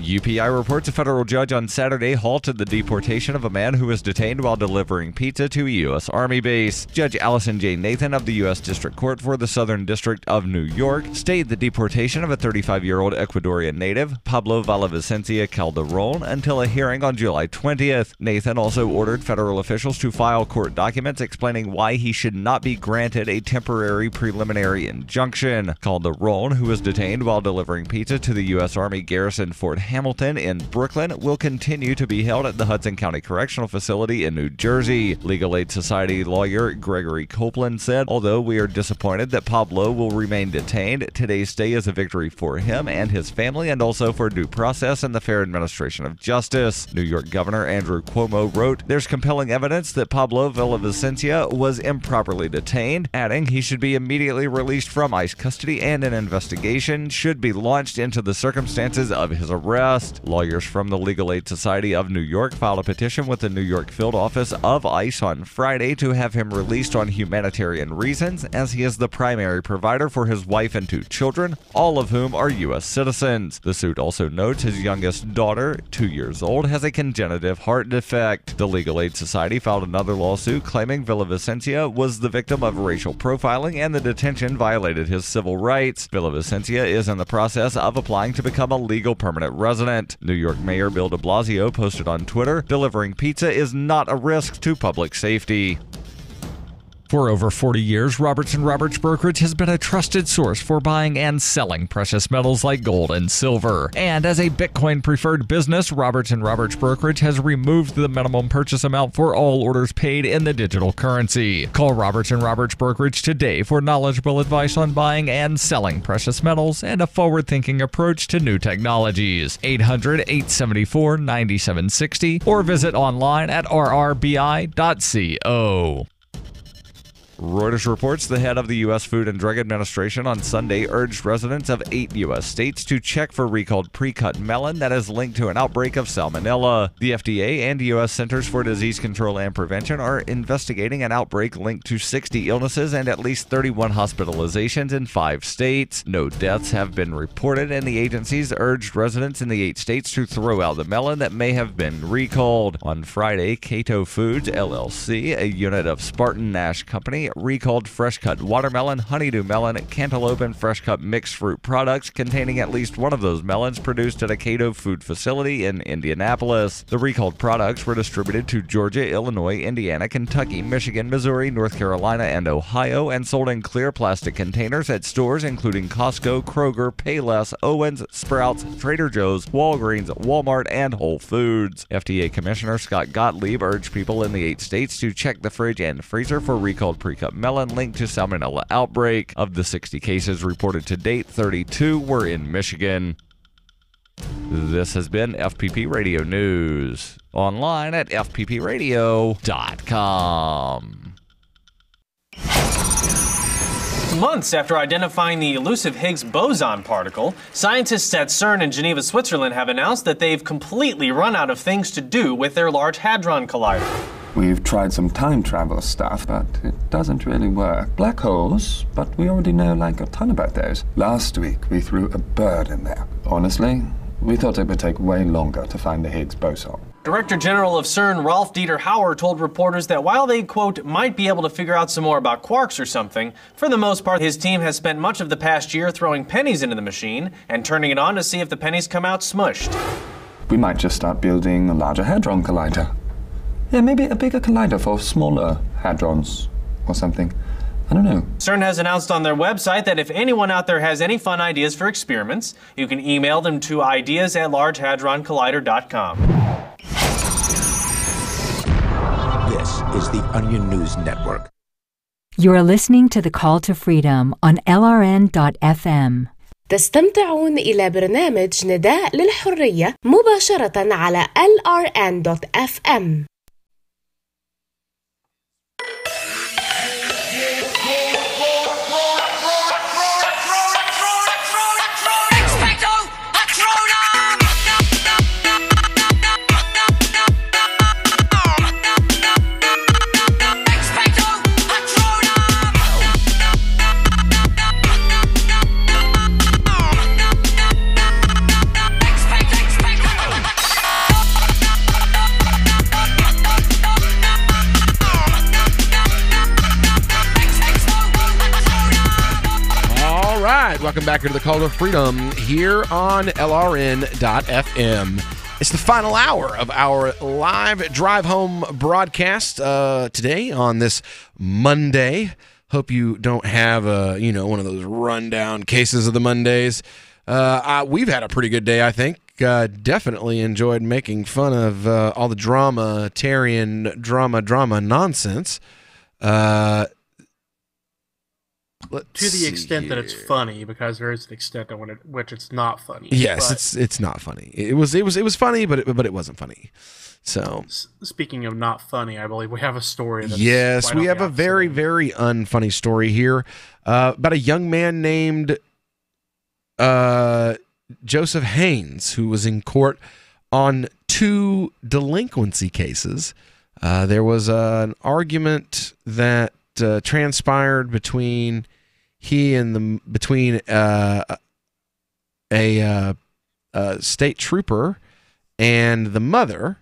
UPI reports a federal judge on Saturday halted the deportation of a man who was detained while delivering pizza to a U.S. Army base. Judge Allison J. Nathan of the U.S. District Court for the Southern District of New York stayed the deportation of a 35-year-old Ecuadorian native, Pablo Villavicencia Calderon, until a hearing on July 20th. Nathan also ordered federal officials to file court documents explaining why he should not be granted a temporary preliminary injunction. Calderon, who was detained while delivering pizza to the U.S. Army garrison Fort Hamilton in Brooklyn, will continue to be held at the Hudson County Correctional Facility in New Jersey. Legal Aid Society lawyer Gregory Copeland said, "Although we are disappointed that Pablo will remain detained, today's stay is a victory for him and his family and also for due process and the fair administration of justice." New York Governor Andrew Cuomo wrote, "There's compelling evidence that Pablo Villavicencia was improperly detained," adding he should be immediately released from ICE custody and an investigation should be launched into the circumstances of his arrest. Lawyers from the Legal Aid Society of New York filed a petition with the New York field office of ICE on Friday to have him released on humanitarian reasons, as he is the primary provider for his wife and 2 children, all of whom are U.S. citizens. The suit also notes his youngest daughter, 2 years old, has a congenital heart defect. The Legal Aid Society filed another lawsuit claiming Villavicencia was the victim of racial profiling and the detention violated his civil rights. Villavicencia is in the process of applying to become a legal permanent resident. New York Mayor Bill de Blasio posted on Twitter, "Delivering pizza is not a risk to public safety." For over 40 years, Robertson Roberts Brokerage has been a trusted source for buying and selling precious metals like gold and silver. And as a Bitcoin-preferred business, Robertson Roberts Brokerage has removed the minimum purchase amount for all orders paid in the digital currency. Call Robertson Roberts Brokerage today for knowledgeable advice on buying and selling precious metals and a forward-thinking approach to new technologies. 800-874-9760 or visit online at rrbi.co. Reuters reports the head of the U.S. Food and Drug Administration on Sunday urged residents of 8 U.S. states to check for recalled pre-cut melon that is linked to an outbreak of salmonella. The FDA and U.S. Centers for Disease Control and Prevention are investigating an outbreak linked to 60 illnesses and at least 31 hospitalizations in 5 states. No deaths have been reported, and the agencies urged residents in the 8 states to throw out the melon that may have been recalled. On Friday, Cato Foods, LLC, a unit of Spartan Nash Company, recalled fresh-cut watermelon, honeydew melon, cantaloupe, and fresh-cut mixed fruit products containing at least one of those melons produced at a Cato food facility in Indianapolis. The recalled products were distributed to Georgia, Illinois, Indiana, Kentucky, Michigan, Missouri, North Carolina, and Ohio, and sold in clear plastic containers at stores including Costco, Kroger, Payless, Owens, Sprouts, Trader Joe's, Walgreens, Walmart, and Whole Foods. FDA Commissioner Scott Gottlieb urged people in the 8 states to check the fridge and freezer for recalled pre-cut melon linked to salmonella outbreak. Of the 60 cases reported to date, 32 were in Michigan. This has been FPP Radio News. Online at fppradio.com. Months after identifying the elusive Higgs boson particle, scientists at CERN in Geneva, Switzerland have announced that they've completely run out of things to do with their Large Hadron Collider. We've tried some time travel stuff, but it doesn't really work. Black holes, but we already know like a ton about those. Last week, we threw a bird in there. Honestly, we thought it would take way longer to find the Higgs boson. Director General of CERN, Rolf Dieter Hauer, told reporters that while they, quote, might be able to figure out some more about quarks or something, for the most part, his team has spent much of the past year throwing pennies into the machine and turning it on to see if the pennies come out smushed. We might just start building a larger hadron collider. Yeah, maybe a bigger collider for smaller hadrons or something. I don't know. CERN has announced on their website that if anyone out there has any fun ideas for experiments, you can email them to ideas@largehadroncollider.com. is the Onion News Network. You are listening to The Call to Freedom on LRN.FM. تستمتعون إلى برنامج نداء للحرية مباشرة على LRN.FM. Welcome back to the Call to Freedom here on LRN.FM. It's the final hour of our live drive home broadcast today on this Monday. Hope you don't have one of those rundown cases of the Mondays. We've had a pretty good day, I think. Definitely enjoyed making fun of all the drama nonsense. To the extent that it's funny, because there is an extent at which it's not funny. Yes, it's not funny. It was funny, but it wasn't funny. So, speaking of not funny, I believe we have a story. Yes, we have a very, very unfunny story here about a young man named Joseph Haynes, who was in court on 2 delinquency cases. There was an argument that transpired between a state trooper and the mother,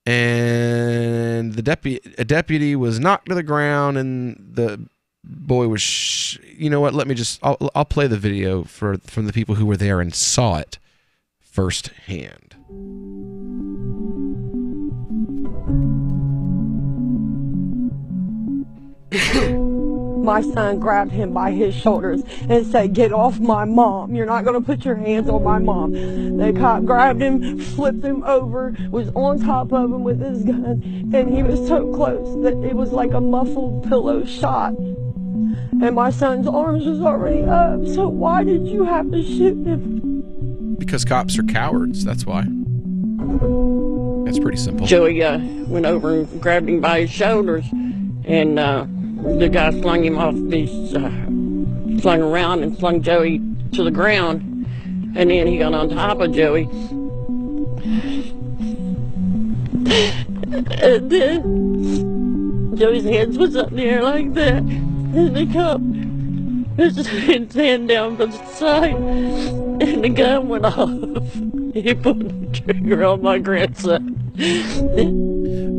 and a deputy was knocked to the ground, and the boy was I'll play the video from the people who were there and saw it firsthand. My son grabbed him by his shoulders and said, "Get off my mom. You're not going to put your hands on my mom." The cop grabbed him, flipped him over, was on top of him with his gun, and he was so close that it was like a muffled pillow shot. And my son's arms was already up. So why did you have to shoot him? Because cops are cowards, that's why. That's pretty simple. Joey went over and grabbed him by his shoulders, and the guy slung him off slung around and slung Joey to the ground, and then he got on top of Joey. And then Joey's hands was up in the air like that, and the cop was his hand down by the side, and the gun went off. He pulled the trigger on my grandson.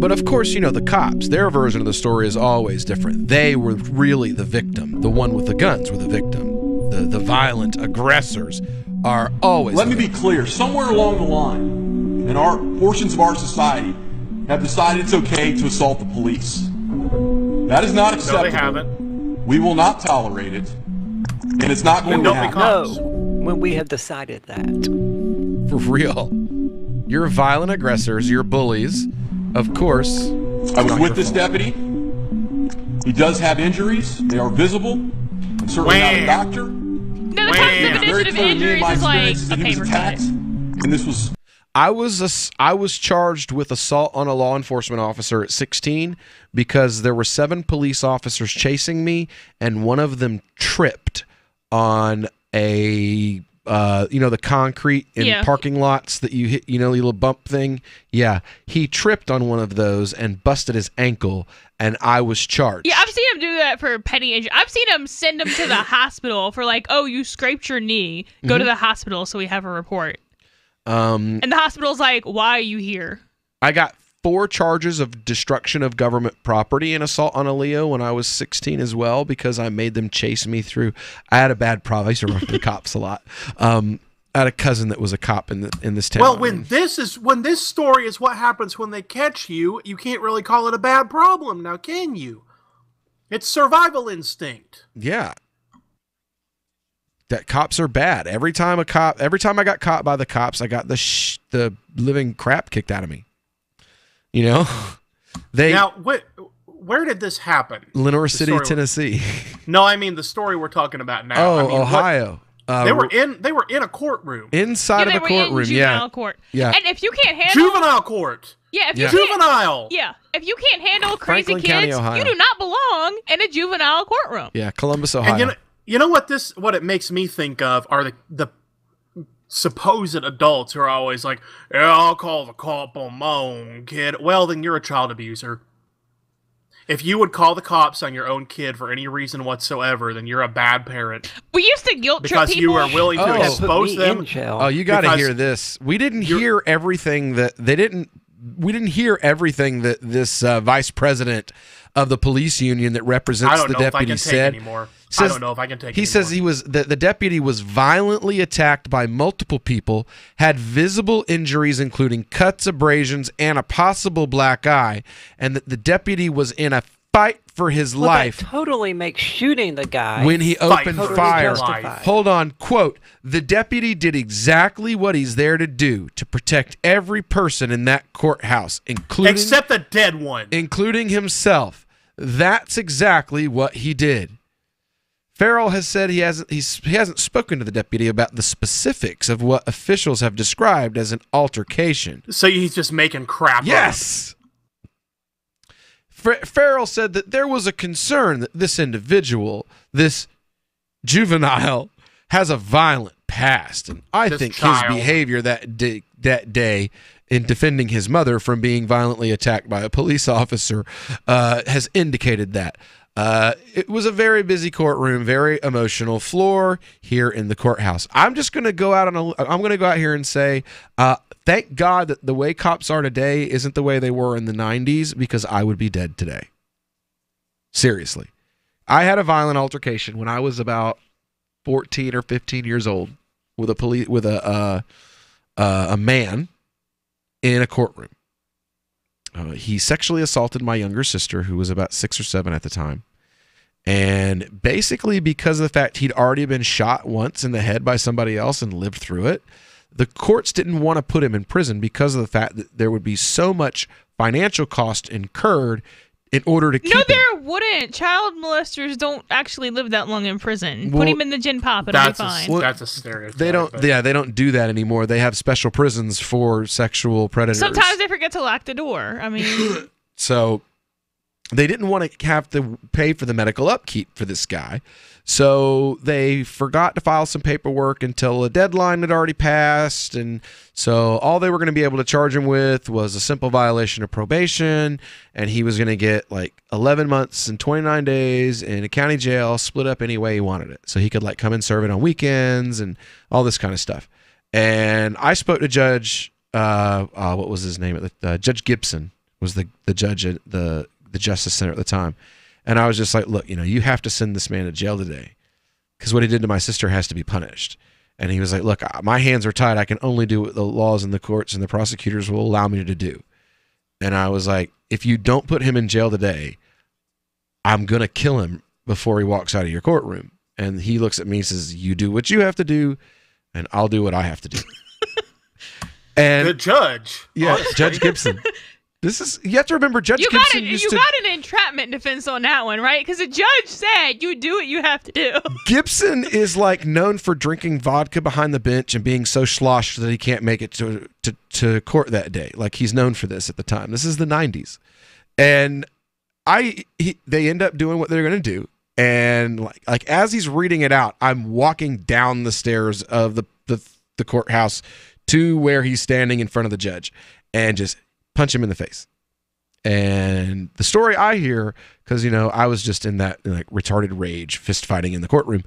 But of course, the cops, their version of the story is always different. They were really the victim. The one with the guns were the victim. The violent aggressors are always Let me be clear. Somewhere along the line, in our portions of our society have decided it's okay to assault the police. That is not acceptable. No, they haven't. We will not tolerate it, and it's not going to happen. No, when we have decided that. For real. You're violent aggressors. You're bullies. Of course. I was with this deputy. He does have injuries. They are visible. I'm certainly not a doctor. No, the concept of initiative injuries is like, okay, we're cut. And this was... I was charged with assault on a law enforcement officer at 16 because there were 7 police officers chasing me, and one of them tripped on a the concrete in parking lots that you hit, the little bump thing. Yeah, he tripped on one of those and busted his ankle, and I was charged. Yeah, I've seen him do that for petty injury. I've seen him send him to the hospital for like, oh, you scraped your knee. Go to the hospital so we have a report. And the hospital's like, why are you here? I got 4 charges of destruction of government property and assault on a Leo when I was 16 as well, because I made them chase me through. I had a bad problem. I used to run from the cops a lot. I had a cousin that was a cop in this town. Well, when this story is what happens when they catch you, you can't really call it a bad problem now, can you? It's survival instinct. Yeah. That cops are bad. Every time I got caught by the cops, I got the living crap kicked out of me. Now, where did this happen? Lenore City, Tennessee. No, I mean the story we're talking about now. Oh, I mean, Ohio. They were in a courtroom. Inside of a courtroom, in juvenile court. Yeah. And if you can't handle juvenile court. Yeah, if you juvenile. If you can't handle crazy Franklin County, kids, Ohio. you do not belong in a juvenile courtroom. Yeah, Columbus, Ohio. And you know what it makes me think of are the supposed adults who are always like, yeah, I'll call the cop on my own kid. Well, then you're a child abuser. If you would call the cops on your own kid for any reason whatsoever, then you're a bad parent. We used to guilt trip because people. you are willing to expose them. Oh, you got to hear this. We didn't hear everything that they didn't. We didn't hear everything that this vice president of the police union that represents the deputy said. I don't know if I can take it He says he was the deputy was violently attacked by multiple people, had visible injuries including cuts, abrasions, and a possible black eye, and that the deputy was in a fight for his life. That totally makes shooting the guy When he opened totally fire. justified. Hold on, quote, the deputy did exactly what he's there to do, to protect every person in that courthouse, including except the dead one. Including himself. That's exactly what he did. Farrell has said he hasn't spoken to the deputy about the specifics of what officials have described as an altercation. So he's just making crap Yes. Farrell said that there was a concern that this individual, this juvenile, has a violent past, and I think his behavior that day in defending his mother from being violently attacked by a police officer has indicated that. It was a very busy courtroom, very emotional floor here in the courthouse. I'm just going to go out here and say, thank God that the way cops are today isn't the way they were in the 90s, because I would be dead today. Seriously. I had a violent altercation when I was about 14 or 15 years old with a man in a courtroom. He sexually assaulted my younger sister, who was about 6 or 7 at the time. And basically, because of the fact he'd already been shot once in the head by somebody else and lived through it, the courts didn't want to put him in prison because of the fact that there would be so much financial cost incurred in order to keep him. No, there wouldn't. Child molesters don't actually live that long in prison. Put him in the gin pop, it'll be fine. That's a stereotype. They don't. Yeah, they don't do that anymore. They have special prisons for sexual predators. Sometimes they forget to lock the door. I mean, so they didn't want to have to pay for the medical upkeep for this guy. So they forgot to file some paperwork until a deadline had already passed. And so all they were going to be able to charge him with was a simple violation of probation. And he was going to get like 11 months and 29 days in a county jail, split up any way he wanted it. So he could like come and serve it on weekends and all this kind of stuff. And I spoke to Judge, what was his name? Judge Gibson was the judge at the Justice Center at the time. And I was just like, look, you have to send this man to jail today because what he did to my sister has to be punished. And he was like, look, my hands are tied. I can only do what the laws and the courts and the prosecutors will allow me to do. And I was like, if you don't put him in jail today, I'm going to kill him before he walks out of your courtroom. And he looks at me and says, you do what you have to do, and I'll do what I have to do. And the judge. Yeah, honestly. Judge Gibson. You have to remember, Judge Gibson you got an entrapment defense on that one, right? Because the judge said you do what you have to do. Gibson is like known for drinking vodka behind the bench and being so sloshed that he can't make it to court that day. Like he's known for this at the time. This is the 90s, and they end up doing what they're going to do. And like as he's reading it out, I'm walking down the stairs of the courthouse to where he's standing in front of the judge, and just punch him in the face. And the story I hear, because I was just in that like retarded rage, fist fighting in the courtroom,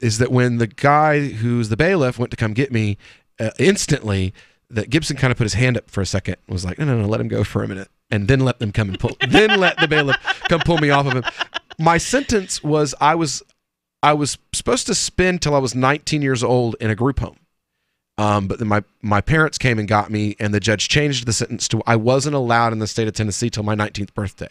is that when the guy who's the bailiff went to come get me, instantly that Gibson kind of put his hand up for a second, and was like, no, let him go for a minute, and then let them come and then let the bailiff come pull me off of him. My sentence was I was supposed to spend till I was 19 years old in a group home. But then my parents came and got me, and the judge changed the sentence to I wasn't allowed in the state of Tennessee till my 19th birthday.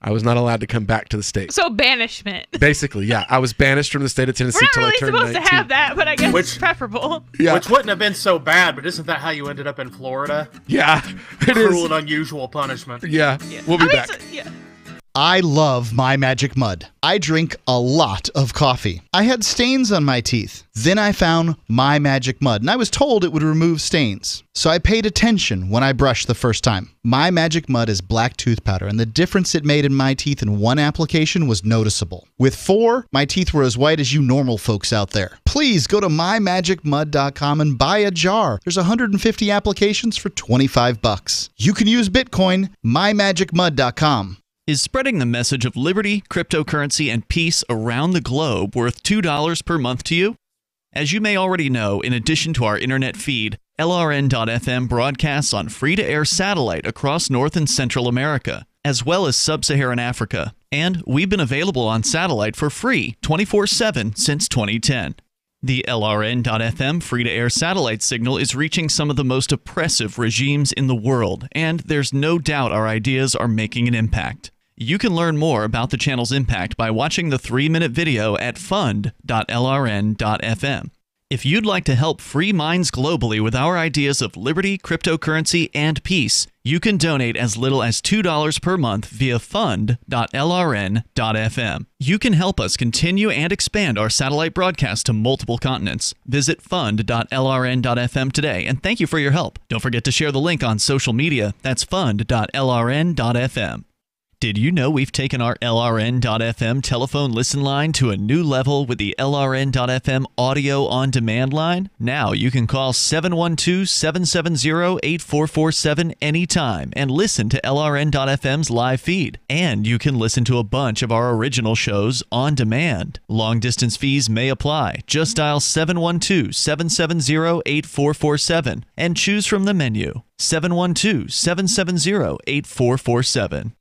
I was not allowed to come back to the state. So banishment. Basically, yeah. I was banished from the state of Tennessee We're not till really I turned supposed 19. to have that, but I guess it's preferable. Yeah. Which wouldn't have been so bad, but isn't that how you ended up in Florida? Yeah, it Cruel is. and unusual punishment. Yeah, we'll be back. I love My Magic Mud. I drink a lot of coffee. I had stains on my teeth. Then I found My Magic Mud, and I was told it would remove stains. So I paid attention when I brushed the first time. My Magic Mud is black tooth powder, and the difference it made in my teeth in one application was noticeable. With 4, my teeth were as white as you normal folks out there. Please go to mymagicmud.com and buy a jar. There's 150 applications for $25. You can use Bitcoin, mymagicmud.com. Is spreading the message of liberty, cryptocurrency, and peace around the globe worth $2 per month to you? As you may already know, in addition to our internet feed, LRN.FM broadcasts on free-to-air satellite across North and Central America, as well as Sub-Saharan Africa. And we've been available on satellite for free 24/7 since 2010. The LRN.FM free-to-air satellite signal is reaching some of the most oppressive regimes in the world, and there's no doubt our ideas are making an impact. You can learn more about the channel's impact by watching the 3-minute video at fund.lrn.fm. If you'd like to help free minds globally with our ideas of liberty, cryptocurrency, and peace, you can donate as little as $2 per month via fund.lrn.fm. You can help us continue and expand our satellite broadcast to multiple continents. Visit fund.lrn.fm today, and thank you for your help. Don't forget to share the link on social media. That's fund.lrn.fm. Did you know we've taken our LRN.FM telephone listen line to a new level with the LRN.FM audio on demand line? Now you can call 712-770-8447 anytime and listen to LRN.FM's live feed. And you can listen to a bunch of our original shows on demand. Long distance fees may apply. Just dial 712-770-8447 and choose from the menu. 712-770-8447.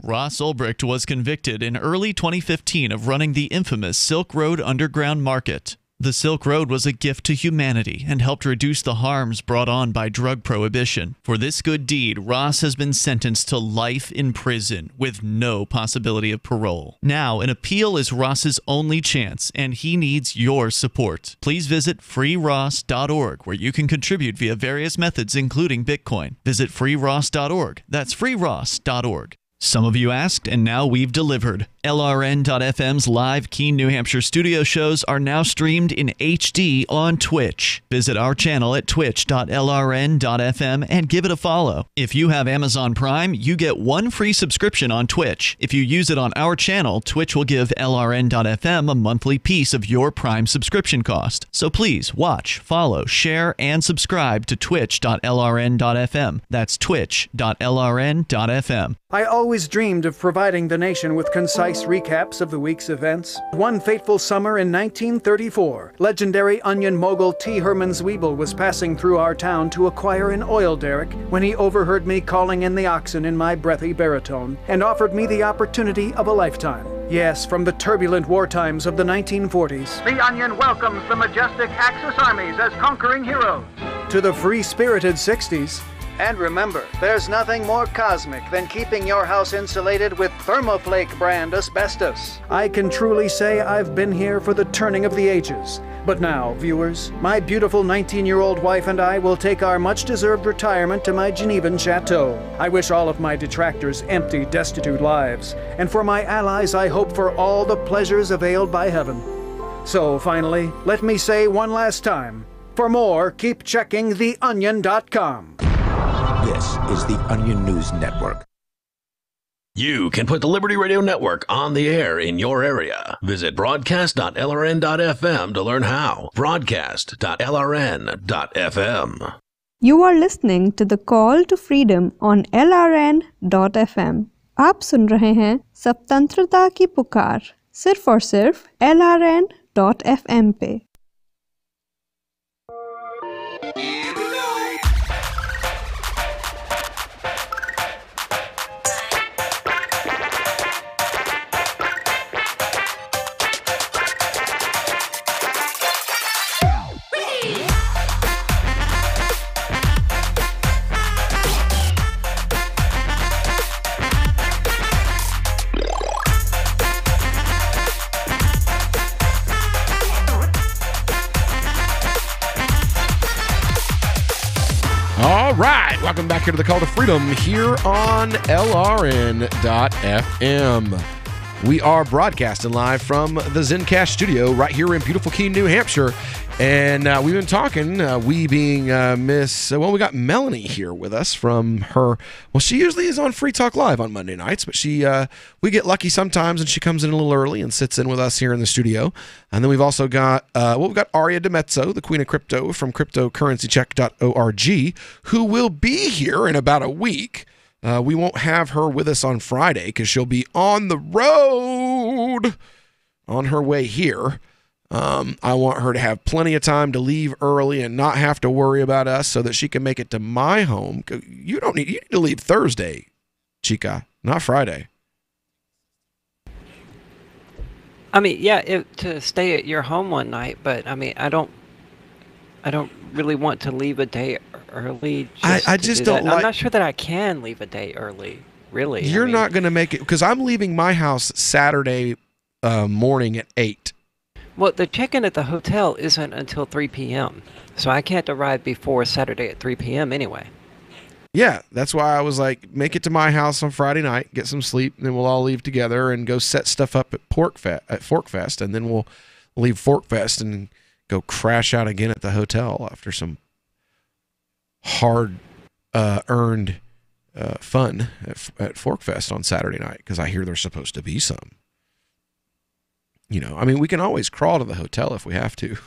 Ross Ulbricht was convicted in early 2015 of running the infamous Silk Road Underground Market. The Silk Road was a gift to humanity and helped reduce the harms brought on by drug prohibition. For this good deed, Ross has been sentenced to life in prison with no possibility of parole. Now, an appeal is Ross's only chance, and he needs your support. Please visit freeross.org, where you can contribute via various methods, including Bitcoin. Visit freeross.org. That's freeross.org. Some of you asked, and now we've delivered. LRN.FM's live Keene, New Hampshire studio shows are now streamed in HD on Twitch. Visit our channel at twitch.lrn.fm and give it a follow. If you have Amazon Prime, you get 1 free subscription on Twitch. If you use it on our channel, Twitch will give LRN.FM a monthly piece of your Prime subscription cost. So please watch, follow, share, and subscribe to twitch.lrn.fm. That's twitch.lrn.fm. I always dreamed of providing the nation with concise recaps of the week's events. One fateful summer in 1934, legendary onion mogul T. Herman Zwiebel was passing through our town to acquire an oil derrick when he overheard me calling in the oxen in my breathy baritone and offered me the opportunity of a lifetime. Yes, from the turbulent war times of the 1940s. The Onion welcomes the majestic Axis armies as conquering heroes. To the free-spirited 60s. And remember, there's nothing more cosmic than keeping your house insulated with Thermoflake brand asbestos. I can truly say I've been here for the turning of the ages. But now, viewers, my beautiful 19-year-old wife and I will take our much-deserved retirement to my Genevan chateau. I wish all of my detractors empty, destitute lives. And for my allies, I hope for all the pleasures availed by heaven. So, finally, let me say one last time, for more, keep checking theonion.com. This is the Onion News Network. You can put the Liberty Radio Network on the air in your area. Visit broadcast.lrn.fm to learn how. Broadcast.lrn.fm. You are listening to the Call to Freedom on LRN.FM. आप सुन रहे हैं स्वतंत्रता की पुकार सिर्फ और सिर्फ LRN.FM पे। All right, welcome back here to the Call to Freedom here on LRN.FM. We are broadcasting live from the Zencast studio right here in beautiful Keene, New Hampshire. And we've been talking, we being we got Melanie here with us from her, she usually is on Free Talk Live on Monday nights, but we get lucky sometimes and she comes in a little early and sits in with us here in the studio. And then we've also got, we've got Aria DeMezzo, the Queen of Crypto from cryptocurrencycheck.org, who will be here in about a week. We won't have her with us on Friday because she'll be on the road on her way here. I want her to have plenty of time to leave early and not have to worry about us so that she can make it to my home. You need to leave Thursday, Chica, not Friday. I mean, yeah, to stay at your home one night, but I mean, I don't really want to leave a day early. I just don't like. I'm not sure that I can leave a day early. Really, you're not going to make it because I'm leaving my house Saturday morning at 8. Well, the check-in at the hotel isn't until 3 p.m., so I can't arrive before Saturday at 3 p.m. anyway. Yeah, that's why I was like, make it to my house on Friday night, get some sleep, and then we'll all leave together and go set stuff up at Forkfest, and then we'll leave Forkfest and go crash out again at the hotel after some hard earned fun at Forkfest on Saturday night, because I hear there's supposed to be some. You know, I mean, we can always crawl to the hotel if we have to.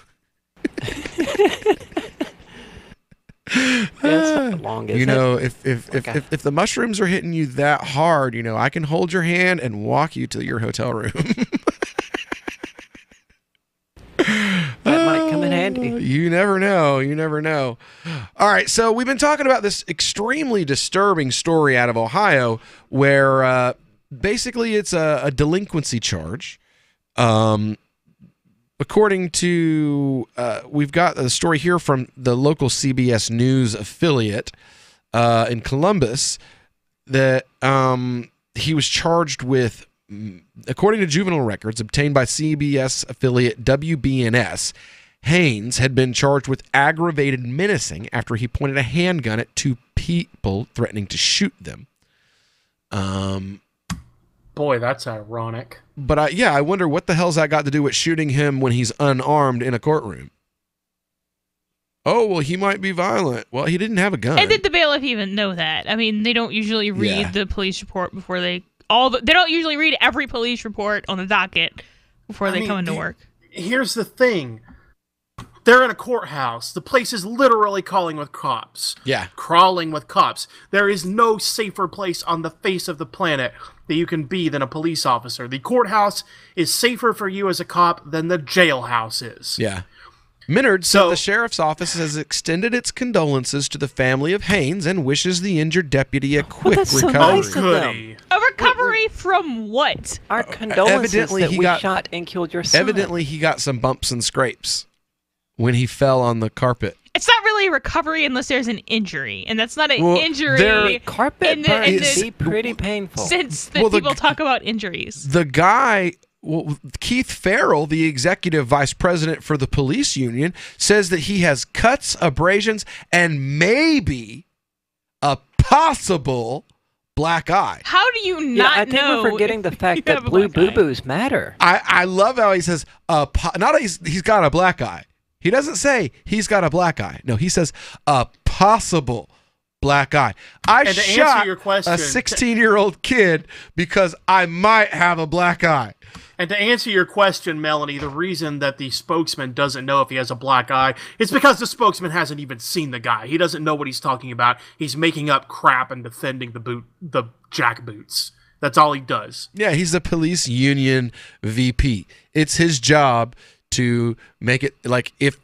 That's long, you know, if the mushrooms are hitting you that hard, you know, I can hold your hand and walk you to your hotel room. That might come in handy. You never know. You never know. All right, so we've been talking about this extremely disturbing story out of Ohio where basically it's a delinquency charge. According to, we've got a story here from the local CBS News affiliate in Columbus that he was charged with, according to juvenile records obtained by CBS affiliate WBNS, Haynes had been charged with aggravated menacing after he pointed a handgun at two people, threatening to shoot them. Boy, that's ironic. But I wonder what the hell's that got to do with shooting him when he's unarmed in a courtroom? Oh, well, he might be violent. Well, he didn't have a gun. And did the bailiff even know that? I mean, they don't usually read the police report before they don't usually read every police report on the docket before they come into work. Here's the thing. They're in a courthouse. The place is literally crawling with cops. Yeah. Crawling with cops. There is no safer place on the face of the planet that you can be than a police officer. The courthouse is safer for you as a cop than the jailhouse is. Yeah. Minard said the sheriff's office has extended its condolences to the family of Haynes and wishes the injured deputy a quick recovery. A recovery from what? Our condolences that we shot and killed your son. Evidently, he got some bumps and scrapes when he fell on the carpet. It's not really a recovery unless there's an injury, and that's not an injury. Carpet burn can be pretty painful. Since people talk about injuries. The guy, Keith Farrell, the executive vice president for the police union, says that he has cuts, abrasions, and maybe a possible black eye. How do you not know? I think we're forgetting the fact that blue boo-boos matter. I love how he says, he's got a black eye. He doesn't say he's got a black eye. No, he says a possible black eye. I shot a 16-year-old kid because I might have a black eye. And to answer your question, Melanie, the reason that the spokesman doesn't know if he has a black eye is because the spokesman hasn't even seen the guy. He doesn't know what he's talking about. He's making up crap and defending the jackboots. That's all he does. Yeah, he's the police union VP. It's his job to make it like if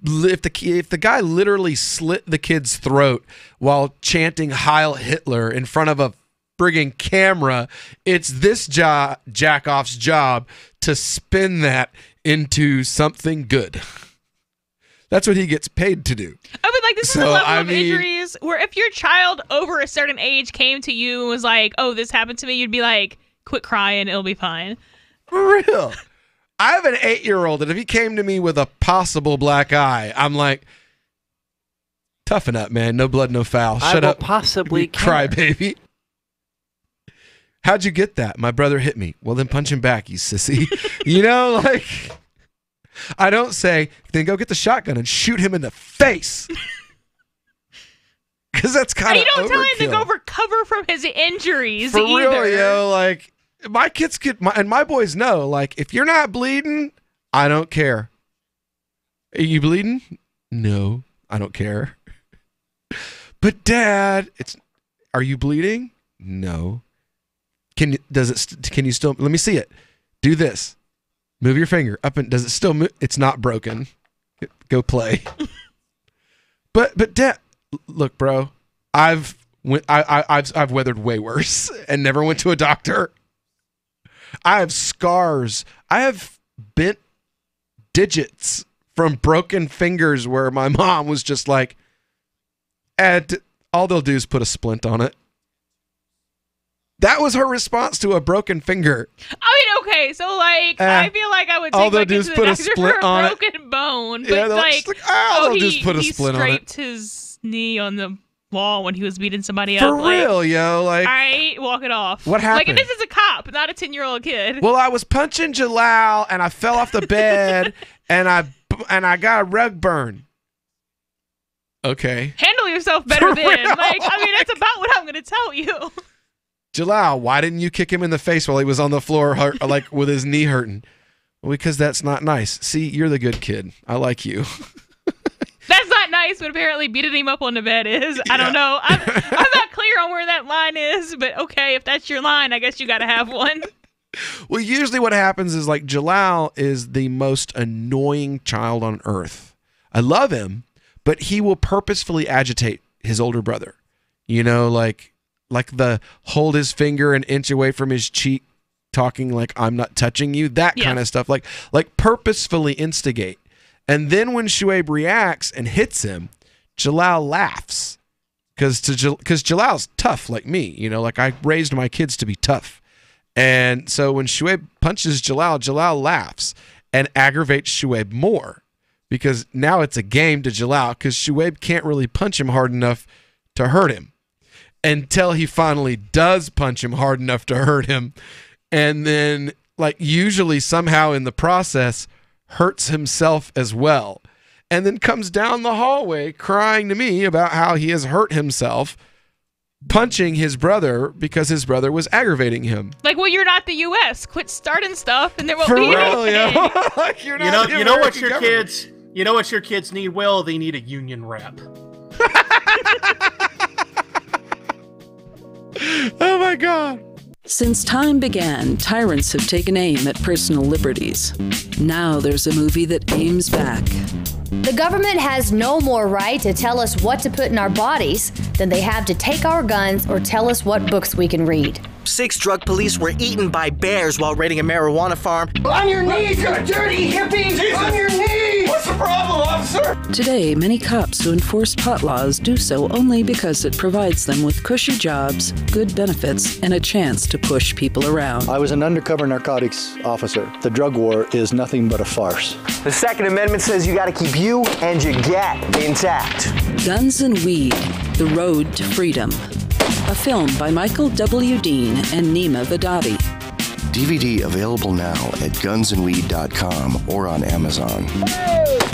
the guy literally slit the kid's throat while chanting Heil Hitler in front of a friggin' camera, it's this jack-off's job to spin that into something good. That's what he gets paid to do. I mean, like, this is a level of injuries where if your child over a certain age came to you and was like, oh, this happened to me, you'd be like, quit crying, it'll be fine. For real. I have an 8-year-old, and if he came to me with a possible black eye, I'm like, Toughen up, man. No blood, no foul. Shut up. Possibly cry, baby. How'd you get that? My brother hit me. Well, then punch him back, you sissy. You know, like, I don't say, then go get the shotgun and shoot him in the face. Because that's kind of You don't tell him to overkill. go recover from his injuries For either. real, yo, like, my kids and my boys know, like, if you're not bleeding, I don't care. Are you bleeding? No, I don't care. But Dad, are you bleeding? No. Can you still, let me see it. Do this. Move your finger up and does it still move? It's not broken. Go play. But Dad, look, bro, I've weathered way worse and never went to a doctor. I have scars. I have bent digits from broken fingers where my mom was just like, all they'll do is put a splint on it. That was her response to a broken finger. I mean, okay, so like, I feel like I would take my kid to the doctor for a broken bone, but Yeah, they'll like, just like, they'll just put a he splint on it. scraped his knee on the wall when he was beating somebody For up. Like, real, yo, like, all right, walk it off. What happened? Like, this is a cop, not a 10-year-old kid. Well, I was punching Jalal and I fell off the bed and I got a rug burn. Okay. Handle yourself better For then. real? Like, I mean, that's about what I'm going to tell you. Jalal, why didn't you kick him in the face while he was on the floor, like with his knee hurting? Well, because that's not nice. See, you're the good kid. I like you. That's not nice, but apparently beating him up on the bed is. I don't know. I'm not clear on where that line is, but okay, if that's your line, I guess you got to have one. Well, usually what happens is like Jalal is the most annoying child on earth. I love him, but he will purposefully agitate his older brother. You know, like the hold his finger an inch away from his cheek, talking like I'm not touching you, that kind of stuff. Like purposefully instigate. And then when Shuaib reacts and hits him, Jalal laughs because Jalal's tough like me. You know, like I raised my kids to be tough. And so when Shuaib punches Jalal, Jalal laughs and aggravates Shuaib more because now it's a game to Jalal because Shuaib can't really punch him hard enough to hurt him until he finally does punch him hard enough to hurt him. And then like usually somehow in the process hurts himself as well. And then comes down the hallway crying to me about how he has hurt himself punching his brother because his brother was aggravating him. Like, well, you're not the U.S. Quit starting stuff, and there won't For be real, anything. yo. Like, you're not the you know what American your government. kids. You know what your kids need, Will? They need a union rep. Oh my God. Since time began, tyrants have taken aim at personal liberties. Now there's a movie that aims back. The government has no more right to tell us what to put in our bodies than they have to take our guns or tell us what books we can read. 6 drug police were eaten by bears while raiding a marijuana farm. On your knees, you dirty hippie! Jesus. On your knees! What's the problem, officer? Today, many cops who enforce pot laws do so only because it provides them with cushy jobs, good benefits, and a chance to push people around. I was an undercover narcotics officer. The drug war is nothing but a farce. The Second Amendment says you gotta keep you and your gat intact. Guns and Weed, The Road to Freedom. A film by Michael W. Dean and Nima Vadati. DVD available now at gunsandweed.com or on Amazon.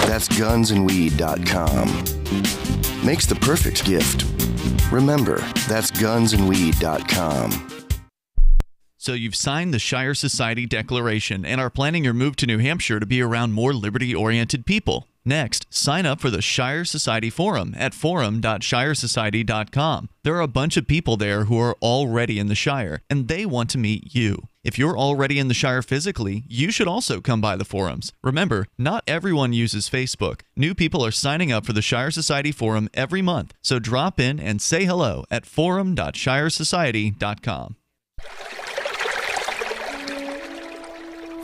That's gunsandweed.com. Makes the perfect gift. Remember, that's gunsandweed.com. So you've signed the Shire Society Declaration and are planning your move to New Hampshire to be around more liberty-oriented people. Next, sign up for the Shire Society Forum at forum.shiresociety.com. There are a bunch of people there who are already in the Shire, and they want to meet you. If you're already in the Shire physically, you should also come by the forums. Remember, not everyone uses Facebook. New people are signing up for the Shire Society Forum every month, so drop in and say hello at forum.shiresociety.com.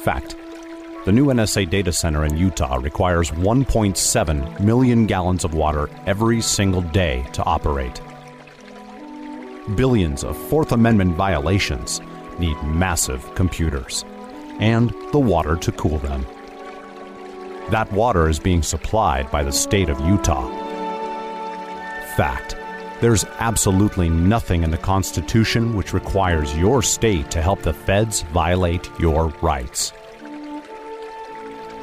Fact. The new NSA data center in Utah requires 1.7 million gallons of water every single day to operate. Billions of Fourth Amendment violations need massive computers and the water to cool them. That water is being supplied by the state of Utah. Fact. There's absolutely nothing in the Constitution which requires your state to help the feds violate your rights.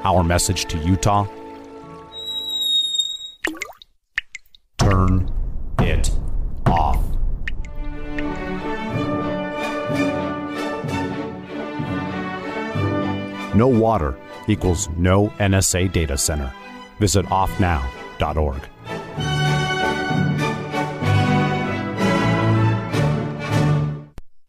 Our message to Utah: turn it off. No water equals no NSA data center. Visit offnow.org.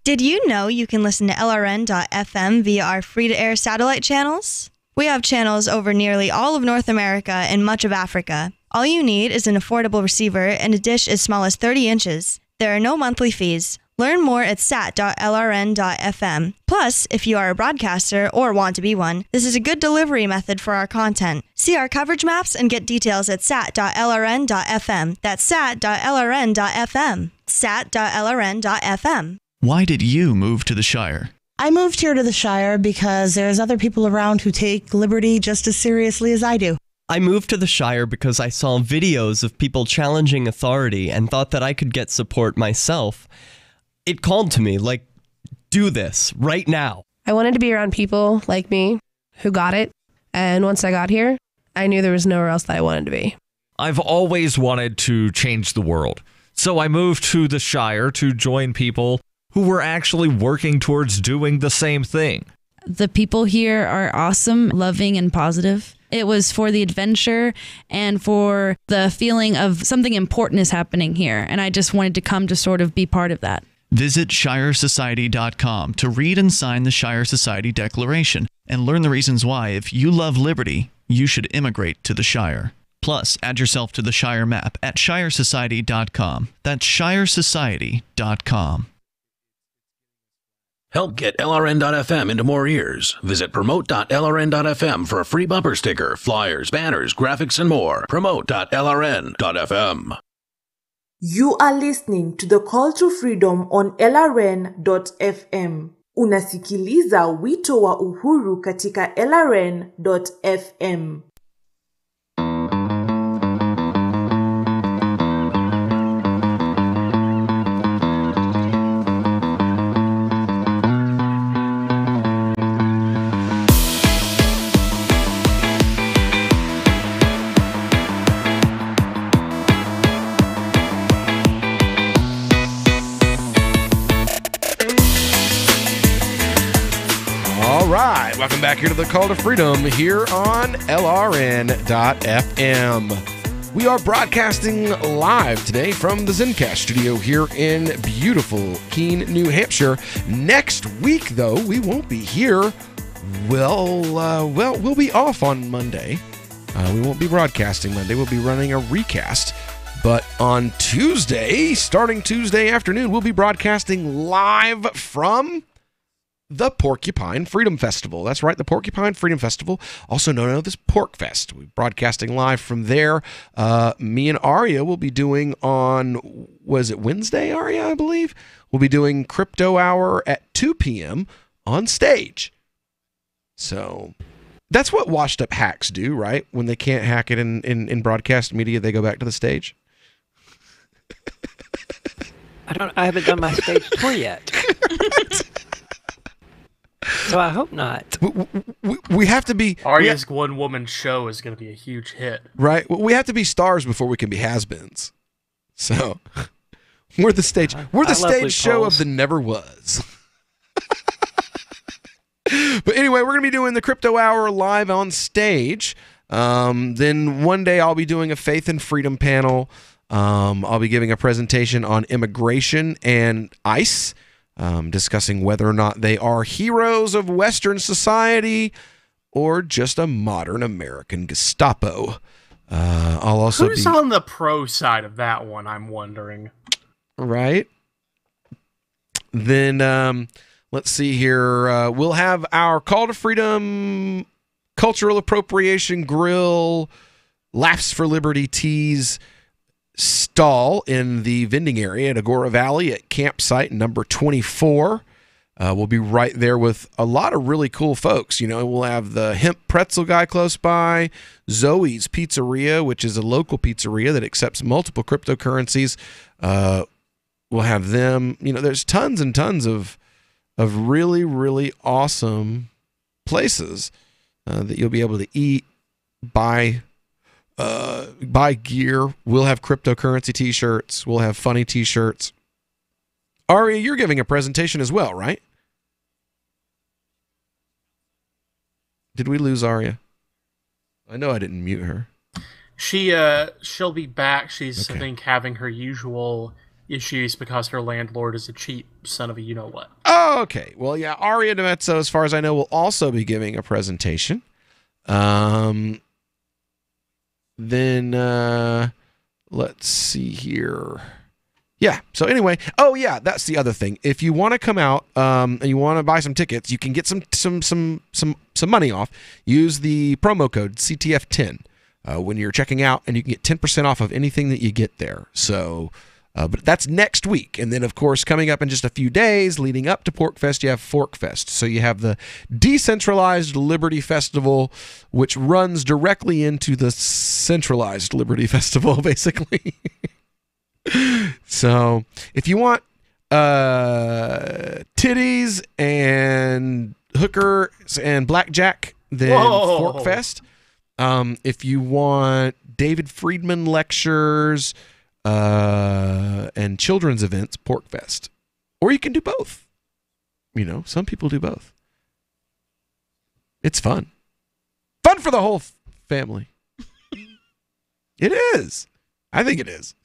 Did you know you can listen to LRN.FM via our free-to-air satellite channels? We have channels over nearly all of North America and much of Africa. All you need is an affordable receiver and a dish as small as 30 inches. There are no monthly fees. Learn more at sat.lrn.fm. Plus, if you are a broadcaster or want to be one, this is a good delivery method for our content. See our coverage maps and get details at sat.lrn.fm. That's sat.lrn.fm. sat.lrn.fm. Why did you move to the Shire? I moved here to the Shire because there's other people around who take liberty just as seriously as I do. I moved to the Shire because I saw videos of people challenging authority and thought that I could get support myself. It called to me, like, do this right now. I wanted to be around people like me who got it. And once I got here, I knew there was nowhere else that I wanted to be. I've always wanted to change the world. So I moved to the Shire to join people who were actually working towards doing the same thing. The people here are awesome, loving, and positive. It was for the adventure and for the feeling of something important is happening here. And I just wanted to come to sort of be part of that. Visit ShireSociety.com to read and sign the Shire Society Declaration and learn the reasons why, if you love liberty, you should immigrate to the Shire. Plus, add yourself to the Shire map at ShireSociety.com. That's ShireSociety.com. Help get LRN.FM into more ears. Visit promote.lrn.fm for a free bumper sticker, flyers, banners, graphics, and more. Promote.lrn.fm. You are listening to the Call to Freedom on LRN.fm. Unasikiliza wito wa uhuru katika LRN.fm. Welcome back here to the Call to Freedom here on LRN.FM. We are broadcasting live today from the Zencast studio here in beautiful Keene, New Hampshire. Next week, though, we won't be here. We'll be off on Monday. We won't be broadcasting Monday. We'll be running a recast. But on Tuesday, starting Tuesday afternoon, we'll be broadcasting live from the Porcupine Freedom Festival. That's right, the Porcupine Freedom Festival, also known as Pork Fest. We're broadcasting live from there. Me and Aria will be doing on, was it Wednesday, Aria, I believe? We'll be doing Crypto Hour at 2 p.m. on stage. So that's what washed up hacks do, right? When they can't hack it in broadcast media, they go back to the stage. I haven't done my stage tour yet. So I hope not. We have to be... Arya's one-woman show is going to be a huge hit. Right. We have to be stars before we can be has-beens. So, we're the stage show of the never was. But anyway, we're going to be doing the Crypto Hour live on stage. Then one day I'll be doing a Faith and Freedom panel. I'll be giving a presentation on immigration and ICE. Discussing whether or not they are heroes of Western society or just a modern American Gestapo. I'll also Who's on the pro side of that one, I'm wondering. Right. Then, let's see here. We'll have our Call to Freedom Cultural Appropriation Grill, Laughs for Liberty Teas stall in the vending area at Agora Valley at campsite number 24. We'll be right there with a lot of really cool folks. You know, we'll have the Hemp Pretzel guy close by, Zoe's Pizzeria, which is a local pizzeria that accepts multiple cryptocurrencies. We'll have them. You know, there's tons and tons of really, really awesome places that you'll be able to eat, buy gear. We'll have cryptocurrency t-shirts. We'll have funny t-shirts. Aria, you're giving a presentation as well, right? Did we lose Aria? I know I didn't mute her. She'll be back. She's, I think, having her usual issues because her landlord is a cheap son of a you-know-what. Oh, okay. Well, yeah, Aria DeMezzo, as far as I know, will also be giving a presentation. Then, let's see here. Yeah. So anyway, oh yeah, that's the other thing. If you want to come out and you want to buy some tickets, you can get some money off. Use the promo code CTF10 when you're checking out, and you can get 10% off of anything that you get there. So, but that's next week, and then of course coming up in just a few days, leading up to PorcFest, you have ForkFest. So you have the Decentralized Liberty Festival, which runs directly into the Centralized Liberty Festival, basically. So if you want titties and hookers and blackjack, then ForkFest. If you want David Friedman lectures and children's events, PorcFest. Or you can do both. You know, some people do both. It's fun. Fun for the whole family. It is. I think it is.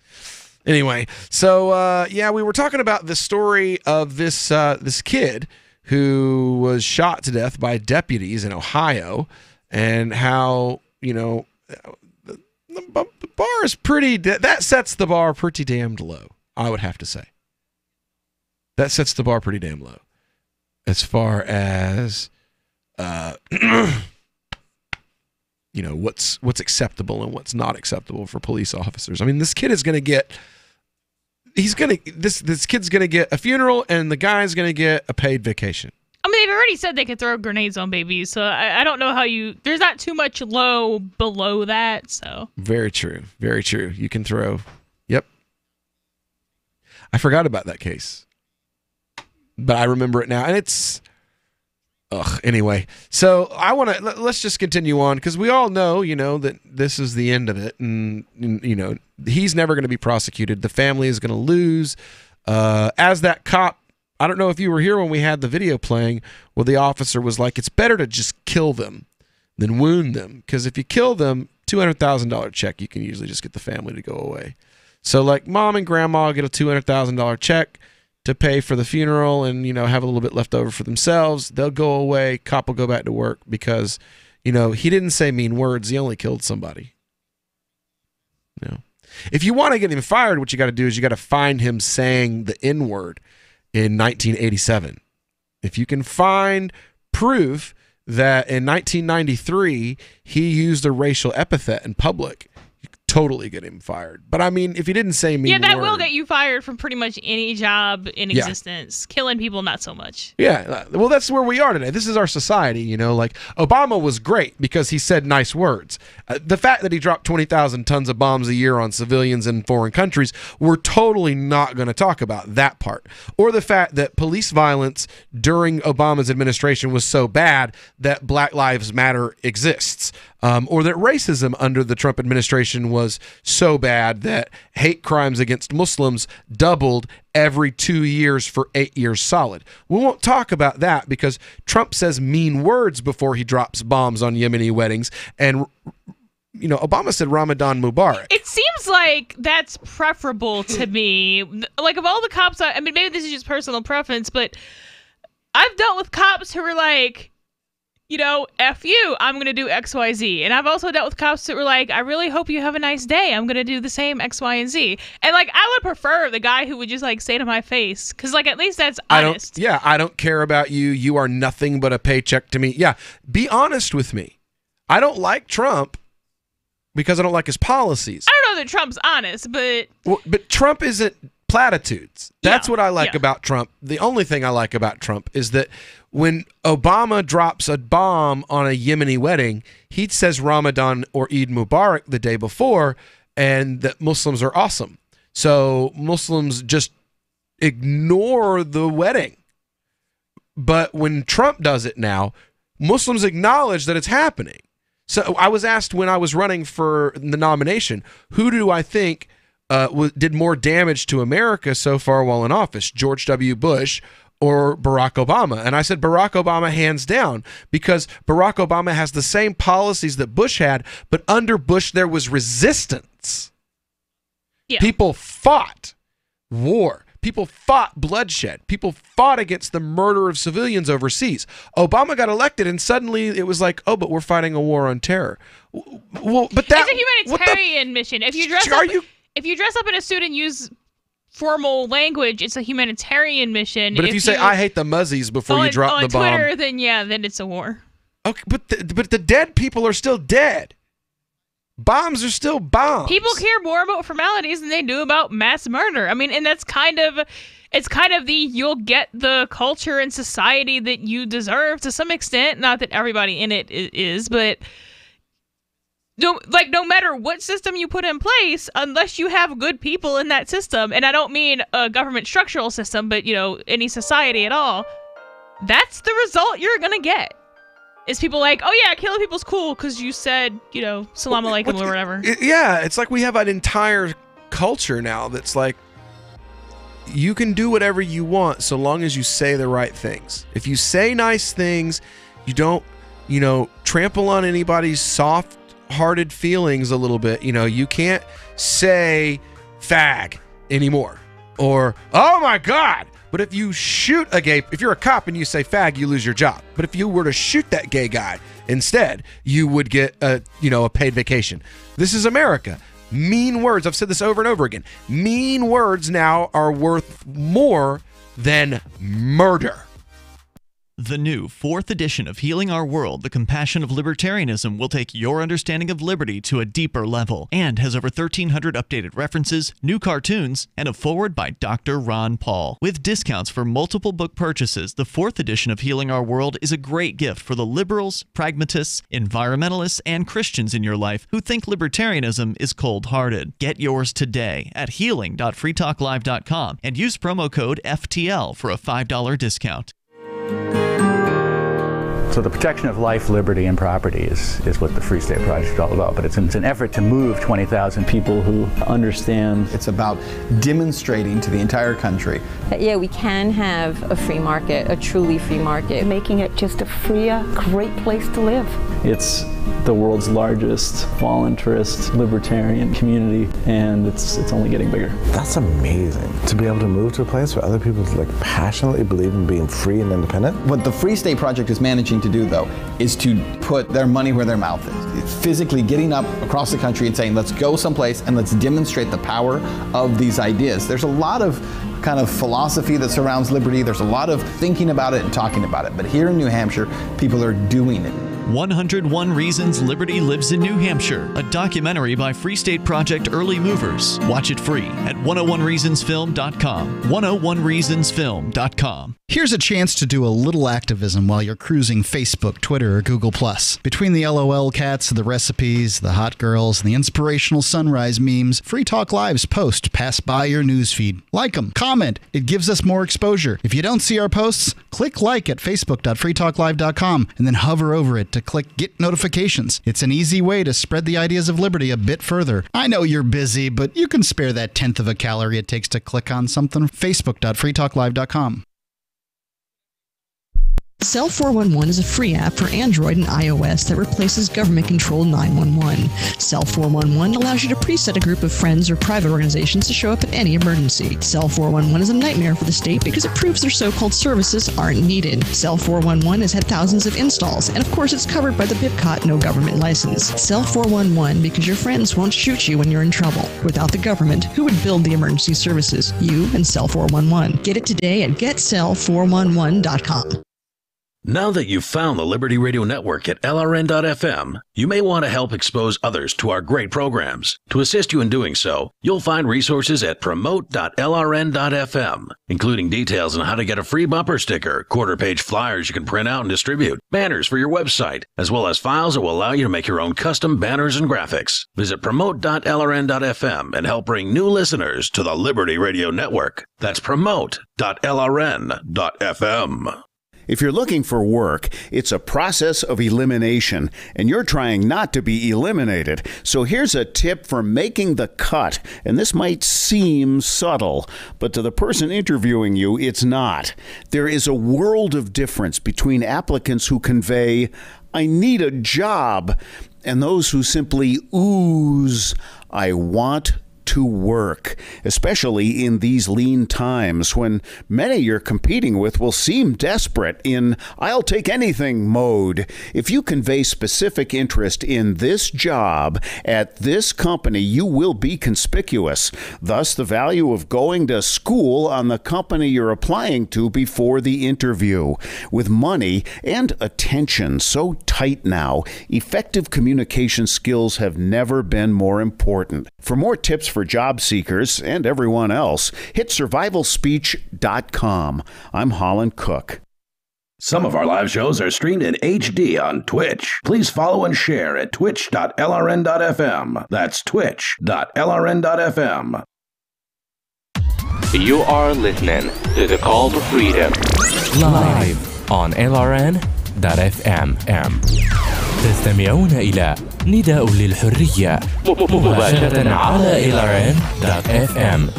Anyway, so yeah, we were talking about the story of this kid who was shot to death by deputies in Ohio, and how, you know, the bar is pretty. That sets the bar pretty damned low, I would have to say. That sets the bar pretty damn low, as far as you know, what's acceptable and what's not acceptable for police officers. I mean, this kid is going to get. This kid's going to get a funeral, and the guy's going to get a paid vacation. I mean, they've already said they could throw grenades on babies, so I don't know how there's not too much low below that, so. Very true. Very true. You can throw. Yep. I forgot about that case, but I remember it now, and it's. Anyway, so let's just continue on, because we all know, you know, that this is the end of it, and you know, he's never going to be prosecuted. The family is going to lose. As that cop, I don't know if you were here when we had the video playing, where the officer was like, it's better to just kill them than wound them, because if you kill them, $200,000 check, you can usually just get the family to go away. So like mom and grandma get a $200,000 check to pay for the funeral, and, you know, have a little bit left over for themselves. They'll go away. Cop will go back to work because, you know, he didn't say mean words. He only killed somebody. You know, if you want to get him fired, what you got to do is you got to find him saying the N-word in 1987. If you can find proof that in 1993 he used a racial epithet in public, totally get him fired. But I mean, if he didn't say mean that word, will get you fired from pretty much any job in existence. Killing people, not so much. Yeah, well, that's where we are today. This is our society, you know. Like, Obama was great because he said nice words. The fact that he dropped 20,000 tons of bombs a year on civilians in foreign countries, we're totally not going to talk about that part. Or the fact that police violence during Obama's administration was so bad that Black Lives Matter exists. Or that racism under the Trump administration was so bad that hate crimes against Muslims doubled every 2 years for 8 years solid. We won't talk about that because Trump says mean words before he drops bombs on Yemeni weddings. And, you know, Obama said Ramadan Mubarak. It seems like that's preferable to me. Like, of all the cops, I mean, maybe this is just personal preference, but I've dealt with cops who were like, you know, F you, I'm going to do X, Y, Z. And I've also dealt with cops that were like, I really hope you have a nice day. I'm going to do the same X, Y, and Z. And like, I would prefer the guy who would just like say to my face, because like, at least that's honest. I don't care about you. You are nothing but a paycheck to me. Yeah, be honest with me. I don't like Trump because I don't like his policies. I don't know that Trump's honest, but... Well, but Trump isn't platitudes. That's what I like about Trump. The only thing I like about Trump is that when Obama drops a bomb on a Yemeni wedding, he says Ramadan or Eid Mubarak the day before, and that Muslims are awesome. So Muslims just ignore the wedding. But when Trump does it now, Muslims acknowledge that it's happening. So I was asked when I was running for the nomination, who do I think did more damage to America so far while in office, George W. Bush or Barack Obama? And I said Barack Obama hands down, because Barack Obama has the same policies that Bush had, but under Bush there was resistance. Yeah. People fought war. People fought bloodshed. People fought against the murder of civilians overseas. Obama got elected, and suddenly it was like, oh, but we're fighting a war on terror. Well, but that, it's a humanitarian mission. If you dress up in a suit and use formal language, it's a humanitarian mission. But if you say I hate the Muzzies before you drop the bomb on Twitter, then it's a war. Okay, but the dead people are still dead. Bombs are still bombs. People care more about formalities than they do about mass murder. I mean, and that's kind of the you'll get the culture and society that you deserve to some extent. Not that everybody in it is, but no matter what system you put in place, unless you have good people in that system, and I don't mean a government structural system, but any society at all, that's the result you're gonna get. Is people like, oh yeah, killing people's cool because you said, salam alaikum or whatever. It's like we have an entire culture now that's like, you can do whatever you want so long as you say the right things. If you say nice things, you don't, trample on anybody's soft-hearted feelings a little bit. You can't say fag anymore or, oh my God. But if you shoot if you're a cop and you say fag, you lose your job. But if you were to shoot that gay guy instead, you would get a paid vacation. This is America. Mean words, I've said this over and over again. Mean words now are worth more than murder. The new 4th edition of Healing Our World, The Compassion of Libertarianism, will take your understanding of liberty to a deeper level and has over 1,300 updated references, new cartoons, and a foreword by Dr. Ron Paul. With discounts for multiple book purchases, the 4th edition of Healing Our World is a great gift for the liberals, pragmatists, environmentalists, and Christians in your life who think libertarianism is cold-hearted. Get yours today at healing.freetalklive.com and use promo code FTL for a $5 discount. So the protection of life, liberty, and property is what the Free State Project is all about. But it's an effort to move 20,000 people who understand. It's about demonstrating to the entire country that, we can have a free market, a truly free market. Making it just a freer, great place to live. It's the world's largest voluntarist libertarian community, and it's only getting bigger. That's amazing, to be able to move to a place where other people passionately believe in being free and independent. What the Free State Project is managing to do, though, is to put their money where their mouth is. Physically getting up across the country and saying, let's go someplace and let's demonstrate the power of these ideas. There's a lot of kind of philosophy that surrounds liberty. There's a lot of thinking about it and talking about it. But here in New Hampshire, people are doing it. 101 Reasons Liberty Lives in New Hampshire, a documentary by Free State Project Early Movers. Watch it free at 101reasonsfilm.com. 101reasonsfilm.com. Here's a chance to do a little activism while you're cruising Facebook, Twitter, or Google+. Between the LOL cats, the recipes, the hot girls, and the inspirational sunrise memes, Free Talk Live's posts pass by your newsfeed. Like them, comment. It gives us more exposure. If you don't see our posts, click like at facebook.freetalklive.com and then hover over it to click Get Notifications. It's an easy way to spread the ideas of liberty a bit further. I know you're busy, but you can spare that 1/10 of a calorie it takes to click on something. facebook.freetalklive.com. Cell 411 is a free app for Android and iOS that replaces government-controlled 911. Cell 411 allows you to preset a group of friends or private organizations to show up at any emergency. Cell 411 is a nightmare for the state because it proves their so-called services aren't needed. Cell 411 has had thousands of installs, and of course it's covered by the BIPCOT no government license. Cell 411 because your friends won't shoot you when you're in trouble. Without the government, who would build the emergency services? You and Cell 411. Get it today at getcell411.com. Now that you've found the Liberty Radio Network at LRN.FM, you may want to help expose others to our great programs. To assist you in doing so, you'll find resources at promote.lrn.fm, including details on how to get a free bumper sticker, quarter-page flyers you can print out and distribute, banners for your website, as well as files that will allow you to make your own custom banners and graphics. Visit promote.lrn.fm and help bring new listeners to the Liberty Radio Network. That's promote.lrn.fm. If you're looking for work, it's a process of elimination, and you're trying not to be eliminated. So here's a tip for making the cut, and this might seem subtle, but to the person interviewing you, it's not. There is a world of difference between applicants who convey, "I need a job," and those who simply ooze, "I want to work," especially in these lean times when many you're competing with will seem desperate in "I'll take anything" mode. If you convey specific interest in this job at this company, you will be conspicuous. Thus, the value of going to school on the company you're applying to before the interview. With money and attention so tight now, effective communication skills have never been more important. For more tips for job seekers and everyone else, hit survivalspeech.com. I'm Holland Cook. Some of our live shows are streamed in HD on Twitch. Please follow and share at twitch.lrn.fm. That's twitch.lrn.fm. You are listening to The Call to Freedom live on LRN.fm. تستمعون إلى نداء للحرية مباشرة على LRN.fm.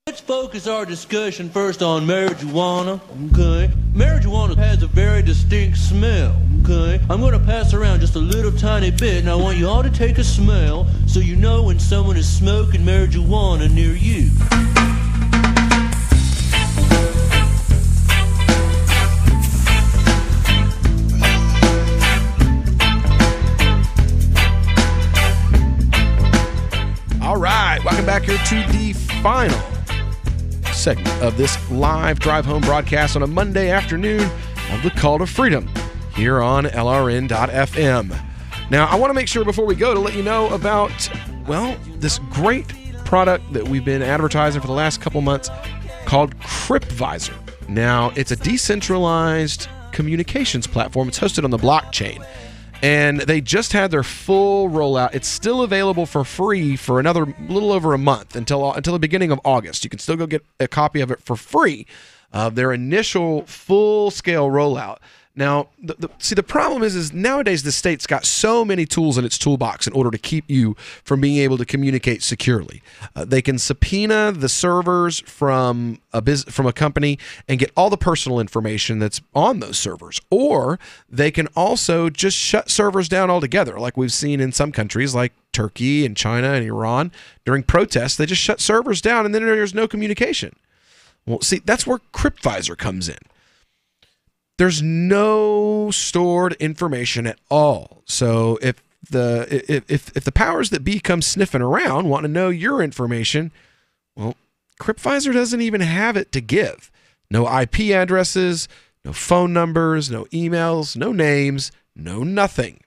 Let's focus our discussion first on marijuana, okay? Marijuana has a very distinct smell, okay? I'm going to pass around just a little tiny bit, and I want you all to take a smell so you know when someone is smoking marijuana near you. All right, welcome back here to the final segment of this live drive home broadcast on a Monday afternoon of the Call to Freedom here on LRN.fm. Now, I want to make sure before we go to let you know about, well, this great product that we've been advertising for the last couple months called CryptVisor. Now, it's a decentralized communications platform. It's hosted on the blockchain. And they just had their full rollout. It's still available for free for another little over a month until the beginning of August. You can still go get a copy of it for free of their initial full-scale rollout. Now, the problem is nowadays the state's got so many tools in its toolbox in order to keep you from being able to communicate securely. They can subpoena the servers from a company and get all the personal information that's on those servers. Or they can also just shut servers down altogether, like we've seen in some countries like Turkey and China and Iran. During protests, they just shut servers down and then there's no communication. Well, see, that's where CryptVisor comes in. There's no stored information at all. So if the powers that be come sniffing around, want to know your information, well, CryptVisor doesn't even have it to give. No IP addresses, no phone numbers, no emails, no names, no nothing.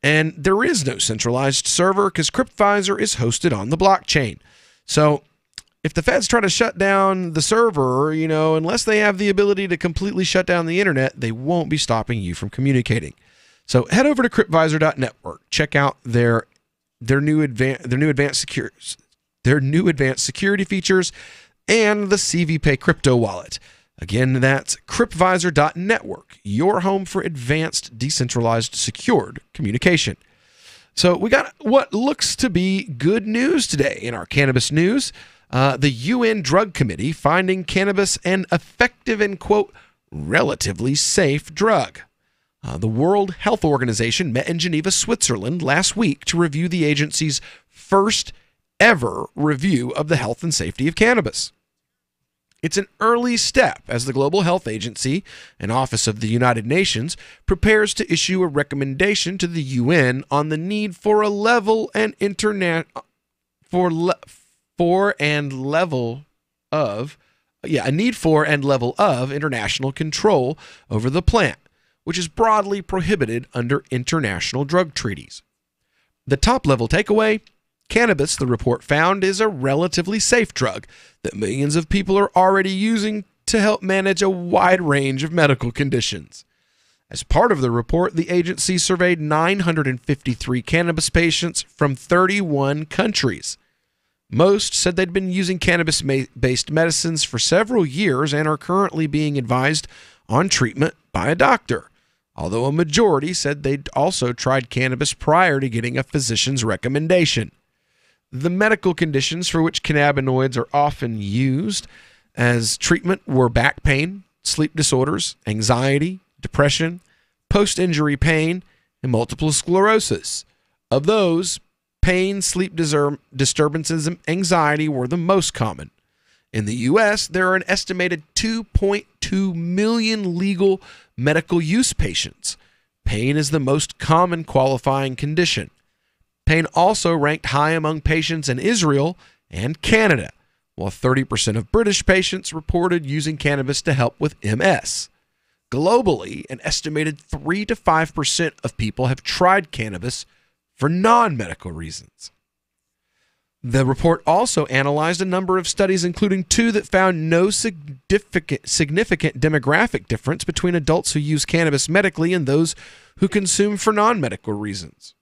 And there is no centralized server because CryptVisor is hosted on the blockchain. So if the feds try to shut down the server, unless they have the ability to completely shut down the internet, they won't be stopping you from communicating. So head over to cryptvisor.network. Check out their new advanced security features and the CVPay crypto wallet. Again, that's cryptvisor.network, your home for advanced, decentralized, secured communication. So we got what looks to be good news today in our cannabis news. The UN Drug Committee finding cannabis an effective and, quote, relatively safe drug. The World Health Organization met in Geneva, Switzerland last week to review the agency's first ever review of the health and safety of cannabis. It's an early step as the Global Health Agency, an office of the United Nations, prepares to issue a recommendation to the UN on the need for a level and level of a need for and level of international control over the plant, which is broadly prohibited under international drug treaties. The top-level takeaway: cannabis, the report found, is a relatively safe drug that millions of people are already using to help manage a wide range of medical conditions. As part of the report, the agency surveyed 953 cannabis patients from 31 countries. Most said they'd been using cannabis-based medicines for several years and are currently being advised on treatment by a doctor, although a majority said they'd also tried cannabis prior to getting a physician's recommendation. The medical conditions for which cannabinoids are often used as treatment were back pain, sleep disorders, anxiety, depression, post-injury pain, and multiple sclerosis. Of those, pain, sleep disturbances, and anxiety were the most common. In the U.S., there are an estimated 2.2 million legal medical use patients. Pain is the most common qualifying condition. Pain also ranked high among patients in Israel and Canada, while 30% of British patients reported using cannabis to help with MS. Globally, an estimated 3 to 5% of people have tried cannabis for non-medical reasons. The report also analyzed a number of studies, including 2 that found no significant demographic difference between adults who use cannabis medically and those who consume for non-medical reasons.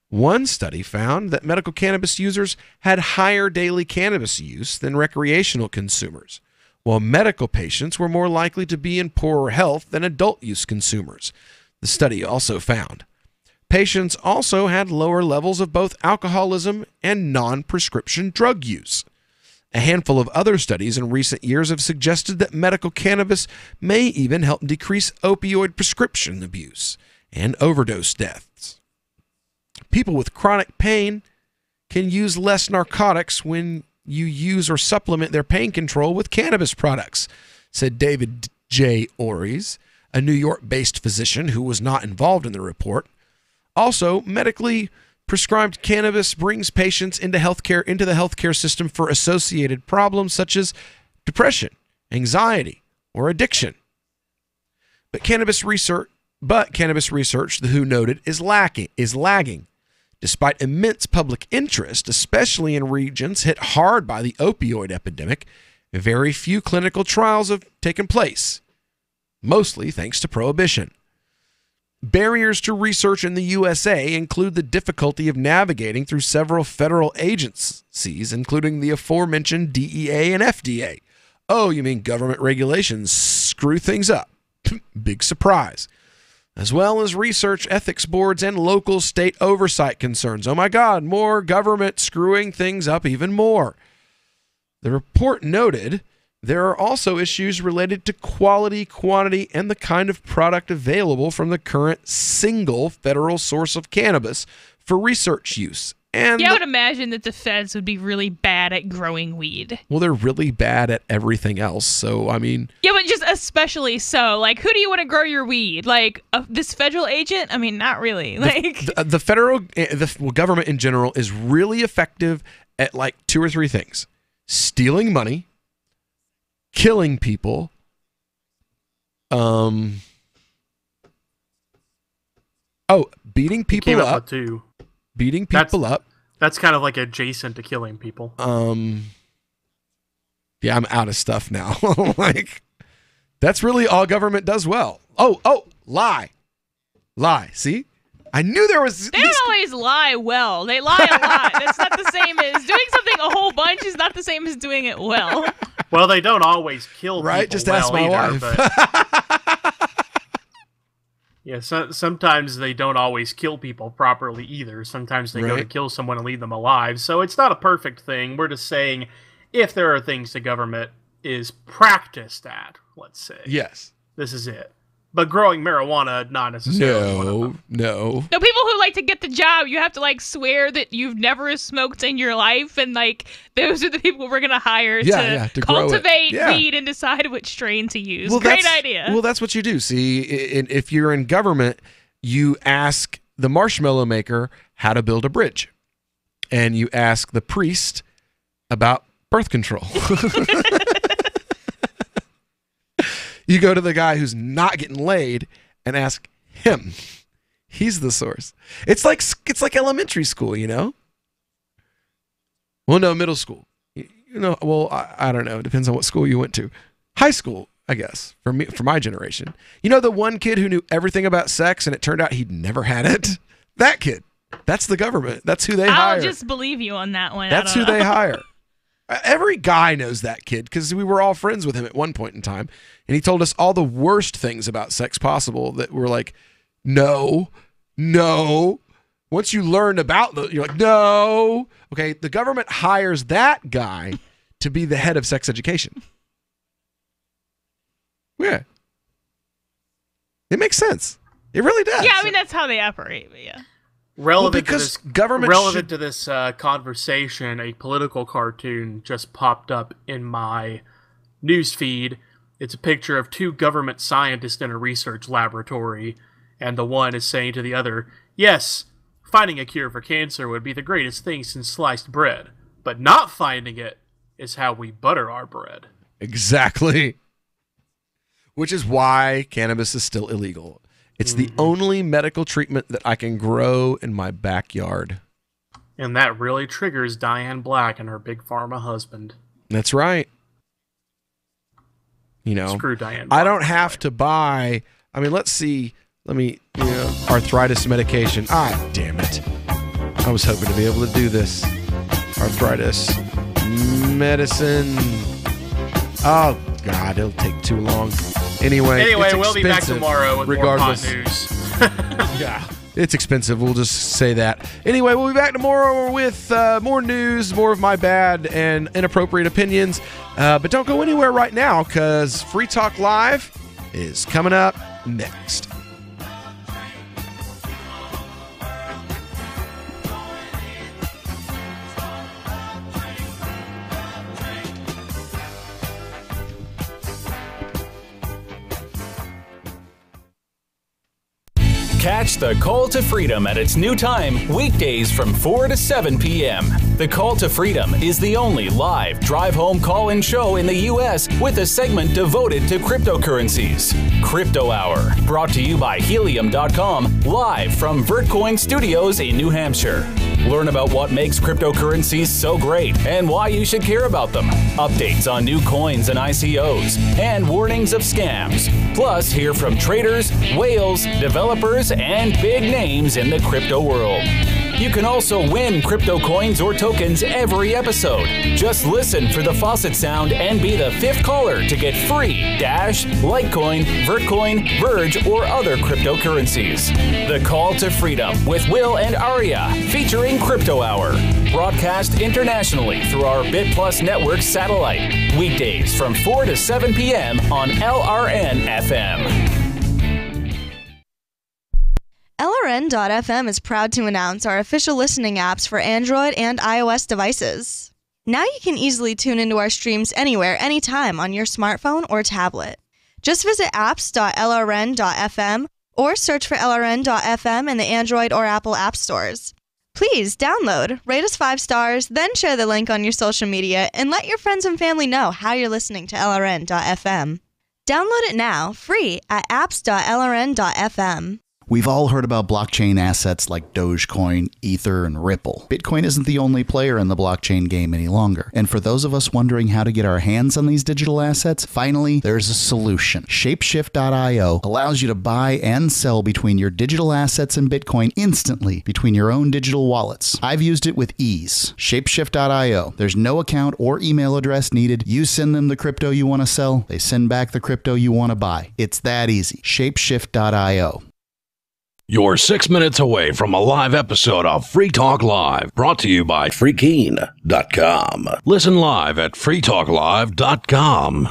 One study found that medical cannabis users had higher daily cannabis use than recreational consumers, while medical patients were more likely to be in poorer health than adult use consumers. The study also found patients also had lower levels of both alcoholism and non-prescription drug use. A handful of other studies in recent years have suggested that medical cannabis may even help decrease opioid prescription abuse and overdose deaths. People with chronic pain can use less narcotics when you use or supplement their pain control with cannabis products, said David J. Ories, a New York-based physician who was not involved in the report. Also, medically prescribed cannabis brings patients into the healthcare system for associated problems such as depression, anxiety, or addiction. But cannabis research, the WHO noted, is lagging. Despite immense public interest, especially in regions hit hard by the opioid epidemic, very few clinical trials have taken place, mostly thanks to prohibition. Barriers to research in the USA include the difficulty of navigating through several federal agencies, including the aforementioned DEA and FDA. Oh, you mean government regulations screw things up? Big surprise. As well as research ethics boards and local state oversight concerns. Oh my God, more government screwing things up even more. The report noted there are also issues related to quality, quantity, and the kind of product available from the current single federal source of cannabis for research use. And I would imagine that the feds would be really bad at growing weed. Well, they're really bad at everything else, so I mean... Yeah, but just especially so. Like, who do you want to grow your weed? Like, this federal agent? I mean, not really. The federal government in general is really effective at like 2 or 3 things. Stealing money, killing people, beating people up. Beating people up. That's kind of like adjacent to killing people. Yeah, I'm out of stuff now. That's really all government does well. Lie. See? I knew there was... They don't always lie well. They lie a lot. That's not the same as... Doing something a whole bunch is not the same as doing it well. Well, they don't always kill people Just ask my wife. Yeah, sometimes they don't always kill people properly either. Sometimes they go to kill someone and leave them alive. So it's not a perfect thing. We're just saying if there are things the government is practiced at, let's say. Yes. This is it. But growing marijuana, not necessarily one of them. No. No, people who like to get the job, you have to swear that you've never smoked in your life, and those are the people we're gonna hire to cultivate weed and decide which strain to use. Well, great idea. Well, that's what you do. See, if you're in government, you ask the marshmallow maker how to build a bridge, and you ask the priest about birth control. You go to the guy who's not getting laid and ask him. He's the source. It's like elementary school, you know? Well, no, middle school. You know, well, I don't know. It depends on what school you went to. High school, I guess, for my generation. You know the one kid who knew everything about sex and it turned out he'd never had it? That kid. That's the government. That's who they hire. I'll just believe you on that one. That's who they hire. Every guy knows that kid because we were all friends with him at one point in time. And he told us all the worst things about sex possible that were like, no. Once you learn about you're like, no. Okay, the government hires that guy to be the head of sex education. Yeah. It makes sense. It really does. Yeah, I mean, that's how they operate, but yeah. Relevant to this conversation, a political cartoon just popped up in my news feed. It's a picture of two government scientists in a research laboratory, and the one is saying to the other, yes, finding a cure for cancer would be the greatest thing since sliced bread, but not finding it is how we butter our bread. Exactly. Which is why cannabis is still illegal. It's the only medical treatment that I can grow in my backyard. And that really triggers Diane Black and her big pharma husband. That's right. You know, screw Diane Black. I don't have to buy. I mean, let's see. Arthritis medication. Ah, damn it. I was hoping to be able to do this. Arthritis medicine. Oh, God, it'll take too long. Anyway, we'll be back tomorrow with regardless. More hot news. Yeah, it's expensive. We'll just say that. Anyway, we'll be back tomorrow with more news, more of my bad and inappropriate opinions. But don't go anywhere right now because Free Talk Live is coming up next. Catch the Call to Freedom at its new time, weekdays from 4 to 7 p.m. The Call to Freedom is the only live drive-home call-in show in the U.S. with a segment devoted to cryptocurrencies. Crypto Hour, brought to you by Helium.com, live from Vertcoin Studios in New Hampshire. Learn about what makes cryptocurrencies so great and why you should care about them. Updates on new coins and ICOs, and warnings of scams. Plus, hear from traders, whales, developers, and big names in the crypto world. You can also win crypto coins or tokens every episode. Just listen for the faucet sound and be the 5th caller to get free Dash, Litecoin, Vertcoin, Verge, or other cryptocurrencies. The Call to Freedom with Will and Aria, featuring Crypto Hour. Broadcast internationally through our BitPlus network satellite. Weekdays from 4 to 7 p.m. on LRN FM. LRN.FM is proud to announce our official listening apps for Android and iOS devices. Now you can easily tune into our streams anywhere, anytime on your smartphone or tablet. Just visit apps.lrn.fm or search for LRN.FM in the Android or Apple app stores. Please download, rate us 5 stars, then share the link on your social media and let your friends and family know how you're listening to LRN.FM. Download it now, free at apps.lrn.fm. We've all heard about blockchain assets like Dogecoin, Ether, and Ripple. Bitcoin isn't the only player in the blockchain game any longer. And for those of us wondering how to get our hands on these digital assets, finally, there's a solution. Shapeshift.io allows you to buy and sell between your digital assets and Bitcoin instantly between your own digital wallets. I've used it with ease. Shapeshift.io. There's no account or email address needed. You send them the crypto you want to sell. They send back the crypto you want to buy. It's that easy. Shapeshift.io. You're 6 minutes away from a live episode of Free Talk Live, brought to you by Freekeen.com. Listen live at freetalklive.com.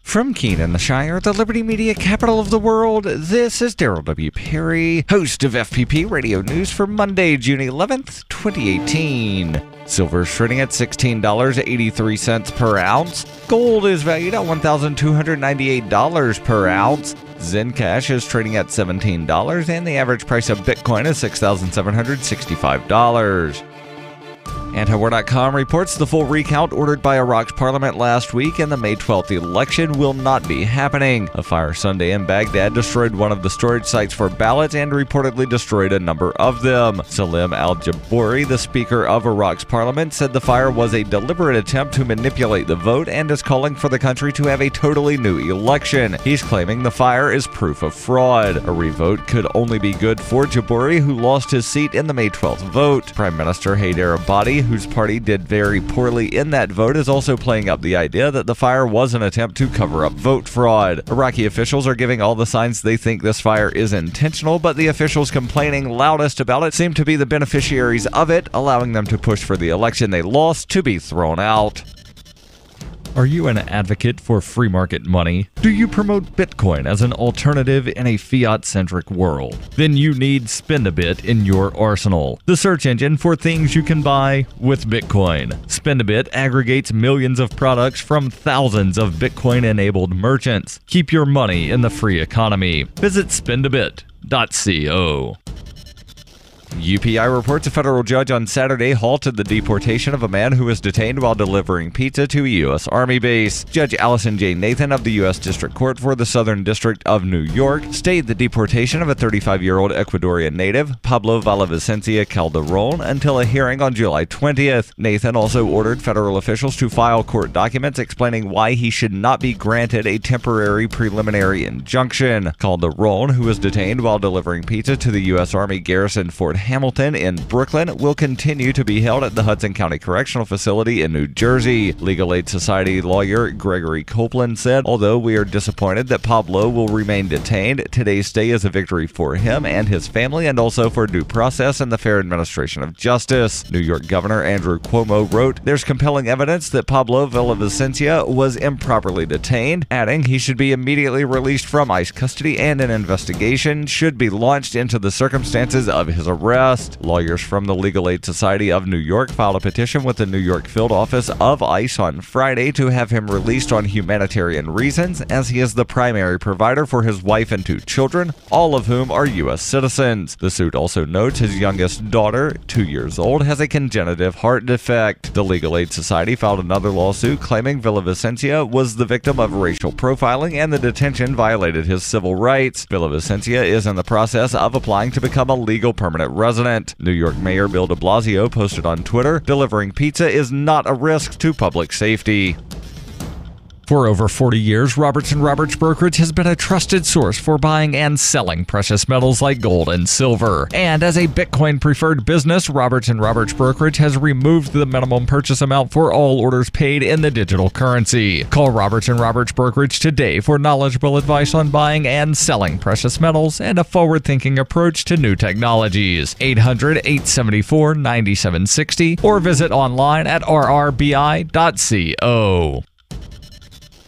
From Keene in the Shire, the Liberty Media capital of the world, this is Daryl W. Perry, host of FPP Radio News for Monday, June 11th, 2018. Silver is trading at $16.83 per ounce. Gold is valued at $1,298 per ounce. Zencash is trading at $17, and the average price of Bitcoin is $6,765. Antiwar.com reports the full recount ordered by Iraq's parliament last week and the May 12th election will not be happening. A fire Sunday in Baghdad destroyed one of the storage sites for ballots and reportedly destroyed a number of them. Salim al-Jabouri, the Speaker of Iraq's parliament, said the fire was a deliberate attempt to manipulate the vote and is calling for the country to have a totally new election. He's claiming the fire is proof of fraud. A revote could only be good for Jabouri, who lost his seat in the May 12th vote. Prime Minister Haider Abadi, whose party did very poorly in that vote, is also playing up the idea that the fire was an attempt to cover up vote fraud. Iraqi officials are giving all the signs they think this fire is intentional, but the officials complaining loudest about it seem to be the beneficiaries of it, allowing them to push for the election they lost to be thrown out. Are you an advocate for free market money? Do you promote Bitcoin as an alternative in a fiat-centric world? Then you need Spendabit in your arsenal, the search engine for things you can buy with Bitcoin. Spendabit aggregates millions of products from thousands of Bitcoin-enabled merchants. Keep your money in the free economy. Visit spendabit.co. UPI reports a federal judge on Saturday halted the deportation of a man who was detained while delivering pizza to a U.S. Army base. Judge Allison J. Nathan of the U.S. District Court for the Southern District of New York stayed the deportation of a 35-year-old Ecuadorian native, Pablo Villavicencia Calderon, until a hearing on July 20th. Nathan also ordered federal officials to file court documents explaining why he should not be granted a temporary preliminary injunction. Calderon, who was detained while delivering pizza to the U.S. Army garrison Fort Hamilton in Brooklyn, will continue to be held at the Hudson County Correctional Facility in New Jersey. Legal Aid Society lawyer Gregory Copeland said, "Although we are disappointed that Pablo will remain detained, today's stay is a victory for him and his family and also for due process and the fair administration of justice." New York Governor Andrew Cuomo wrote, "There's compelling evidence that Pablo Villavicencia was improperly detained," adding he should be immediately released from ICE custody and an investigation should be launched into the circumstances of his arrest. Lawyers from the Legal Aid Society of New York filed a petition with the New York field office of ICE on Friday to have him released on humanitarian reasons, as he is the primary provider for his wife and 2 children, all of whom are U.S. citizens. The suit also notes his youngest daughter, 2 years old, has a congenital heart defect. The Legal Aid Society filed another lawsuit claiming Villavicencia was the victim of racial profiling and the detention violated his civil rights. Villavicencia is in the process of applying to become a legal permanent resident. New York Mayor Bill de Blasio posted on Twitter, "Delivering pizza is not a risk to public safety." For over 40 years, Robertson Roberts Brokerage has been a trusted source for buying and selling precious metals like gold and silver. And as a Bitcoin-preferred business, Robertson Roberts Brokerage has removed the minimum purchase amount for all orders paid in the digital currency. Call Robertson Roberts Brokerage today for knowledgeable advice on buying and selling precious metals and a forward-thinking approach to new technologies. 800-874-9760 or visit online at rrbi.co.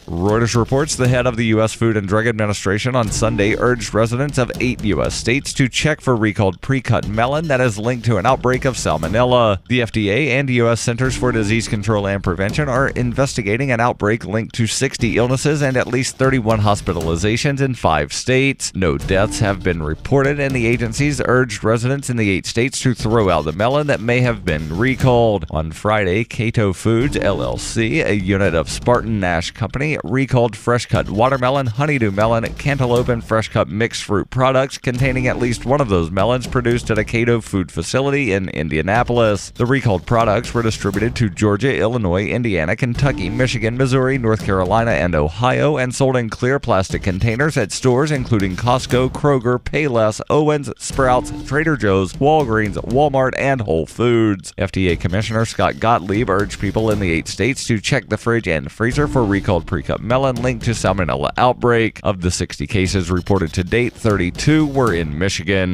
Reuters reports the head of the U.S. Food and Drug Administration on Sunday urged residents of 8 U.S. states to check for recalled pre-cut melon that is linked to an outbreak of salmonella. The FDA and U.S. Centers for Disease Control and Prevention are investigating an outbreak linked to 60 illnesses and at least 31 hospitalizations in 5 states. No deaths have been reported, and the agencies urged residents in the 8 states to throw out the melon that may have been recalled. On Friday, Cato Foods, LLC, a unit of Spartan Nash Company, recalled fresh-cut watermelon, honeydew melon, cantaloupe, and fresh-cut mixed fruit products containing at least one of those melons produced at a Cato food facility in Indianapolis. The recalled products were distributed to Georgia, Illinois, Indiana, Kentucky, Michigan, Missouri, North Carolina, and Ohio, and sold in clear plastic containers at stores including Costco, Kroger, Payless, Owens, Sprouts, Trader Joe's, Walgreens, Walmart, and Whole Foods. FDA Commissioner Scott Gottlieb urged people in the 8 states to check the fridge and freezer for recalled pre-cut melon linked to salmonella outbreak. Of the 60 cases reported to date, 32 were in Michigan.